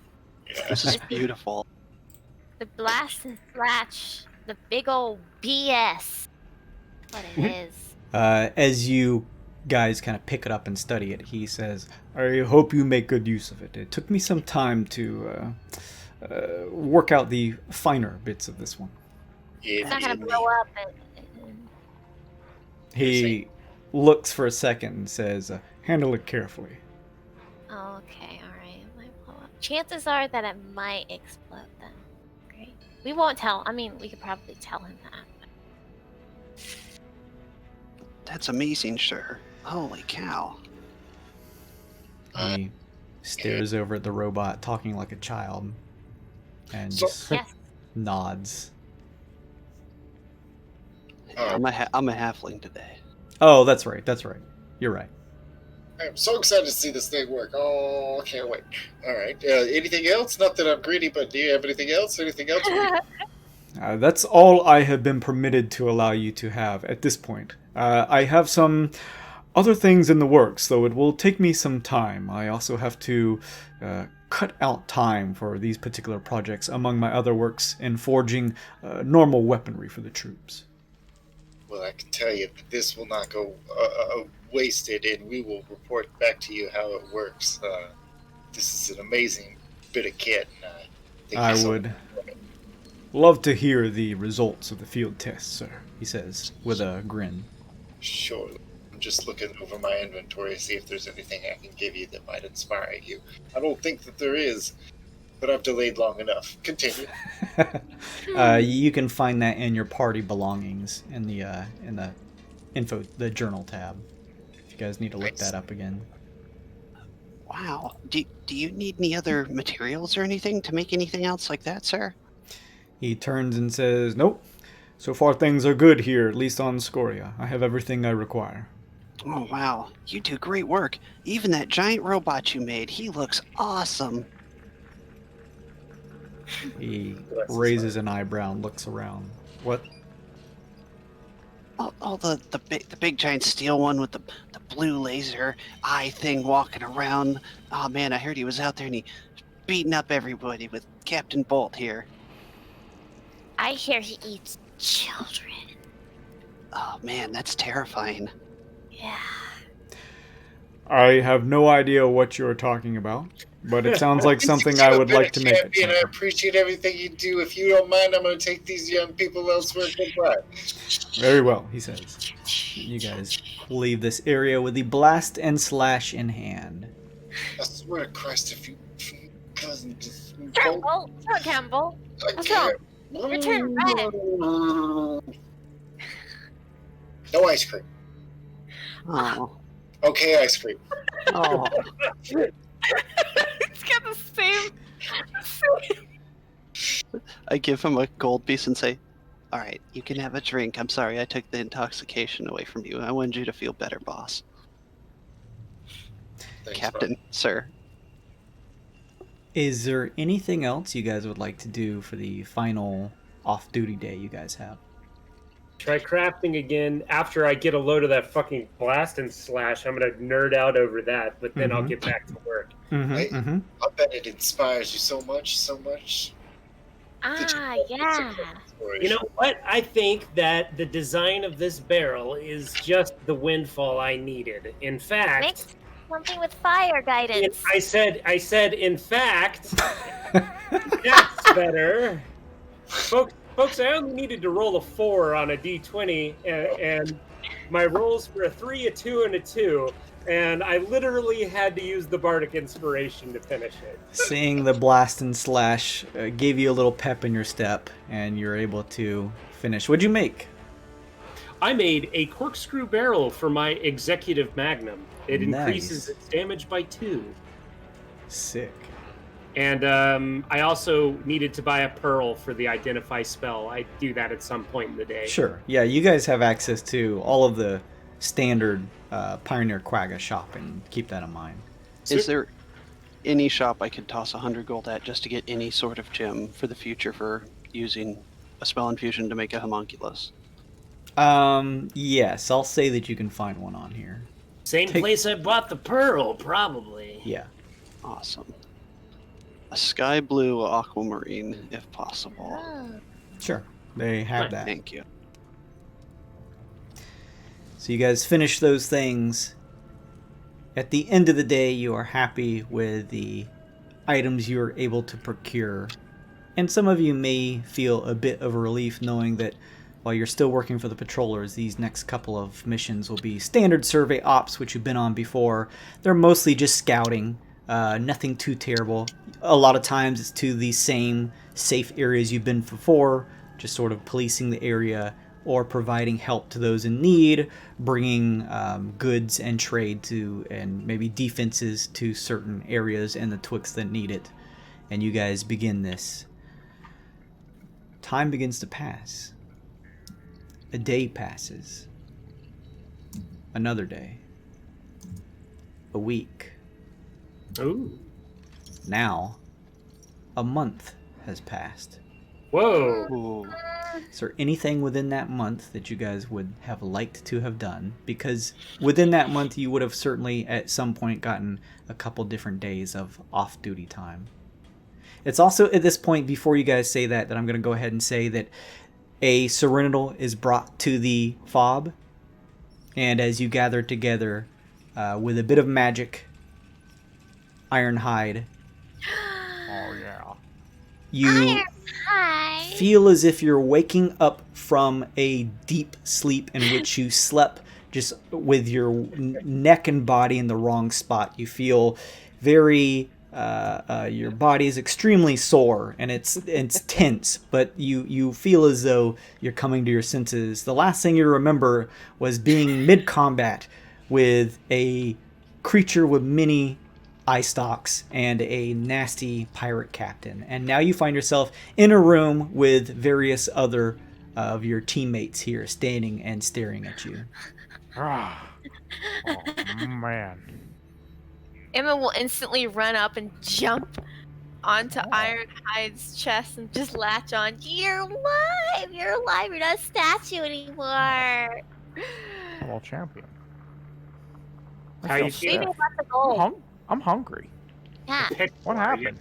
This is beautiful. The Blast and Slash. The big old BS. What it is. As you guys kind of pick it up and study it, he says, I hope you make good use of it. It took me some time to work out the finer bits of this one. It's not going to blow up. He looks for a second and says, handle it carefully. Oh, okay, alright. It might blow up. Chances are that it might explode then. Great. We won't tell. I mean, we could probably tell him that. That's amazing, sir. Holy cow. He stares over at the robot, talking like a child. and So- just Yes. nods. I'm a halfling today. Oh, that's right. You're right. I'm so excited to see this thing work. Oh, can't wait. All right. Anything else? Not that I'm greedy, but do you have anything else? Anything else? That's all I have been permitted to allow you to have at this point. I have some other things in the works, though it will take me some time. I also have to cut out time for these particular projects, among my other works in forging normal weaponry for the troops. Well, I can tell you that this will not go wasted, and we will report back to you how it works. This is an amazing bit of kit. And, I would love to hear the results of the field tests, sir, he says, with a grin. Sure. I'm just looking over my inventory to see if there's anything I can give you that might inspire you. I don't think that there is, but I've delayed long enough. Continue. You can find that in your party belongings in the info, the journal tab. If you guys need to look that up again. Wow. Do you need any other materials or anything to make anything else like that, sir? He turns and says, "Nope. So far things are good here, at least on Scoria. I have everything I require." Oh, wow. You do great work. Even that giant robot you made, he looks awesome. He raises an eyebrow and looks around. What? Oh, the big giant steel one with the blue laser eye thing walking around. Oh man, I heard he was out there and he beating up everybody with Captain Bolt here. I hear he eats children. Oh man, that's terrifying. Yeah. I have no idea what you're talking about, but it sounds like something I would like to make. Champion, I appreciate everything you do. If you don't mind, I'm going to take these young people elsewhere. Goodbye. Very well, he says. You guys leave this area with the blast and slash in hand. I swear to Christ, if you cousin just... Campbell! Not Campbell! What's wrong? You're turning red. No ice cream. Oh. Okay, ice cream. Oh. It's got the same. I give him a gold piece and say, "All right, you can have a drink. I'm sorry I took the intoxication away from you. I wanted you to feel better, boss." Thanks, Captain, sir. Is there anything else you guys would like to do for the final off-duty day you guys have? Try crafting again after I get a load of that fucking blast and slash. I'm gonna nerd out over that, but then I'll get back to work. I bet it inspires you so much. Yeah. You know what? I think that the design of this barrel is just the windfall I needed. In fact, Makes something with fire guidance. I said, in fact, that's better. Folks, I only needed to roll a 4 on a d20, and my rolls were a 3, a 2, and a 2, and I literally had to use the Bardic Inspiration to finish it. Seeing the blast and slash gave you a little pep in your step, and you're able to finish. What'd you make? I made a corkscrew barrel for my Executive Magnum. It increases its damage by 2. Sick. And I also needed to buy a pearl for the Identify spell. I do that at some point in the day. Sure. Yeah, you guys have access to all of the standard Pioneer Quagga shopping. Keep that in mind. Is there any shop I could toss 100 gold at just to get any sort of gem for the future for using a spell infusion to make a homunculus? Yes, I'll say that you can find one on here. Same place I bought the pearl, probably. Yeah. Awesome. A sky blue aquamarine, if possible. Sure. They have that. Thank you. So you guys finish those things. At the end of the day, you are happy with the items you're able to procure. And some of you may feel a bit of a relief knowing that while you're still working for the patrollers, these next couple of missions will be standard survey ops, which you've been on before. They're mostly just scouting. Nothing too terrible. A lot of times it's to the same safe areas you've been before, just sort of policing the area or providing help to those in need, bringing goods and trade to, and maybe defenses to certain areas in the Twixt that need it. And you guys begin this time begins to pass. A day passes. Another day. A week. Ooh. Now, a month has passed. Whoa. Ooh. Is there anything within that month that you guys would have liked to have done? Because within that month, you would have certainly at some point gotten a couple different days of off-duty time. It's also at this point, before you guys say that I'm going to go ahead and say that a serenadal is brought to the fob. And as you gather together with a bit of magic, Ironhide, Oh yeah. you feel as if you're waking up from a deep sleep in which you slept just with your neck and body in the wrong spot. You feel very your body is extremely sore and it's tense, but you feel as though you're coming to your senses. The last thing you remember was being mid-combat with a creature with many eye stalks and a nasty pirate captain. And now you find yourself in a room with various other of your teammates here standing and staring at you. Ah. Oh man. Emma will instantly run up and jump onto Ironhide's chest and just latch on. You're alive! You're alive! You're not a statue anymore! Hello, champion. I How feel you stiff. feeling? Maybe about the gold. I'm hungry. Yeah. What happened?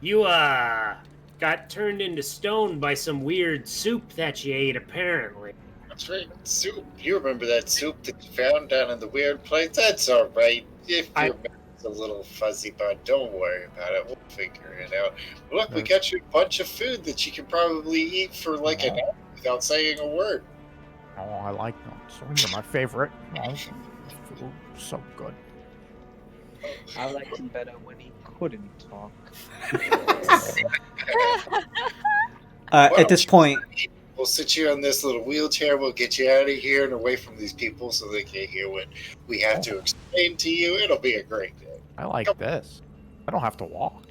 You got turned into stone by some weird soup that you ate, apparently. That's right. Soup. You remember that soup that you found down in the weird place? That's all right. If your memory's a little fuzzy, but don't worry about it. We'll figure it out. Look, we got you a bunch of food that you can probably eat for like an hour without saying a word. Oh, I like them. So they're my favorite. Oh, food, so good. I liked him better when he couldn't talk. At this point, we'll sit you on this little wheelchair. We'll get you out of here and away from these people so they can't hear what we have to explain to you. It'll be a great day. I like this. I don't have to walk.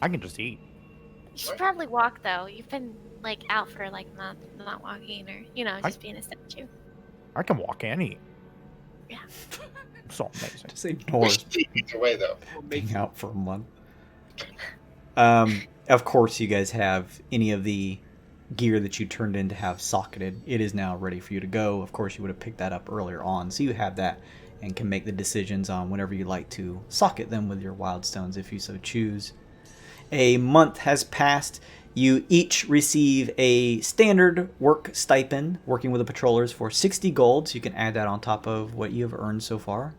I can just eat. You should probably walk though. You've been like out for like not walking or just being a statue. I can walk and eat. Yeah. So amazing. just ignore Either way, though. being out for a month. Of course, you guys have any of the gear that you turned in to have socketed. It is now ready for you to go. Of course, you would have picked that up earlier on, so you have that and can make the decisions on whenever you like to socket them with your wild stones if you so choose. A month has passed. You each receive a standard work stipend working with the patrollers for 60 gold, so you can add that on top of what you have earned so far.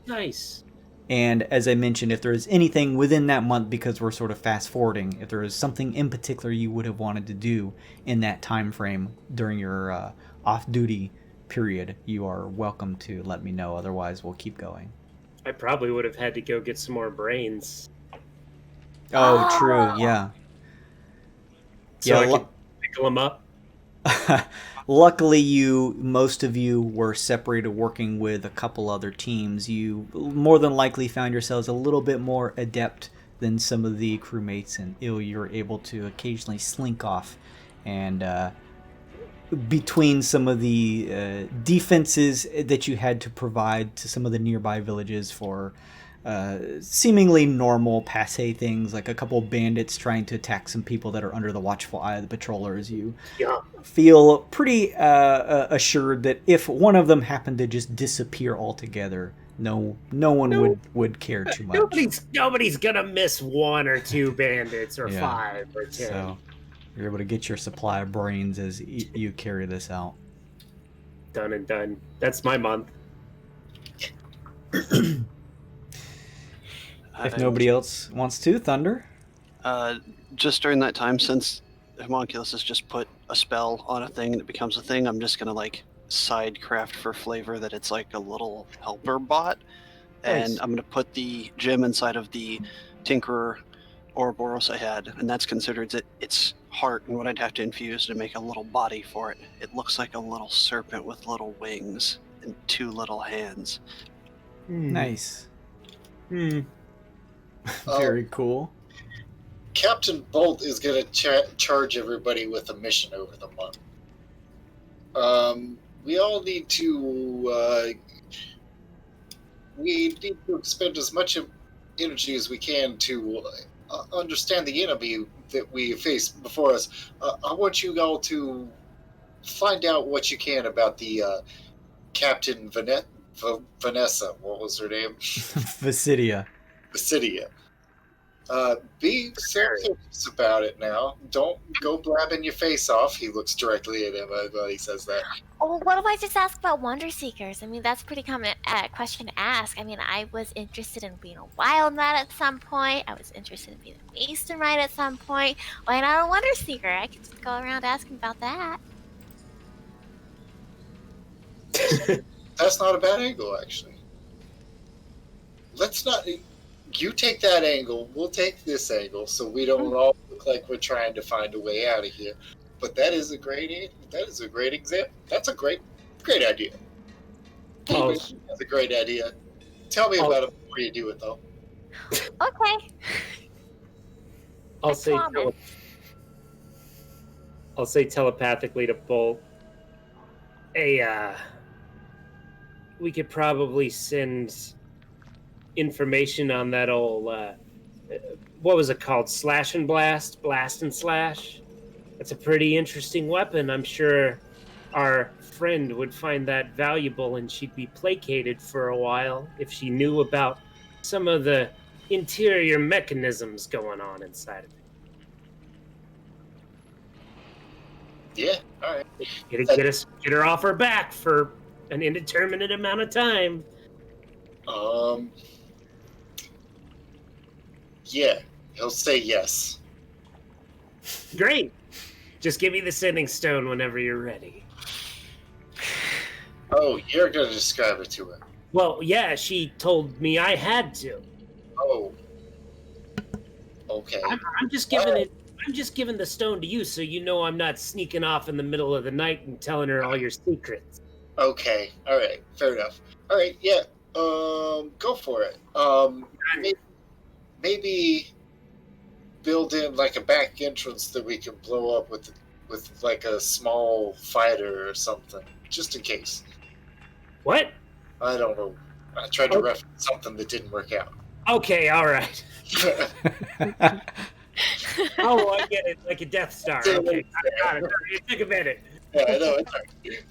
Nice. And as I mentioned, if there is anything within that month, because we're sort of fast forwarding, if there is something in particular you would have wanted to do in that time frame during your off-duty period, you are welcome to let me know. Otherwise, we'll keep going. I probably would have had to go get some more brains. Oh, true, yeah. So I could pickle them up. Luckily, most of you were separated working with a couple other teams. You more than likely found yourselves a little bit more adept than some of the crewmates, and you were able to occasionally slink off. And between some of the defenses that you had to provide to some of the nearby villages for seemingly normal passe things, like a couple of bandits trying to attack some people that are under the watchful eye of the patrollers, you feel pretty assured that if one of them happened to just disappear altogether, no one would care too much. Nobody's gonna miss one or two bandits or 5 or 10. So you're able to get your supply of brains as you carry this out. Done and done. That's my month. If nobody else wants to, Thunder? Just during that time, since Homunculus has just put a spell on a thing and it becomes a thing, I'm just going to like side craft for flavor that it's like a little helper bot. Nice. And I'm going to put the gem inside of the Tinkerer Ouroboros I had, and that's considered its heart and what I'd have to infuse to make a little body for it. It looks like a little serpent with little wings and 2 little hands. Nice. Very cool. Captain Bolt is going to charge everybody with a mission over the month. We all need to expend as much energy as we can to understand the enemy that we face before us. I want you all to find out what you can about the Captain Vanessa. What was her name? Vasidia. Vasidia. Be serious about it now. Don't go blabbing your face off. He looks directly at him while he says that. Oh, what if I just ask about Wonder Seekers? I mean, that's a pretty common question to ask. I mean, I was interested in being a wild knight at some point. I was interested in being a Mastermind at some point. Why not a Wonder Seeker? I could just go around asking about that. That's not a bad angle, actually. Let's not... You take that angle, we'll take this angle, so we don't all look like we're trying to find a way out of here. But that is a great example. That's a great idea. Oh. That's a great idea. Tell me about it before you do it, though. Okay. I'll say telepathically to Bolt. Hey, we could probably send information on that old what was it called? Slash and blast? Blast and slash? That's a pretty interesting weapon. I'm sure our friend would find that valuable, and she'd be placated for a while if she knew about some of the interior mechanisms going on inside of it. Yeah, all right. Get her off her back for an indeterminate amount of time. Yeah, he'll say yes. Great. Just give me the sending stone whenever you're ready. Oh, you're going to describe it to her. Well, yeah, she told me I had to. Oh. Okay. I'm just giving it. I'm just giving the stone to you, so you know I'm not sneaking off in the middle of the night and telling her all your secrets. Okay. All right. Fair enough. All right. Yeah. Go for it. Maybe build in like a back entrance that we can blow up with like a small fighter or something, just in case. What? I don't know. I tried to reference something that didn't work out. Okay. All right. Oh, I get it. Like a Death Star. Okay. I got it. It took a minute. Yeah, I know. It's right.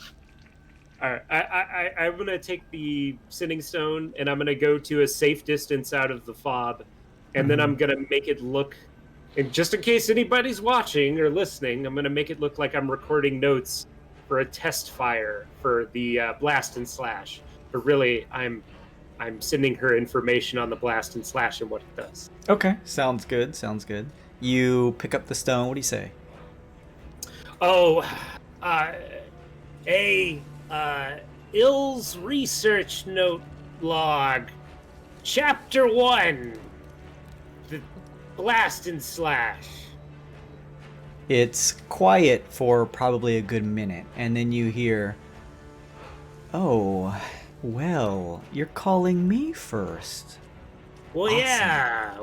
All right, I'm going to take the sending stone, and I'm going to go to a safe distance out of the fob, and then I'm going to make it look, and just in case anybody's watching or listening, I'm going to make it look like I'm recording notes for a test fire for the blast and slash. But really, I'm sending her information on the blast and slash and what it does. Okay, sounds good. You pick up the stone. What do you say? Oh, Ill's research note log, Chapter 1, the blast and slash. It's quiet for probably a good minute, and then you hear, "Oh, well, you're calling me first." Well, Awesome. Yeah,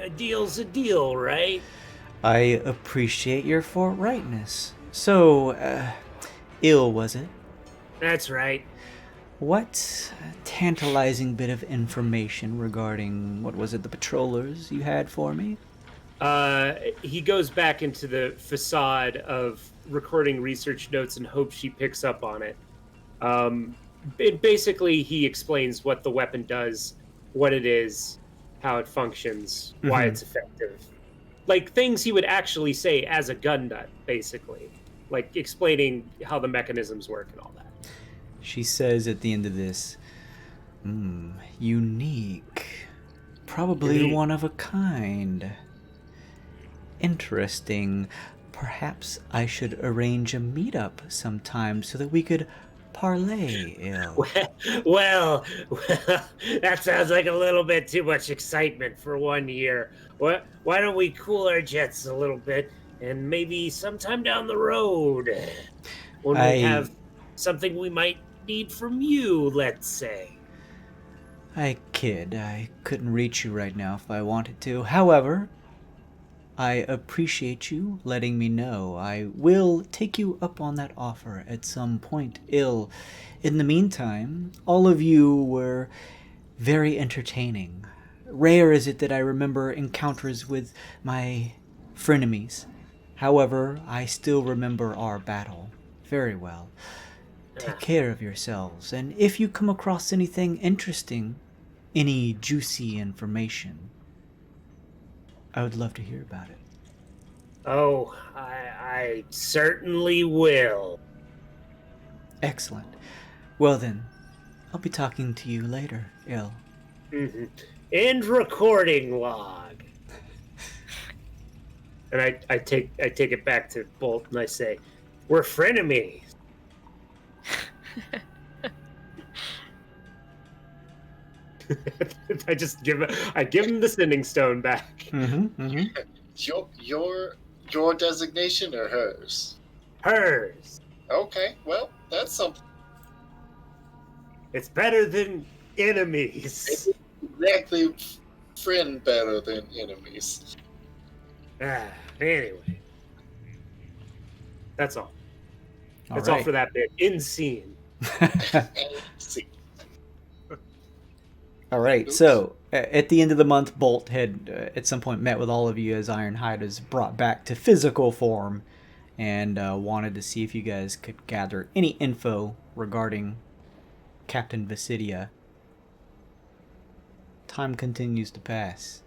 a deal's a deal, right? I appreciate your forthrightness. So, Ill, was it? That's right. What tantalizing bit of information regarding, what was it, the patrollers you had for me? He goes back into the facade of recording research notes and hopes she picks up on it. Basically, he explains what the weapon does, what it is, how it functions, why it's effective. Like, things he would actually say as a gun nut, basically. Like, explaining how the mechanisms work and all that. She says at the end of this, unique. Probably one of a kind. Interesting. Perhaps I should arrange a meetup sometime so that we could parlay, Ill. Well, that sounds like a little bit too much excitement for 1 year. Why don't we cool our jets a little bit, and maybe sometime down the road, when we have something we might need from you, let's say. I kid. I couldn't reach you right now if I wanted to. However, I appreciate you letting me know. I will take you up on that offer at some point, Ill. In the meantime, all of you were very entertaining. Rare is it that I remember encounters with my frenemies. However, I still remember our battle very well. Take care of yourselves, and if you come across anything interesting, any juicy information, I would love to hear about it. Oh, I certainly will. Excellent. Well then, I'll be talking to you later, Il. Mm-hmm. End recording log. And I take it back to Bolt and I say, "We're frenemies." I give him the sending stone back. Mm-hmm, mm-hmm. Your designation or hers? Hers. Okay, well, that's something. It's better than enemies. Exactly, friend better than enemies. Anyway. That's all. That's All all for that bit. In scene. See. All right, so at the end of the month, Bolt had at some point met with all of you as Ironhide is brought back to physical form and wanted to see if you guys could gather any info regarding Captain Visidia. Time continues to pass.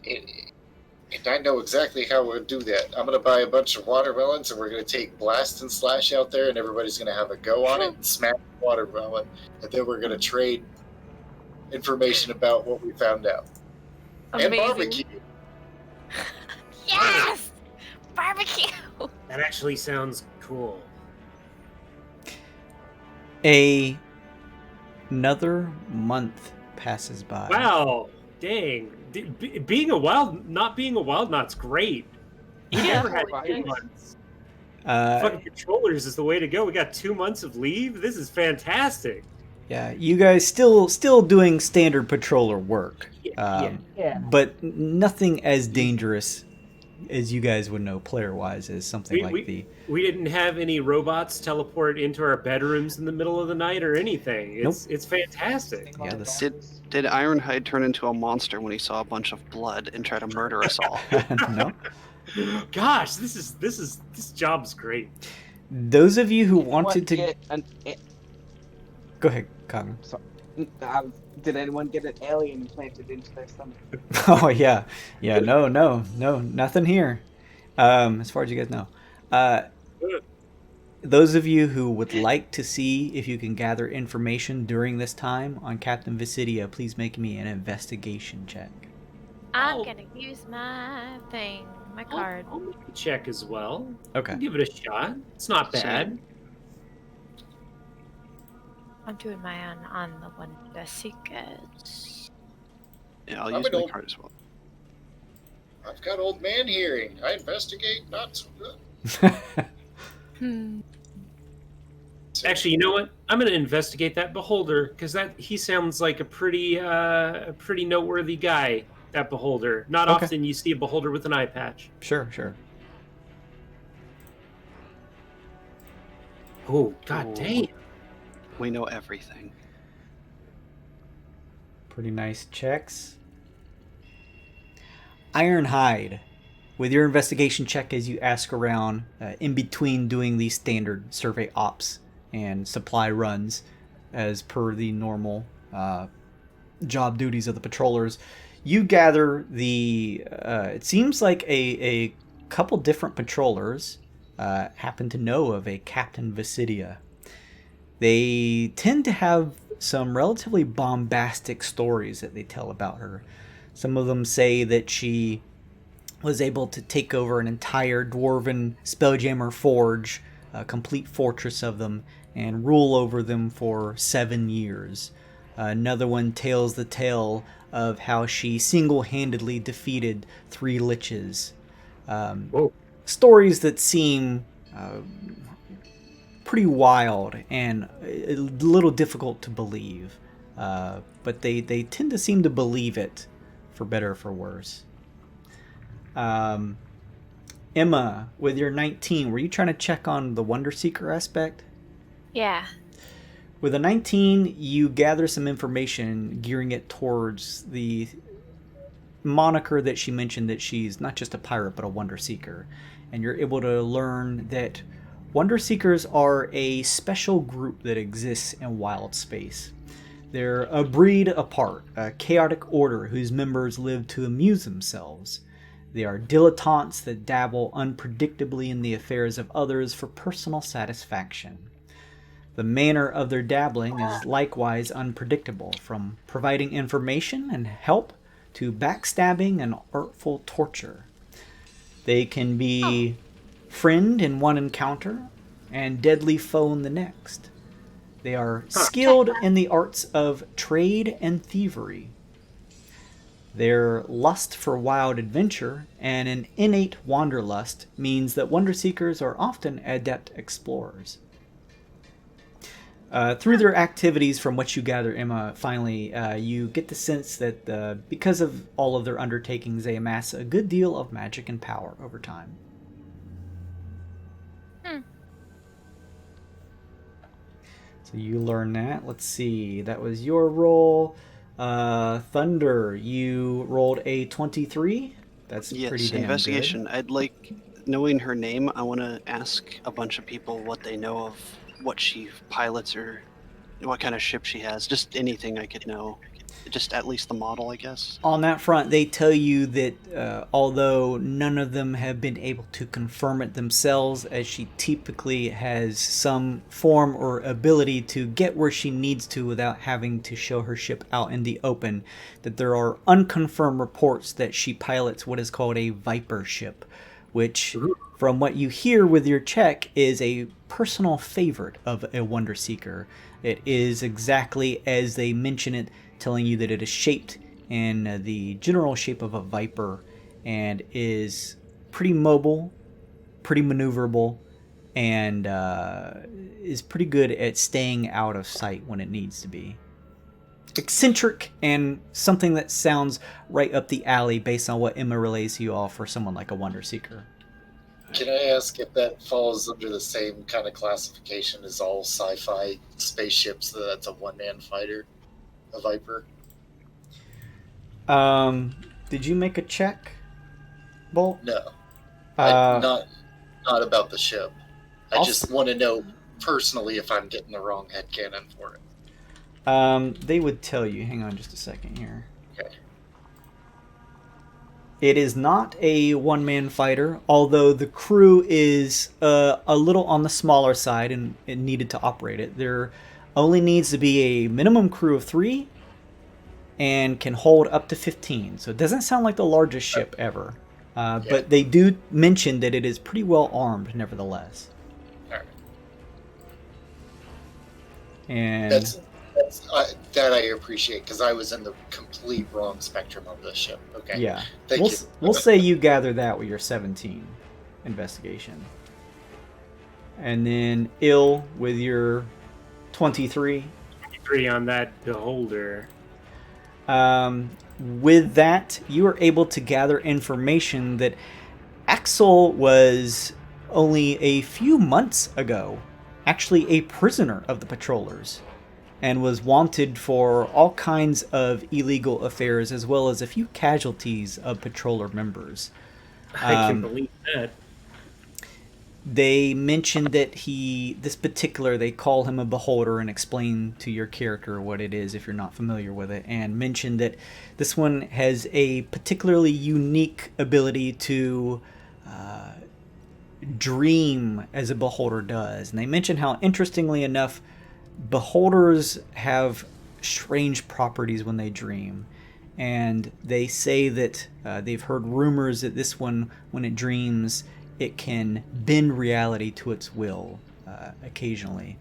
And I know exactly how we'll do that. I'm going to buy a bunch of watermelons, and we're going to take Blast and Slash out there, and everybody's going to have a go on it and smash the watermelon, and then we're going to trade information about what we found out. Amazing. And barbecue. Yes! Barbecue! That actually sounds cool. Another month passes by. Wow. Dang. Not being a wild knot's great. You never had 2 months. Fucking controllers is the way to go. We got 2 months of leave. This is fantastic. Yeah, you guys still doing standard patroller work. Yeah. But nothing as dangerous as you guys would know player-wise as something We didn't have any robots teleport into our bedrooms in the middle of the night or anything. It's fantastic. Yeah, Did Ironhide turn into a monster when he saw a bunch of blood and try to murder us all? No. Gosh, this job's great. Those of you who wanted to go ahead, Cogman. Did anyone get an alien implanted into their stomach? Oh yeah. No, nothing here. As far as you guys know. Those of you who would like to see if you can gather information during this time on Captain Visidia, please make me an investigation check. I'm gonna use my thing, my card. I'll make a check as well. Okay. I'll give it a shot. It's not bad. I'm doing my own on the one that secrets. Yeah, I'll use my card as well. I've got old man hearing. I investigate, not so good. Actually, you know what? I'm going to investigate that beholder because he sounds like a pretty noteworthy guy. That beholder. Not often you see a beholder with an eye patch. Sure. Oh, god damn. We know everything. Pretty nice checks. Ironhide, with your investigation check as you ask around in between doing these standard survey ops and supply runs as per the normal job duties of the patrollers, you gather it seems like a couple different patrollers happen to know of a Captain Visidia. They tend to have some relatively bombastic stories that they tell about her. Some of them say that she was able to take over an entire dwarven Spelljammer forge, a complete fortress of them, and rule over them for 7 years. Another one tells the tale of how she single-handedly defeated 3 liches. Stories that seem pretty wild and a little difficult to believe, but they tend to seem to believe it, for better or for worse. Emma, with your 19, were you trying to check on the Wonder Seeker aspect? Yeah. With a 19, you gather some information gearing it towards the moniker that she mentioned, that she's not just a pirate but a Wonder Seeker. And you're able to learn that Wonder Seekers are a special group that exists in wild space. They're a breed apart, a chaotic order whose members live to amuse themselves. They are dilettantes that dabble unpredictably in the affairs of others for personal satisfaction. The manner of their dabbling is likewise unpredictable, from providing information and help to backstabbing and artful torture. They can be friend in one encounter and deadly foe in the next. They are skilled in the arts of trade and thievery. Their lust for wild adventure and an innate wanderlust means that Wonder Seekers are often adept explorers. Through their activities, from what you gather, Emma, finally, you get the sense that because of all of their undertakings, they amass a good deal of magic and power over time. So you learn that. Let's see. That was your roll. Thunder, you rolled a 23. That's pretty damn investigation. good. I'd like, knowing her name, I want to ask a bunch of people what they know of what she pilots or what kind of ship she has. Just anything I could know. Just at least the model, I guess. On that front, they tell you that although none of them have been able to confirm it themselves, as she typically has some form or ability to get where she needs to without having to show her ship out in the open, that there are unconfirmed reports that she pilots what is called a Viper ship, which, from what you hear with your check, is a personal favorite of a Wonder Seeker. It is exactly as they mention it, telling you that it is shaped in the general shape of a viper and is pretty mobile, pretty maneuverable, and is pretty good at staying out of sight when it needs to be. Eccentric and something that sounds right up the alley based on what Emma relays to you all for someone like a Wonder Seeker. Can I ask if that falls under the same kind of classification as all sci-fi spaceships? That's a one-man fighter, a Viper. Did you make a check, Bolt? No, not about the ship. I just want to know personally if I'm getting the wrong headcanon for it. They would tell you. Hang on just a second here. Okay. It is not a one-man fighter, although the crew is a little on the smaller side and it needed to operate it. There only needs to be a minimum crew of 3 and can hold up to 15. So it doesn't sound like the largest ship ever. But they do mention that it is pretty well armed, nevertheless. All right. And that I appreciate, because I was in the complete wrong spectrum of this ship. Okay. Yeah. Thank you. We'll say you gather that with your 17 investigation. And then Ill with your 23. 23 on that beholder. With that, you are able to gather information that Axel was only a few months ago actually a prisoner of the patrollers and was wanted for all kinds of illegal affairs, as well as a few casualties of patroller members. I can believe that. They mentioned that they call him a beholder, and explain to your character what it is if you're not familiar with it, and mentioned that this one has a particularly unique ability to dream as a beholder does. And they mention how, interestingly enough, beholders have strange properties when they dream. And they say that they've heard rumors that this one, when it dreams, it can bend reality to its will occasionally.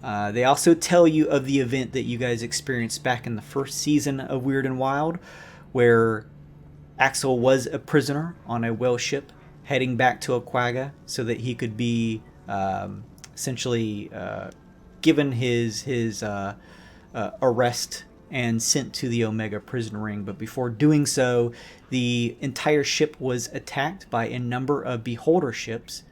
They also tell you of the event that you guys experienced back in the first season of Weird and Wild, where Axel was a prisoner on a whale ship heading back to Aquaga so that he could be essentially given his arrest and sent to the Omega prison ring. But before doing so, the entire ship was attacked by a number of beholder ships,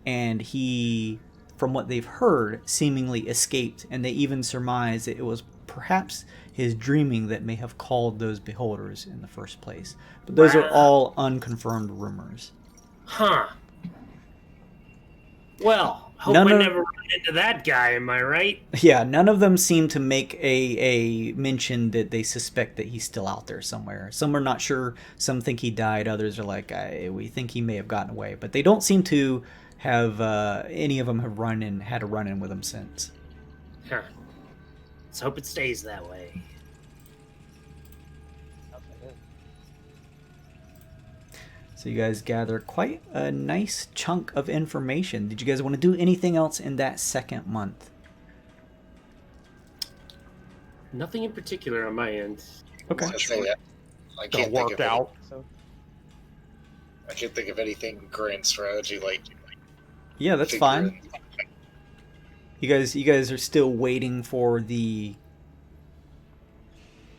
and he, from what they've heard, seemingly escaped, and they even surmise that it was perhaps his dreaming that may have called those beholders in the first place. But those are all unconfirmed rumors. Huh. Well, hope I never run into that guy, am I right? Yeah, none of them seem to make a mention that they suspect that he's still out there somewhere. Some are not sure, some think he died, others are like, we think he may have gotten away. But they don't seem to have, any of them have had a run-in with him since. Huh. Let's hope it stays that way. So you guys gather quite a nice chunk of information. Did you guys want to do anything else in that second month? Nothing in particular on my end. Okay. I can't think Worked out. I can't think of anything grand strategy like. Yeah, that's fine. You guys are still waiting for the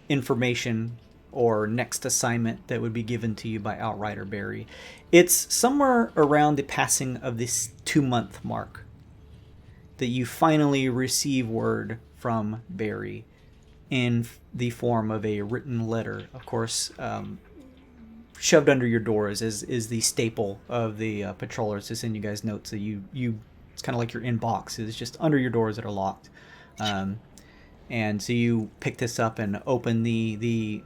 information or next assignment that would be given to you by Offrider Barry. It's somewhere around the passing of this 2-month mark that you finally receive word from Barry in the form of a written letter. Of course, shoved under your doors is the staple of the patrollers to send you guys notes. So you it's kind of like your inbox is just under your doors that are locked. And so you pick this up and open the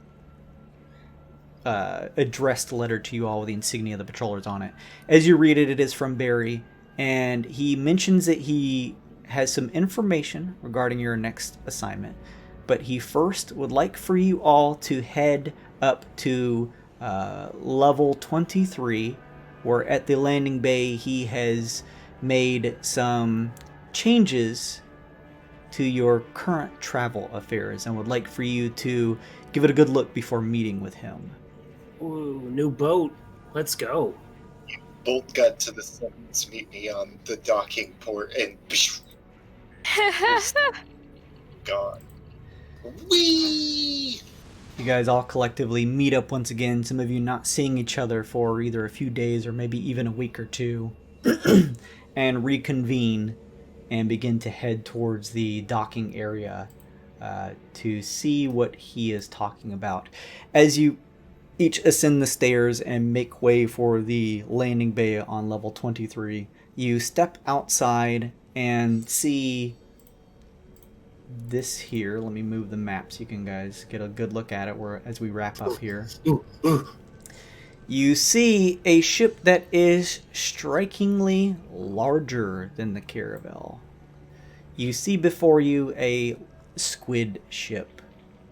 addressed letter to you all with the insignia of the patrollers on it. As you read it, it is from Barry, and he mentions that he has some information regarding your next assignment, but he first would like for you all to head up to level 23, where at the landing bay he has made some changes to your current travel affairs and would like for you to give it a good look before meeting with him. Ooh, new boat. Let's go. Bolt got to the sentence, meet me on the docking port, and gone. Whee! You guys all collectively meet up once again, some of you not seeing each other for either a few days or maybe even a week or two, and reconvene and begin to head towards the docking area to see what he is talking about. As you each ascend the stairs and make way for the landing bay on level 23, you step outside and see this here. Let me move the map so you can guys get a good look at it as we wrap up here. You see a ship that is strikingly larger than the Caravel. You see before you a squid ship.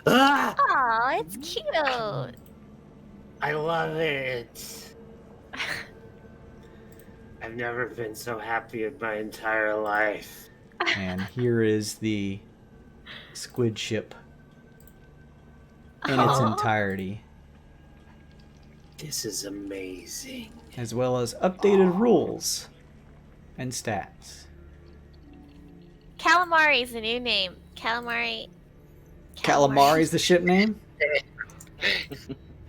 Ah! Aw, it's cute. I love it. I've never been so happy in my entire life. And here is the squid ship in its Aw. entirety, This is amazing. as well as updated rules and stats. Calamari is the new name. Calamari. Calamari is the ship name?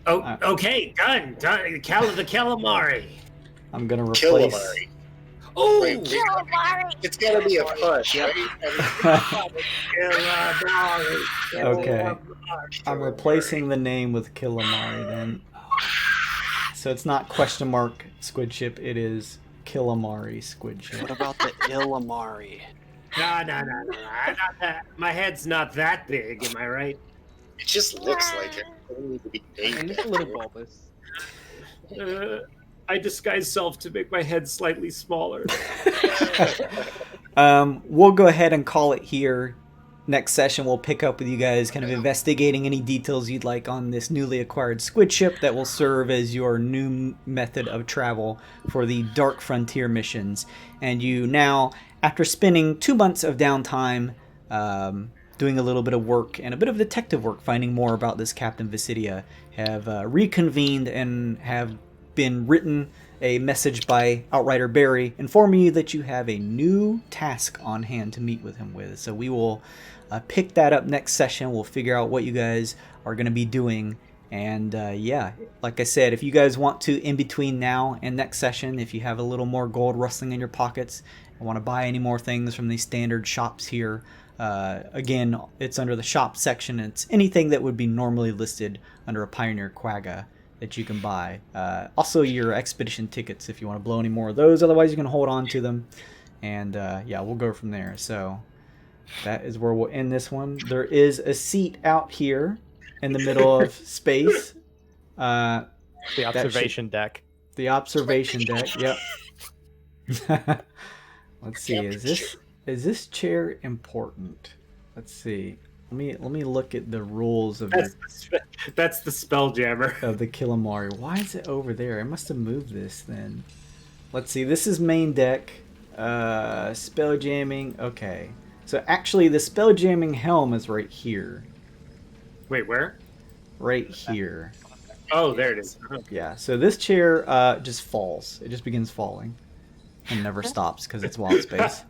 Oh, okay, done. The calamari. I'm gonna replace... Killamari. Oh, Wait, Calamari. it's gotta be a push, right? calamari. Okay. I'm replacing the name with Killamari then. So it's not question mark squid ship, it is Killamari squid ship. What about the Illimari? No. I'm not that. My head's not that big, am I right? It just looks like it. It doesn't need to be And named it's a little bulbous. I disguise self to make my head slightly smaller. We'll go ahead and call it here. Next session, we'll pick up with you guys kind of investigating any details you'd like on this newly acquired squid ship that will serve as your new method of travel for the Dark Frontier missions. And you now, after spending 2 months of downtime, doing a little bit of work and a bit of detective work, finding more about this Captain Visidia, have reconvened and have been written a message by Outrider Barry informing you that you have a new task on hand to meet with him with. So we will pick that up next session. We'll figure out what you guys are going to be doing. And yeah, like I said, if you guys want to, in between now and next session, if you have a little more gold rustling in your pockets and want to buy any more things from these standard shops here, again, it's under the shop section. It's anything that would be normally listed under a Pioneer Quagga that you can buy. Also your expedition tickets if you want to blow any more of those. Otherwise, you can hold on to them. And yeah, we'll go from there. So that is where we'll end this one. There is a seat out here in the middle of space. The observation deck. The observation deck, yep. Let's see, is this chair important? Let's see. Let me look at the rules of that's the Spelljammer of the Killamari. Why is it over there? I must have moved this then. Let's see. This is main deck. Spelljamming. Okay. So actually, the Spelljamming helm is right here. Wait, where? Right here. Oh, there it is. Yeah. So this chair just falls. It just begins falling, and never stops because it's wild space.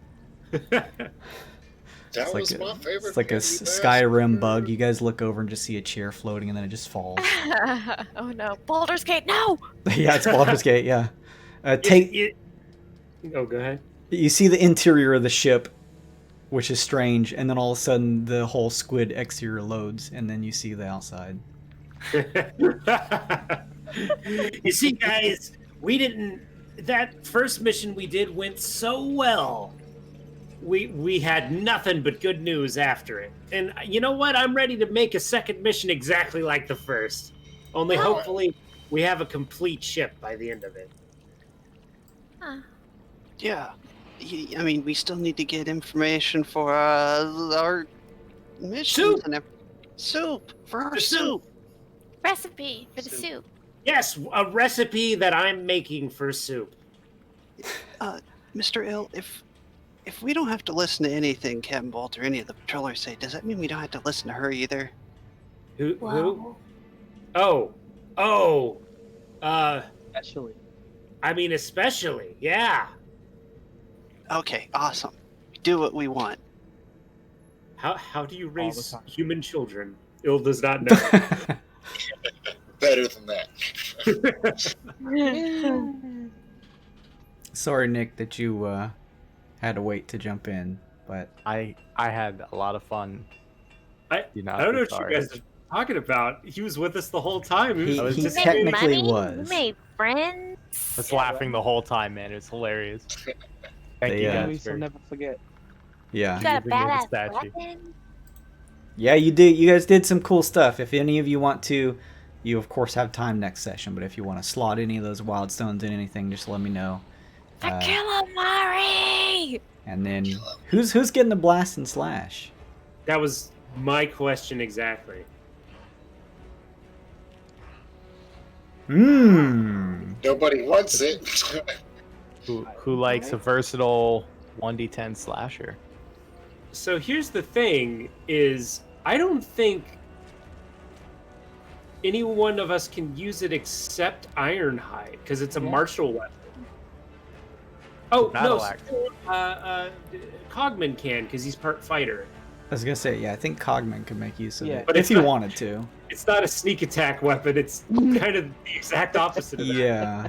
That was my favorite. It's like a Skyrim bug. You guys look over and just see a chair floating, and then it just falls. Oh no, Baldur's Gate, no! Yeah, it's Baldur's Gate. Yeah. Oh, go ahead. You see the interior of the ship, which is strange, and then all of a sudden the whole squid exterior loads, and then you see the outside. You see, guys, that first mission we did went so well. We had nothing but good news after it. And you know what? I'm ready to make a second mission exactly like the first. Only hopefully we have a complete ship by the end of it. Huh. Yeah. I mean, we still need to get information for our missions. Soup! Soup! For our soup! Recipe for the soup. Yes, a recipe that I'm making for soup. Mr. Ill, if we don't have to listen to anything Captain Bolt or any of the patrollers say, does that mean we don't have to listen to her either? Who? Oh. Especially. I mean, especially, yeah. Okay, awesome. Do what we want. How do you raise human children? Il does not know. Better than that. Sorry, Nick, that you had to wait to jump in, but I had a lot of fun. I don't know what you guys are talking about. He was with us the whole time. He just technically money? was. We made friends. I was laughing the whole time, man. It was hilarious. Thank you We guys shall for never forget. Yeah. You got a Using your badass statue. weapon. Yeah, you did. You guys did some cool stuff. If any of you want to, you of course have time next session. But if you want to slot any of those wild stones in anything, just let me know. For Killamari! And then who's getting the blast and slash? That was my question exactly. Nobody wants it. Who likes a versatile 1d10 slasher? So here's the thing: is I don't think any one of us can use it except Ironhide because it's a martial weapon. Oh Battle no, axe. Cogman can because he's part fighter. I was gonna say, yeah, I think Cogman could make use of it, but if it's he not- wanted to. It's not a sneak attack weapon. It's kind of the exact opposite of that. Yeah,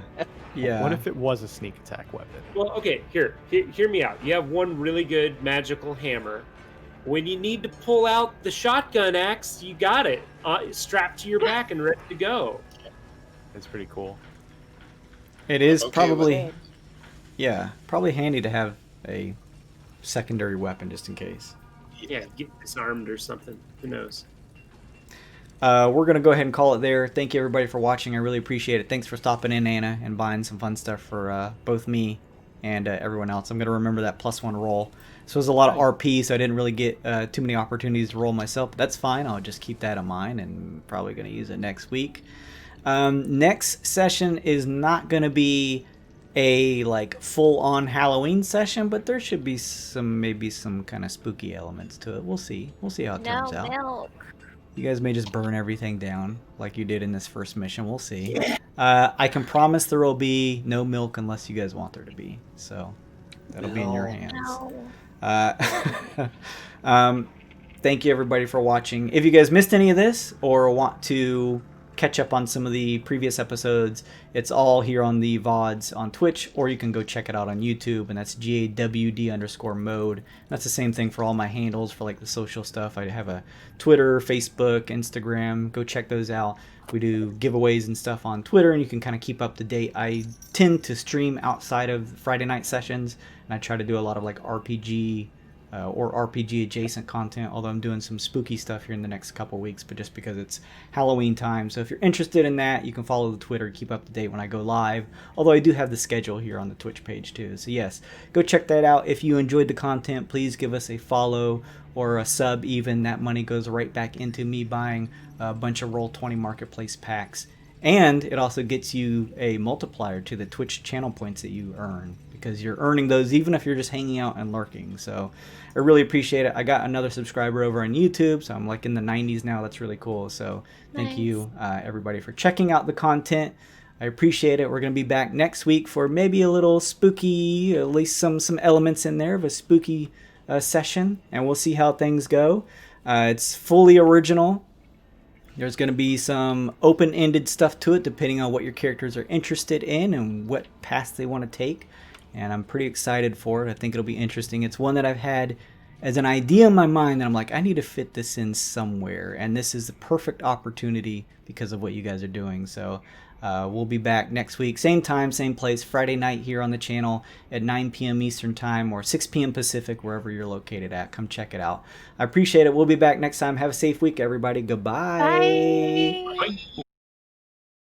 yeah. What if it was a sneak attack weapon? Well, okay, hear me out. You have one really good magical hammer. When you need to pull out the shotgun axe, you got it strapped to your back and ready to go. It's pretty cool. It is Okay, probably, yeah, probably handy to have a secondary weapon just in case. Yeah, get disarmed or something. Who knows? We're going to go ahead and call it there. Thank you, everybody, for watching. I really appreciate it. Thanks for stopping in, Anna, and buying some fun stuff for both me and everyone else. I'm going to remember that +1 roll. This was a lot of RP, so I didn't really get too many opportunities to roll myself. But that's fine. I'll just keep that in mind, and probably going to use it next week. Next session is not going to be a full-on Halloween session, but there should be maybe some kind of spooky elements to it. We'll see how it turns out. No milk. You guys may just burn everything down like you did in this first mission. We'll see. I can promise there will be no milk unless you guys want there to be. So that'll be in your hands. Thank you everybody for watching. If you guys missed any of this or want to catch up on some of the previous episodes, it's all here on the VODs on Twitch, or you can go check it out on YouTube, and that's GAWD_mode. That's the same thing for all my handles for like the social stuff. I have a Twitter, Facebook, Instagram. Go check those out. We do giveaways and stuff on Twitter, and you can kind of keep up to date. I tend to stream outside of Friday night sessions, and I try to do a lot of like RPG or RPG adjacent content, although I'm doing some spooky stuff here in the next couple weeks, but just because it's Halloween time. So if you're interested in that, you can follow the Twitter, keep up to date when I go live, although I do have the schedule here on the Twitch page too. So yes, go check that out. If you enjoyed the content, please give us a follow or a sub even. That money goes right back into me buying a bunch of Roll20 Marketplace packs, and it also gets you a multiplier to the Twitch channel points that you earn, because you're earning those even if you're just hanging out and lurking. So I really appreciate it. I got another subscriber over on YouTube, so I'm like in the 90s now. That's really cool. So thank you everybody for checking out the content. I appreciate it. We're going to be back next week for maybe a little spooky, at least some elements in there of a spooky session, and we'll see how things go. It's fully original. There's going to be some open-ended stuff to it depending on what your characters are interested in and what paths they want to take. And I'm pretty excited for it. I think it'll be interesting. It's one that I've had as an idea in my mind that I'm like, I need to fit this in somewhere. And this is the perfect opportunity because of what you guys are doing. So we'll be back next week. Same time, same place, Friday night here on the channel at 9 p.m. Eastern Time or 6 p.m. Pacific, wherever you're located at. Come check it out. I appreciate it. We'll be back next time. Have a safe week, everybody. Goodbye. Bye. Bye.